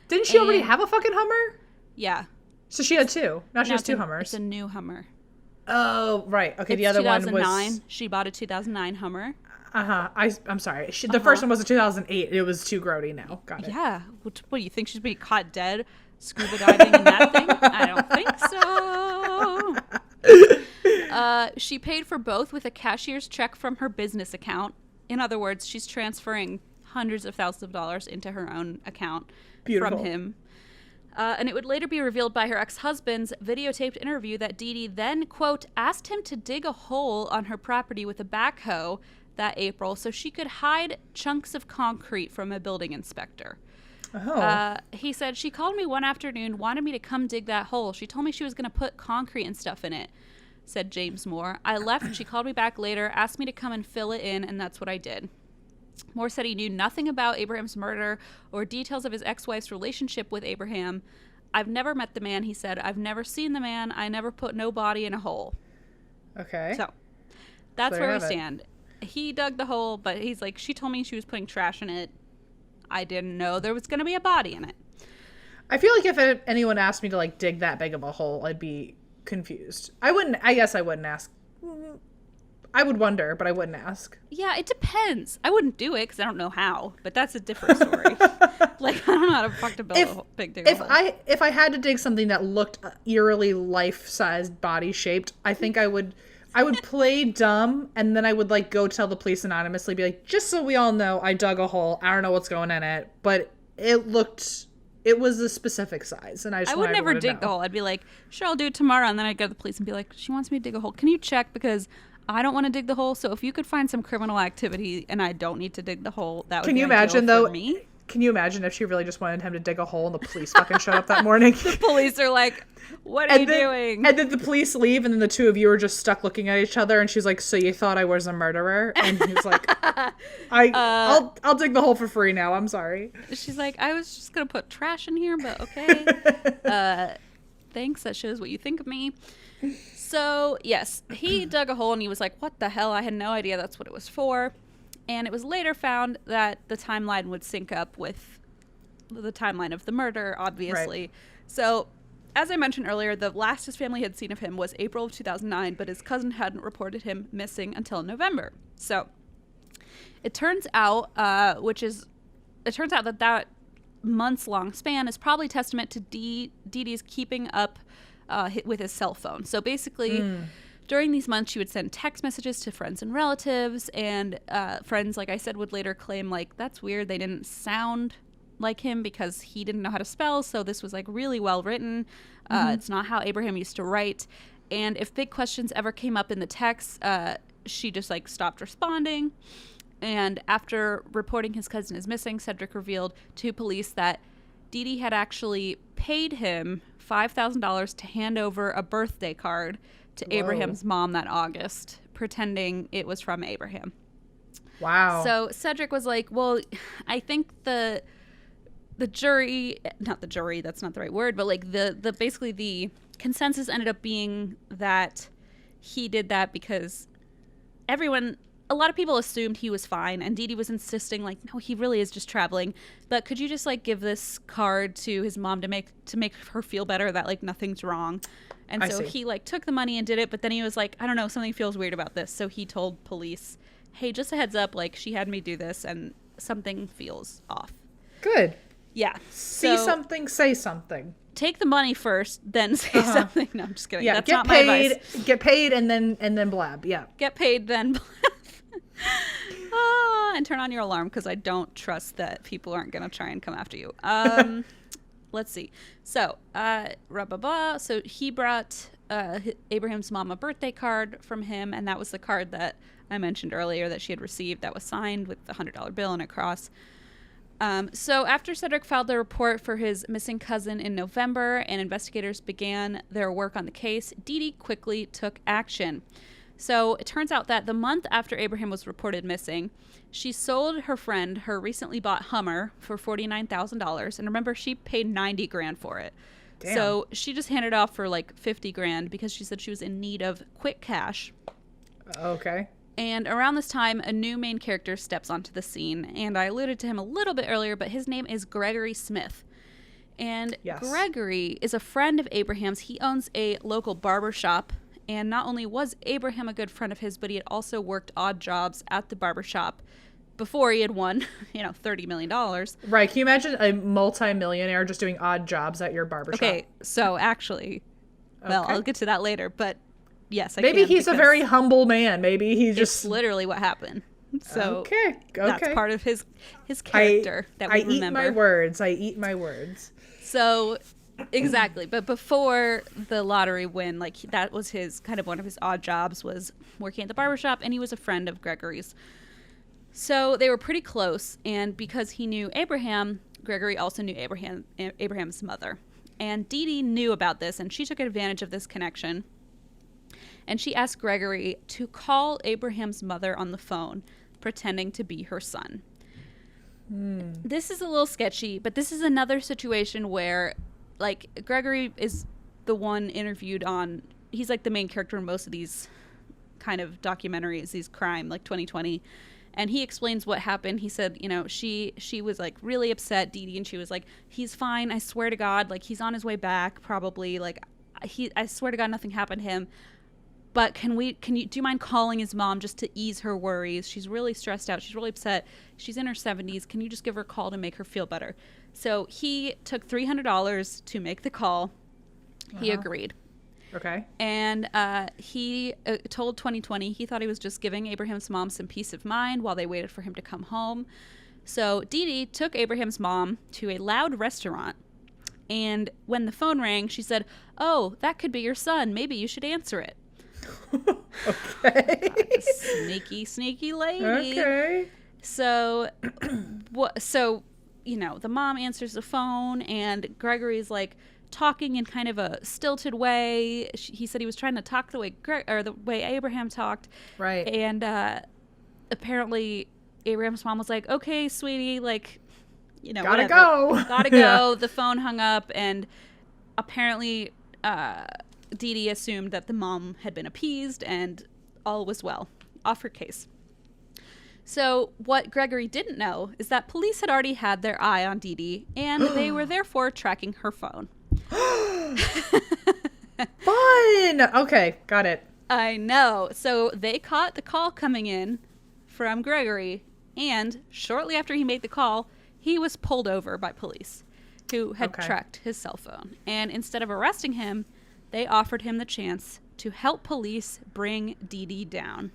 Speaker 1: Didn't she already have a fucking Hummer?
Speaker 2: Yeah.
Speaker 1: So she had 2. Now she has 2 Hummers.
Speaker 2: It's a new Hummer.
Speaker 1: Oh, right. Okay, the other one was...
Speaker 2: She bought a 2009 Hummer.
Speaker 1: I'm sorry. The first one was a 2008. It was too grody now. Got it.
Speaker 2: Yeah. What do you think? She's being caught dead scuba diving in that thing? I don't think so. She paid for both with a cashier's check from her business account. In other words, she's transferring hundreds of thousands of dollars into her own account from him. And it would later be revealed by her ex-husband's videotaped interview that Dd then, quote, asked him to dig a hole on her property with a backhoe that April so she could hide chunks of concrete from a building inspector.
Speaker 1: Oh.
Speaker 2: He said, she called me one afternoon, wanted me to come dig that hole. She told me she was going to put concrete and stuff in it, said James Moore. I left. She called me back later, asked me to come and fill it in, and that's what I did. Moore said he knew nothing about Abraham's murder or details of his ex-wife's relationship with Abraham. I've never met the man, he said. I've never seen the man. I never put no body in a hole.
Speaker 1: Okay.
Speaker 2: So that's where we stand. He dug the hole, but he's like, she told me she was putting trash in it. I didn't know there was going to be a body in it.
Speaker 1: I feel like if anyone asked me to dig that big of a hole, I'd be confused. I guess I wouldn't ask. I would wonder, but I wouldn't ask.
Speaker 2: Yeah, it depends. I wouldn't do it because I don't know how, but that's a different story. Like, I don't know how to fuck to build a big dig hole.
Speaker 1: If I had to dig something that looked eerily life-sized, body-shaped, I think I would play dumb, and then I would, like, go tell the police anonymously, be like, just so we all know, I dug a hole. I don't know what's going in it, but it was a specific size, and I would never dig
Speaker 2: the hole. I'd be like, sure, I'll do it tomorrow, and then I'd go to the police and be like, she wants me to dig a hole. Can you check? Because I don't want to dig the hole, so if you could find some criminal activity and I don't need to dig the hole, that would be ideal for me.
Speaker 1: Can you imagine if she really just wanted him to dig a hole and the police fucking showed up that morning?
Speaker 2: The police are like, what are you doing?
Speaker 1: And then the police leave, and then the two of you are just stuck looking at each other, and she's like, so you thought I was a murderer? And he was like, I'll dig the hole for free now. I'm sorry.
Speaker 2: She's like, I was just going to put trash in here, but okay. Thanks. That shows what you think of me. So, yes, he dug a hole, and he was like, what the hell? I had no idea that's what it was for. And it was later found that the timeline would sync up with the timeline of the murder, obviously. Right. So, as I mentioned earlier, the last his family had seen of him was April of 2009, but his cousin hadn't reported him missing until November. So, it turns out that months-long span is probably testament to Dee Dee's keeping up with his cell phone. So, basically... During these months, she would send text messages to friends and relatives, and friends, like I said, would later claim, like, that's weird, they didn't sound like him because he didn't know how to spell, so this was, like, really well written. It's not how Abraham used to write. And if big questions ever came up in the text, she just, like, stopped responding. And after reporting his cousin is missing, Cedric revealed to police that Dee Dee had actually paid him $5,000 to hand over a birthday card to Abraham's mom that August, pretending it was from Abraham.
Speaker 1: Wow.
Speaker 2: So Cedric was like, well, I think the jury, not the jury, that's not the right word, but like the basically the consensus ended up being that he did that because a lot of people assumed he was fine, and Dee Dee was insisting, like, no, he really is just traveling. But could you just, like, give this card to his mom to make her feel better that, like, nothing's wrong? And so he, like, took the money and did it, but then he was like, I don't know, something feels weird about this. So he told police, hey, just a heads up, like, she had me do this, and something feels off.
Speaker 1: Good.
Speaker 2: Yeah.
Speaker 1: See something, say something.
Speaker 2: Take the money first, then say something. No, I'm just kidding.
Speaker 1: Yeah,
Speaker 2: that's not my advice.
Speaker 1: Get paid, and then blab. Yeah.
Speaker 2: Get paid, then blab. And turn on your alarm because I don't trust that people aren't going to try and come after you. Let's see. So, so he brought Abraham's mom a birthday card from him, and that was the card that I mentioned earlier that she had received that was signed with the $100 bill and a cross. So after Cedric filed the report for his missing cousin in November and investigators began their work on the case, Dee Dee quickly took action. So it turns out that the month after Abraham was reported missing, she sold her friend her recently bought Hummer for $49,000. And remember, she paid $90,000 for it. Damn. So she just handed it off for like $50,000 because she said she was in need of quick cash.
Speaker 1: Okay.
Speaker 2: And around this time, a new main character steps onto the scene. And I alluded to him a little bit earlier, but his name is Gregory Smith. And Gregory is a friend of Abraham's. He owns a local barber shop. And not only was Abraham a good friend of his, but he had also worked odd jobs at the barbershop before he had won, $30 million.
Speaker 1: Right. Can you imagine a multi-millionaire just doing odd jobs at your barbershop?
Speaker 2: Okay. So actually, I'll get to that later. But yes,
Speaker 1: maybe he's a very humble man. Maybe he's just...
Speaker 2: It's literally what happened. So
Speaker 1: okay.
Speaker 2: That's part of his character that we remember.
Speaker 1: I eat my words.
Speaker 2: So... Exactly. But before the lottery win, like that was his kind of one of his odd jobs was working at the barbershop, and he was a friend of Gregory's. So they were pretty close, and because he knew Abraham, Gregory also knew Abraham's mother. And Dee Dee knew about this, and she took advantage of this connection. And she asked Gregory to call Abraham's mother on the phone, pretending to be her son. This is a little sketchy, but this is another situation where like Gregory is the one interviewed on, he's like the main character in most of these kind of documentaries, these crime, like 2020. And he explains what happened. He said, she was like really upset, Dee Dee, and she was like, he's fine. I swear to God, like he's on his way back, probably. Like I swear to God, nothing happened to him. but do you mind calling his mom just to ease her worries? She's really stressed out. She's really upset. She's in her 70s. Can you just give her a call to make her feel better? So he took $300 to make the call. He agreed.
Speaker 1: Okay.
Speaker 2: And he told 2020 he thought he was just giving Abraham's mom some peace of mind while they waited for him to come home. So Dd took Abraham's mom to a loud restaurant. And when the phone rang, she said, "Oh, that could be your son. Maybe you should answer it."
Speaker 1: Okay.
Speaker 2: Sneaky lady.
Speaker 1: Okay.
Speaker 2: So, the mom answers the phone, and Gregory's like talking in kind of a stilted way. He said he was trying to talk the way Abraham talked.
Speaker 1: Right.
Speaker 2: And apparently Abraham's mom was like, "Okay, sweetie, like,
Speaker 1: gotta go."
Speaker 2: Gotta go. Yeah. The phone hung up, and apparently Dd assumed that the mom had been appeased and all was well. Off her case. So what Gregory didn't know is that police had already had their eye on Dd, and they were therefore tracking her phone.
Speaker 1: Fun! Okay, got it.
Speaker 2: I know. So they caught the call coming in from Gregory, and shortly after he made the call, he was pulled over by police who had tracked his cell phone. And instead of arresting him, they offered him the chance to help police bring Dd down.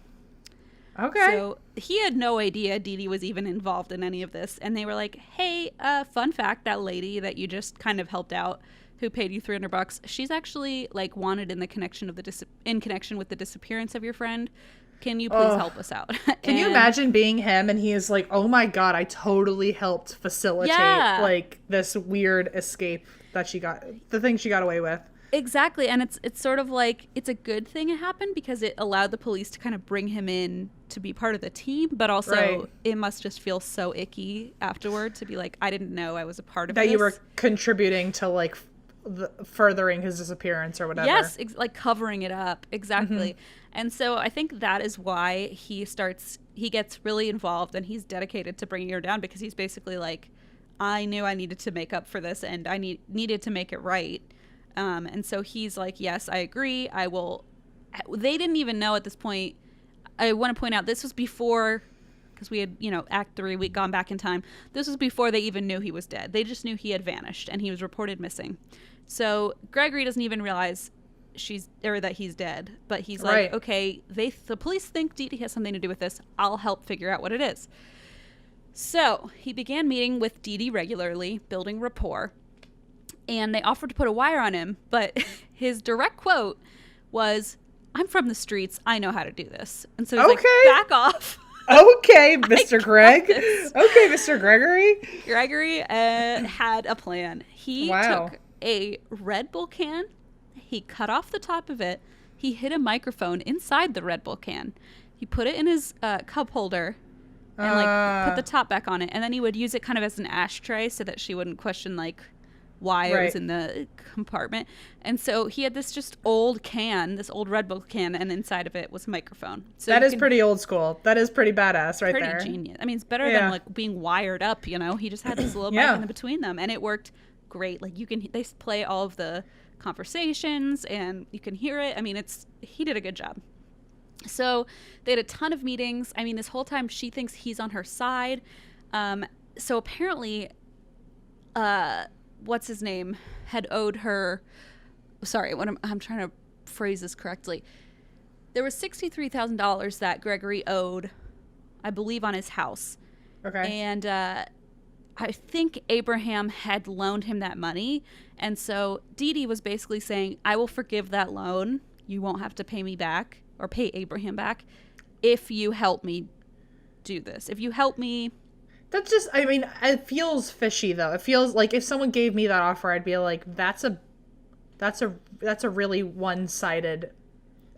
Speaker 1: Okay.
Speaker 2: So he had no idea Dd was even involved in any of this. And they were like, "Hey, fun fact, that lady that you just kind of helped out who paid you $300, she's actually like wanted in the connection of in connection with the disappearance of your friend. Can you please help us out?"
Speaker 1: Can you imagine being him and he is like, "Oh my God, I totally helped facilitate like this weird escape that she got, the thing she got away with."
Speaker 2: Exactly. And it's sort of like, it's a good thing it happened because it allowed the police to kind of bring him in to be part of the team, but also it must just feel so icky afterward to be like, I didn't know I was a part of
Speaker 1: that
Speaker 2: this.
Speaker 1: You were contributing to like furthering his disappearance or whatever.
Speaker 2: Yes, like covering it up. Exactly. And so I think that is why he gets really involved and he's dedicated to bringing her down, because he's basically like, I knew I needed to make up for this and I needed to make it right. And so he's like, yes, I agree. I will. They didn't even know at this point. I want to point out this was before, because we had, Act 3, we'd gone back in time. This was before they even knew he was dead. They just knew he had vanished and he was reported missing. So Gregory doesn't even realize that he's dead. But he's like, okay, the police think Dd has something to do with this. I'll help figure out what it is. So he began meeting with Dd regularly, building rapport. And they offered to put a wire on him, but his direct quote was, "I'm from the streets. I know how to do this." And so he's like, back off.
Speaker 1: Okay, Mr. Greg. Okay, Mr. Gregory.
Speaker 2: Gregory had a plan. He took a Red Bull can. He cut off the top of it. He hid a microphone inside the Red Bull can. He put it in his cup holder and put the top back on it. And then he would use it kind of as an ashtray so that she wouldn't question why it was in the compartment. And so he had this just old can, this old Red Bull can, and inside of it was a microphone. So
Speaker 1: that is pretty old school. That is pretty badass there.
Speaker 2: Pretty genius. I mean, it's better than being wired up, He just had this little mic in between them, and it worked great. They play all of the conversations and you can hear it. I mean, he did a good job. So they had a ton of meetings. I mean, this whole time she thinks he's on her side. So apparently, what's his name had owed her, sorry, I'm trying to phrase this correctly. There was $63,000 that Gregory owed, I believe, on his house. Okay. And I think Abraham had loaned him that money. And so Dd was basically saying, I will forgive that loan. You won't have to pay me back or pay Abraham back if you help me do this. If you help me.
Speaker 1: That's just, I mean, it feels fishy though. It feels like if someone gave me that offer, I'd be like, that's a really one-sided,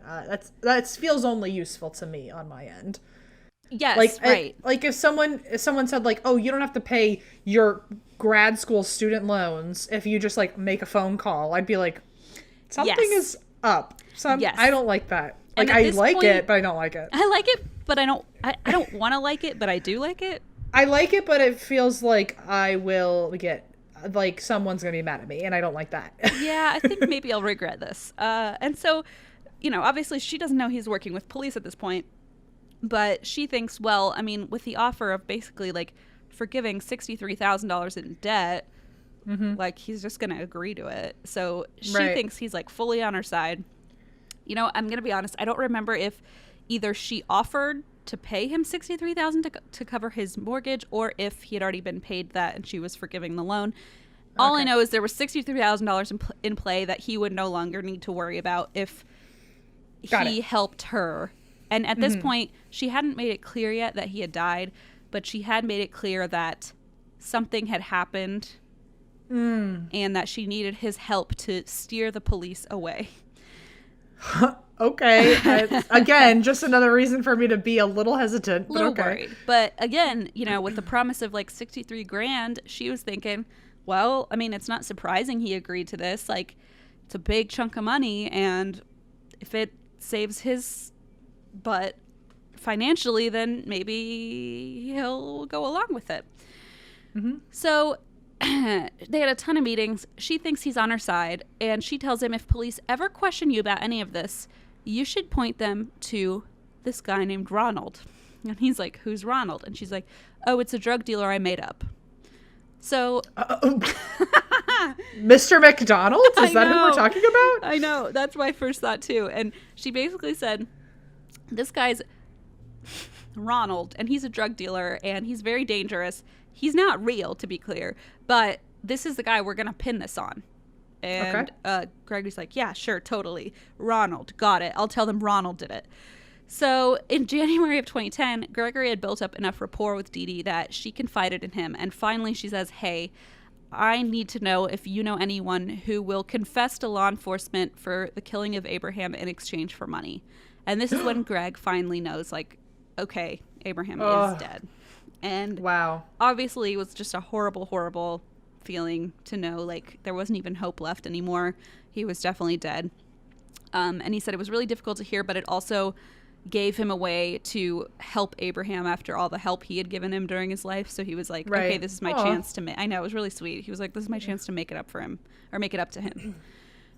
Speaker 1: that feels only useful to me on my end.
Speaker 2: Yes, right.
Speaker 1: If someone said like, oh, you don't have to pay your grad school student loans if you just make a phone call, I'd be like, something is up. I don't like that. I like it, but I don't like it.
Speaker 2: I like it, but I don't want to like it, but I do like it.
Speaker 1: I like it, but it feels like I will get, someone's going to be mad at me, and I don't like that.
Speaker 2: Yeah, I think maybe I'll regret this. And so you know, obviously she doesn't know he's working with police at this point, but she thinks, well, I mean, with the offer of basically like forgiving $63,000 in debt, like he's just going to agree to it. So she thinks he's like fully on her side. You know, I'm going to be honest. I don't remember if either she offered to pay him $63,000 to cover his mortgage, or if he had already been paid that and she was forgiving the loan. All I know is there was $63,000 in play that he would no longer need to worry about if he helped her. And at this point, she hadn't made it clear yet that he had died, but she had made it clear that something had happened and that she needed his help to steer the police away.
Speaker 1: Okay. Again, just another reason for me to be a little hesitant.
Speaker 2: A little worried. But again, you know, with the promise of like 63 grand, she was thinking, well, I mean, it's not surprising he agreed to this. Like, it's a big chunk of money, and if it saves his butt financially, then maybe he'll go along with it. So they had a ton of meetings. She thinks he's on her side, and she tells him, if police ever question you about any of this, you should point them to this guy named Ronald. And he's like, who's Ronald? And she's like, oh, it's a drug dealer I made up. So
Speaker 1: Mr. McDonald? Is that who we're talking about?
Speaker 2: I know. That's my first thought too. And she basically said, this guy's Ronald, and he's a drug dealer, and he's very dangerous. He's not real, to be clear, but this is the guy we're going to pin this on. And Gregory's like, yeah, sure, totally. Ronald, got it. I'll tell them Ronald did it. So in January of 2010, Gregory had built up enough rapport with Dd Moore that she confided in him. And finally she says, hey, I need to know if you know anyone who will confess to law enforcement for the killing of Abraham in exchange for money. And this is when Greg finally knows, like, okay, Abraham is dead. And obviously it was just a horrible, horrible feeling to know, like, there wasn't even hope left anymore. He was definitely dead. And he said it was really difficult to hear, but it also gave him a way to help Abraham after all the help he had given him during his life. So he was like, okay, this is my chance to I know, it was really sweet. He was like, this is my chance to make it up for him, or make it up to him.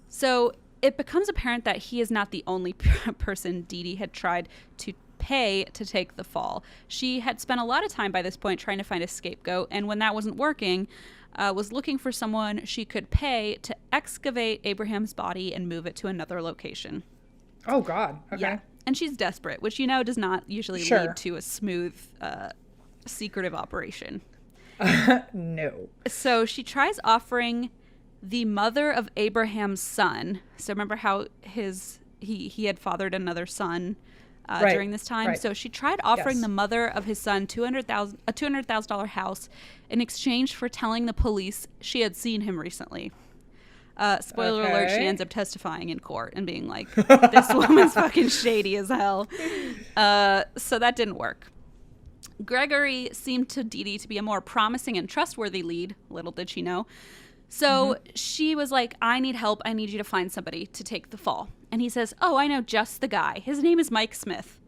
Speaker 2: So it becomes apparent that he is not the only person Dd Moore had tried to pay to take the fall. She had spent a lot of time by this point trying to find a scapegoat, and when that wasn't working, was looking for someone she could pay to excavate Abraham's body and move it to another location.
Speaker 1: Oh, God. Okay.
Speaker 2: Yeah. And she's desperate, which, you know, does not usually lead to a smooth, secretive operation.
Speaker 1: No.
Speaker 2: So she tries offering the mother of Abraham's son. So remember how he had fathered another son during this time. Right. So she tried offering the mother of his son a $200,000 house in exchange for telling the police she had seen him recently. Spoiler alert, she ends up testifying in court and being like, this woman's fucking shady as hell. So that didn't work. Gregory seemed to Dd Moore to be a more promising and trustworthy lead. Little did she know. So she was like, I need help. I need you to find somebody to take the fall. And he says, oh, I know just the guy. His name is Mike Smith.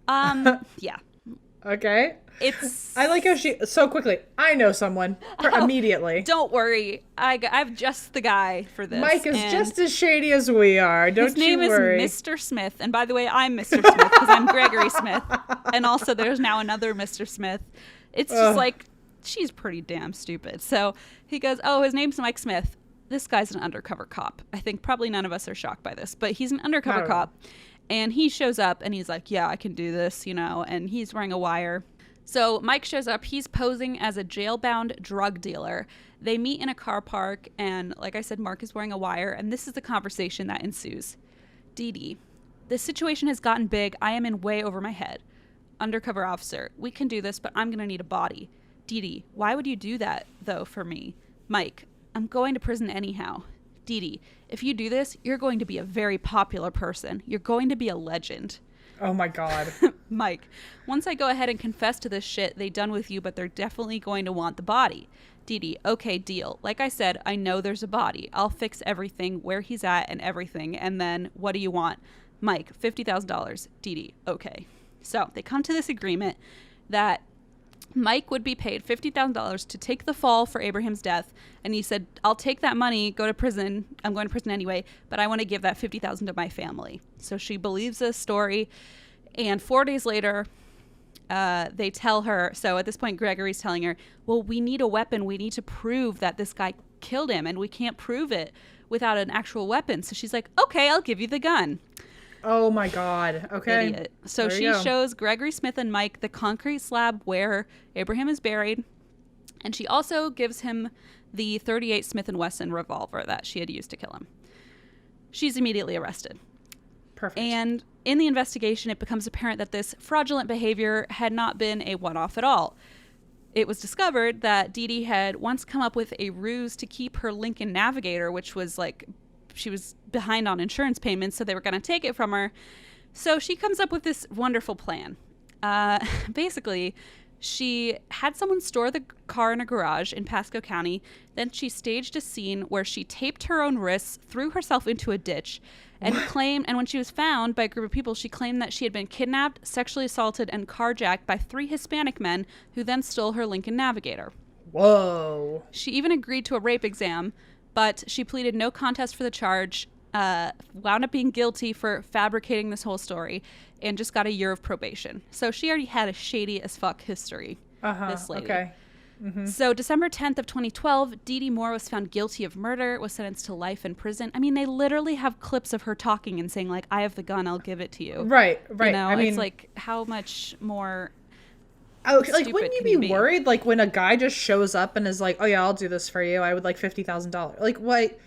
Speaker 2: Yeah.
Speaker 1: Okay. I like how she so quickly. I know someone immediately.
Speaker 2: Don't worry, I've just the guy for this.
Speaker 1: Mike is just as shady as we are. Don't you worry.
Speaker 2: His name is Mr. Smith, and by the way, I'm Mr. Smith because I'm Gregory Smith, and also there's now another Mr. Smith. It's just like she's pretty damn stupid. So he goes, "Oh, his name's Mike Smith. This guy's an undercover cop." I think probably none of us are shocked by this, but he's an undercover cop. And he shows up and he's like, yeah, I can do this, you know, and he's wearing a wire. So Mike shows up. He's posing as a jail-bound drug dealer. They meet in a car park, and like I said, Mark is wearing a wire, and this is the conversation that ensues. Dd, this situation has gotten big. I am in way over my head. Undercover officer, we can do this, but I'm going to need a body. Dd, why would you do that, though, for me? Mike, I'm going to prison anyhow. Dd, if you do this, you're going to be a very popular person. You're going to be a legend.
Speaker 1: Oh my God.
Speaker 2: Mike, once I go ahead and confess to this shit, they done with you, but they're definitely going to want the body. Dd, okay, deal. Like I said, I know there's a body. I'll fix everything, where he's at and everything. And then what do you want? Mike, $50,000. Dd, okay. So they come to this agreement that Mike would be paid $50,000 to take the fall for Abraham's death. And he said, I'll take that money, go to prison. I'm going to prison anyway, but I want to give that $50,000 to my family. So she believes this story. And 4 days later, they tell her. So at this point, Gregory's telling her, well, we need a weapon. We need to prove that this guy killed him. And we can't prove it without an actual weapon. So she's like, okay, I'll give you the gun.
Speaker 1: Oh my God. Okay.
Speaker 2: Idiot. So she shows Gregory Smith and Mike the concrete slab where Abraham is buried. And she also gives him the 38 Smith & Wesson revolver that she had used to kill him. She's immediately arrested.
Speaker 1: Perfect.
Speaker 2: And in the investigation, it becomes apparent that this fraudulent behavior had not been a one-off at all. It was discovered that Dee Dee had once come up with a ruse to keep her Lincoln Navigator, which was like, she was behind on insurance payments, so they were going to take it from her. So she comes up with this wonderful plan. Basically, she had someone store the car in a garage in Pasco County. Then she staged a scene where she taped her own wrists, threw herself into a ditch, and claimed, and when she was found by a group of people, she claimed that she had been kidnapped, sexually assaulted, and carjacked by 3 Hispanic men who then stole her Lincoln Navigator.
Speaker 1: Whoa.
Speaker 2: She even agreed to a rape exam, but she pleaded no contest for the charge, wound up being guilty for fabricating this whole story, and just got a year of probation. So she already had a shady as fuck history, this lady.
Speaker 1: Okay. Mm-hmm.
Speaker 2: So December 10th of 2012, Dd Moore was found guilty of murder, was sentenced to life in prison. I mean, they literally have clips of her talking and saying, like, I have the gun, I'll give it to you.
Speaker 1: Right.
Speaker 2: You know,
Speaker 1: I mean,
Speaker 2: it's like, how much more...
Speaker 1: Okay, like, wouldn't you be worried, like, when a guy just shows up and is like, oh yeah, I'll do this for you, I would like $50,000. Like, what?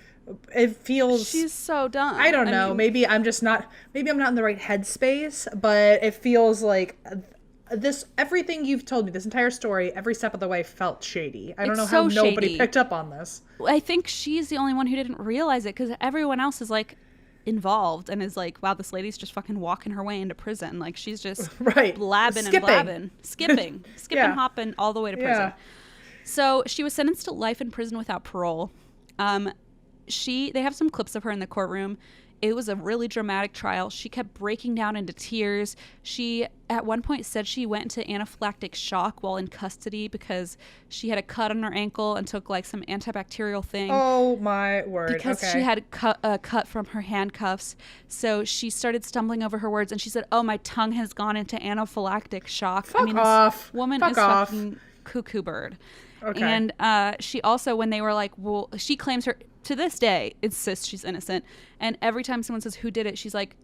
Speaker 1: It feels...
Speaker 2: She's so dumb.
Speaker 1: I don't know. Maybe I'm not in the right headspace, but it feels like everything you've told me, this entire story, every step of the way felt shady. I don't know how nobody picked up on this.
Speaker 2: I think she's the only one who didn't realize it, because everyone else is like involved and is like, wow, this lady's just fucking walking her way into prison. Like, she's just blabbing and blabbing. Skipping, hopping all the way to prison. Yeah. So she was sentenced to life in prison without parole. They have some clips of her in the courtroom. It was a really dramatic trial. She kept breaking down into tears. She, at one point, said she went into anaphylactic shock while in custody because she had a cut on her ankle and took, like, some antibacterial thing.
Speaker 1: Oh, my word.
Speaker 2: Because she had a cut from her handcuffs. So she started stumbling over her words, and she said, oh, my tongue has gone into anaphylactic shock.
Speaker 1: This
Speaker 2: woman is fucking cuckoo bird. Okay. And she also, when they were like, well, she claims her... to this day, insists she's innocent. And every time someone says, who did it? She's like,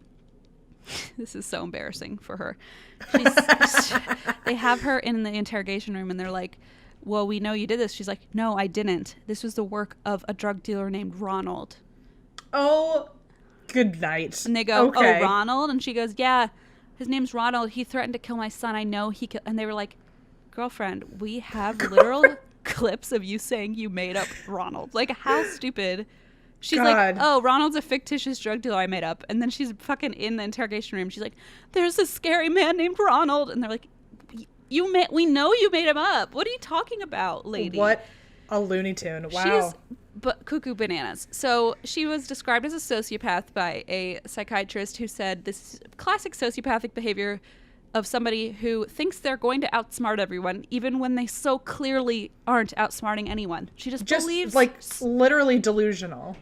Speaker 2: this is so embarrassing for her. They have her in the interrogation room and they're like, well, we know you did this. She's like, no, I didn't. This was the work of a drug dealer named Ronald.
Speaker 1: Oh, good night.
Speaker 2: And they go, oh, Ronald? And she goes, yeah, his name's Ronald. He threatened to kill my son. I know he killed. And they were like, girlfriend, we have literal clips of you saying you made up Ronald. Like, how stupid. She's like, oh, Ronald's a fictitious drug dealer I made up. And then she's fucking in the interrogation room. She's like, there's a scary man named Ronald. And they're like, we know you made him up. What are you talking about, lady?
Speaker 1: What a Looney Tune. Wow.
Speaker 2: She's cuckoo bananas. So she was described as a sociopath by a psychiatrist who said this is classic sociopathic behavior of somebody who thinks they're going to outsmart everyone, even when they so clearly aren't outsmarting anyone. She just believes...
Speaker 1: like, literally delusional.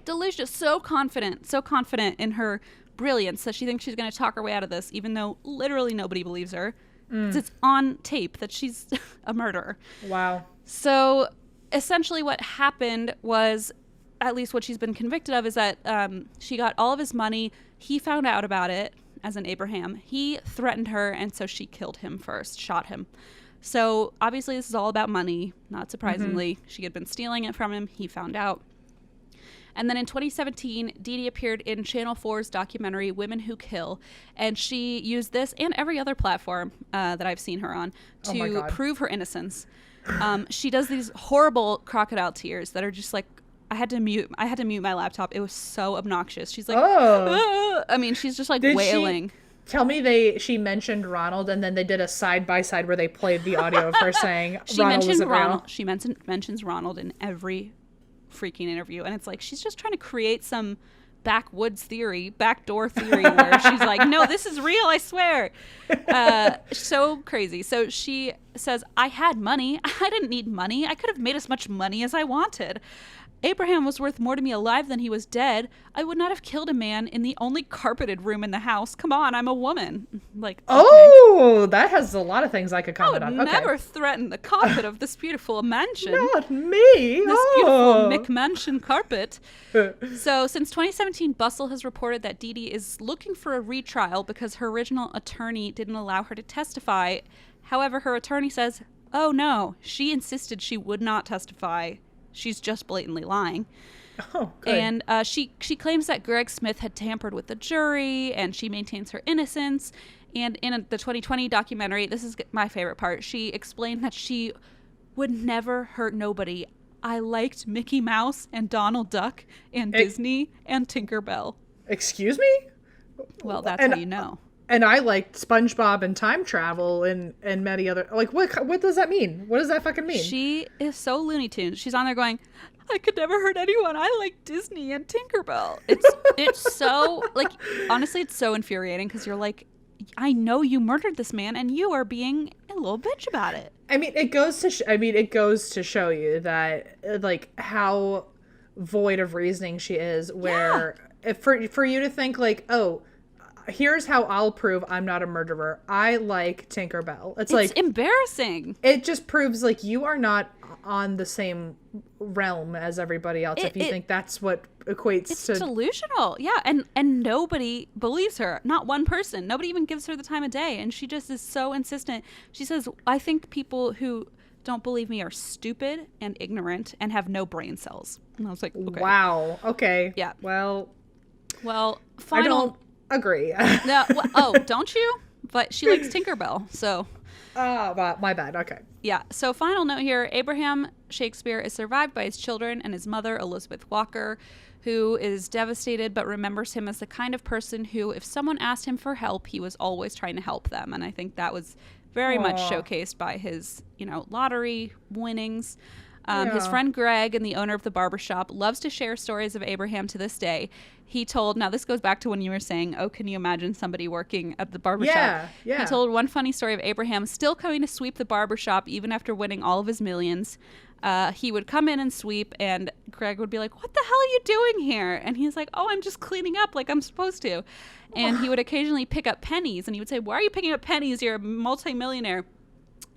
Speaker 2: So confident in her brilliance that she thinks she's going to talk her way out of this, even though literally nobody believes her. Because it's on tape that she's a murderer. Wow. So, essentially what happened was, at least what she's been convicted of, is that she got all of his money. He found out about it. As an Abraham, he threatened her, and so she killed him first, shot him. So obviously this is all about money, not surprisingly. She had been stealing it from him. He found out. And then in 2017, Dee Dee appeared in Channel 4's documentary Women Who Kill, and she used this and every other platform that I've seen her on to prove her innocence. She does these horrible crocodile tears that are just like, I had to mute my laptop. It was so obnoxious. She's like, oh. I mean, she's just like wailing.
Speaker 1: Tell me she mentioned Ronald, and then they did a side-by-side where they played the audio of her saying Ronald wasn't real.
Speaker 2: She mentions Ronald in every freaking interview. And it's like, she's just trying to create some backwoods theory, backdoor theory, where she's like, no, this is real, I swear. So crazy. So she says, I had money. I didn't need money. I could have made as much money as I wanted. Abraham was worth more to me alive than he was dead. I would not have killed a man in the only carpeted room in the house. Come on, I'm a woman. Like, okay.
Speaker 1: Oh, that has a lot of things I could comment on. Okay.
Speaker 2: Never threaten the carpet of this beautiful mansion.
Speaker 1: Not me.
Speaker 2: This beautiful McMansion carpet. So, since 2017, Bustle has reported that Dd is looking for a retrial because her original attorney didn't allow her to testify. However, her attorney says, oh no, she insisted she would not testify. She's just blatantly lying.
Speaker 1: Oh, good.
Speaker 2: And she claims that Greg Smith had tampered with the jury, and she maintains her innocence. And in the 2020 documentary, this is my favorite part, she explained that she would never hurt nobody. I liked Mickey Mouse and Donald Duck and Disney and Tinkerbell.
Speaker 1: Excuse me?
Speaker 2: Well, that's how you know.
Speaker 1: And I liked SpongeBob and time travel and many other, like, what does that mean? What does that fucking mean?
Speaker 2: She is so Looney Tunes. She's on there going, I could never hurt anyone. I like Disney and Tinkerbell. It's so, like, honestly, it's so infuriating because you're like, I know you murdered this man and you are being a little bitch about it.
Speaker 1: I mean, it goes to show you that, like, how void of reasoning she is, where if for you to think like, oh, here's how I'll prove I'm not a murderer. I like Tinkerbell. It's like
Speaker 2: embarrassing.
Speaker 1: It just proves like you are not on the same realm as everybody else if you think that's what equates to.
Speaker 2: It's delusional. Yeah, and nobody believes her. Not one person. Nobody even gives her the time of day, and she just is so insistent. She says, I think people who don't believe me are stupid and ignorant and have no brain cells. And I was like, okay.
Speaker 1: Wow. Okay.
Speaker 2: Yeah.
Speaker 1: Well,
Speaker 2: final.
Speaker 1: I don't agree.
Speaker 2: No. Well, don't you? But she likes Tinkerbell, so.
Speaker 1: Oh, well, my bad. Okay.
Speaker 2: Yeah. So final note here, Abraham Shakespeare is survived by his children and his mother, Elizabeth Walker, who is devastated but remembers him as the kind of person who, if someone asked him for help, he was always trying to help them. And I think that was very much showcased by his, lottery winnings. His friend Greg, and the owner of the barbershop, loves to share stories of Abraham to this day. He told, now this goes back to when you were saying, oh, can you imagine somebody working at the barbershop?
Speaker 1: Yeah.
Speaker 2: He told one funny story of Abraham still coming to sweep the barbershop even after winning all of his millions. He would come in and sweep, and Greg would be like, what the hell are you doing here? And he's like, oh, I'm just cleaning up like I'm supposed to. And he would occasionally pick up pennies, and he would say, why are you picking up pennies? You're a multimillionaire.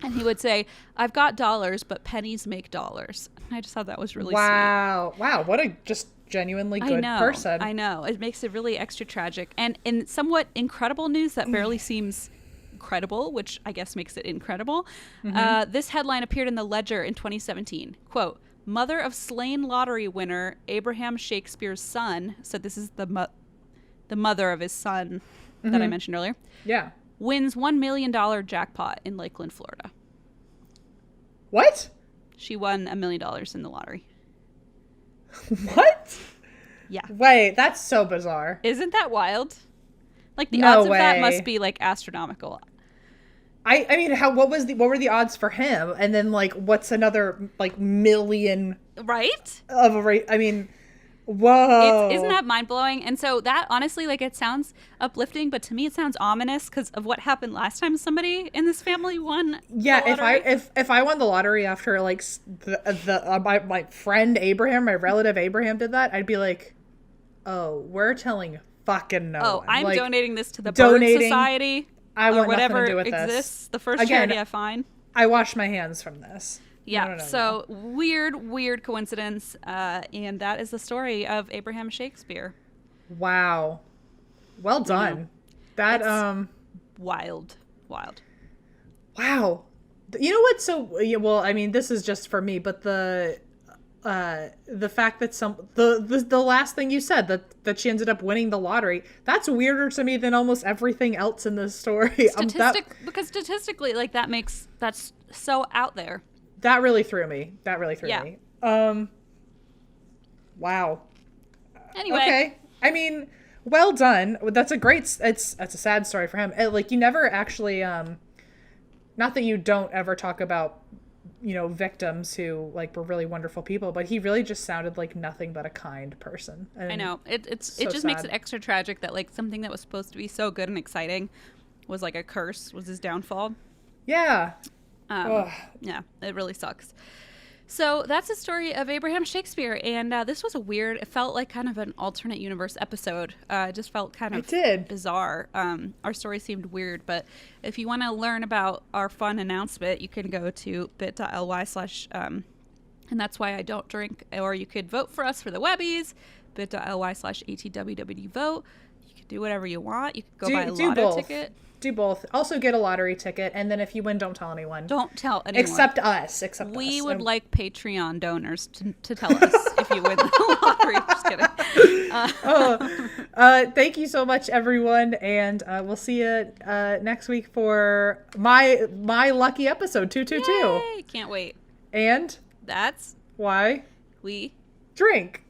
Speaker 2: And he would say, I've got dollars, but pennies make dollars. And I just thought that was really sweet.
Speaker 1: Wow. What a just genuinely good person.
Speaker 2: I know. It makes it really extra tragic. And in somewhat incredible news that barely seems credible, which I guess makes it incredible, this headline appeared in the Ledger in 2017. Quote, mother of slain lottery winner Abraham Shakespeare's son, so this is the mother of his son that I mentioned earlier.
Speaker 1: Yeah.
Speaker 2: Wins $1 million jackpot in Lakeland, Florida.
Speaker 1: What?
Speaker 2: She won $1 million in the lottery.
Speaker 1: What?
Speaker 2: Yeah.
Speaker 1: Wait, that's so bizarre.
Speaker 2: Isn't that wild? Like the odds of that must be like astronomical.
Speaker 1: I mean, what were the odds for him? And then like, what's another like million?
Speaker 2: Right?
Speaker 1: Of a rate. I mean. Whoa.
Speaker 2: Isn't that mind-blowing? And so that, honestly, like, it sounds uplifting, but to me it sounds ominous because of what happened last time somebody in this family won.
Speaker 1: Yeah, if I won the lottery after, like, my friend Abraham, my relative Abraham did that, I'd be like, oh, we're telling fucking no one.
Speaker 2: Oh, I'm
Speaker 1: like,
Speaker 2: donating this to the Bird Society or whatever exists. The first charity I find.
Speaker 1: I wash my hands from this.
Speaker 2: Yeah, so weird coincidence, and that is the story of Abraham Shakespeare.
Speaker 1: Wow. Well done. That,
Speaker 2: Wild.
Speaker 1: Wow. You know what, well, I mean, this is just for me, but the fact that the last thing you said, that she ended up winning the lottery, that's weirder to me than almost everything else in this story.
Speaker 2: Because statistically, like, that's so out there.
Speaker 1: That really threw me. Me. Wow.
Speaker 2: Anyway.
Speaker 1: Okay. I mean, well done. That's a sad story for him. Like, you never actually, not that you don't ever talk about victims who like were really wonderful people, but he really just sounded like nothing but a kind person. And
Speaker 2: I know it just makes it extra tragic that like something that was supposed to be so good and exciting was like a curse, was his downfall.
Speaker 1: Yeah.
Speaker 2: Yeah, it really sucks. So that's the story of Abraham Shakespeare, and this was it felt like kind of an alternate universe episode. It just felt kind of bizarre. Our story seemed weird, but if you want to learn about our fun announcement, you can go to bit.ly/ and that's why I don't drink, or you could vote for us for the Webbies, bit.ly/ATWWD vote. You could do whatever you want. You could go buy a lotto ticket.
Speaker 1: Do both. Also get a lottery ticket, and then if you win, don't tell anyone.
Speaker 2: Don't tell anyone.
Speaker 1: Except us.
Speaker 2: We would like Patreon donors to tell us if you win the lottery. Just kidding.
Speaker 1: Thank you so much, everyone, and we'll see you next week for my lucky episode 222.
Speaker 2: Yay! Can't wait.
Speaker 1: And
Speaker 2: that's
Speaker 1: why
Speaker 2: we
Speaker 1: drink.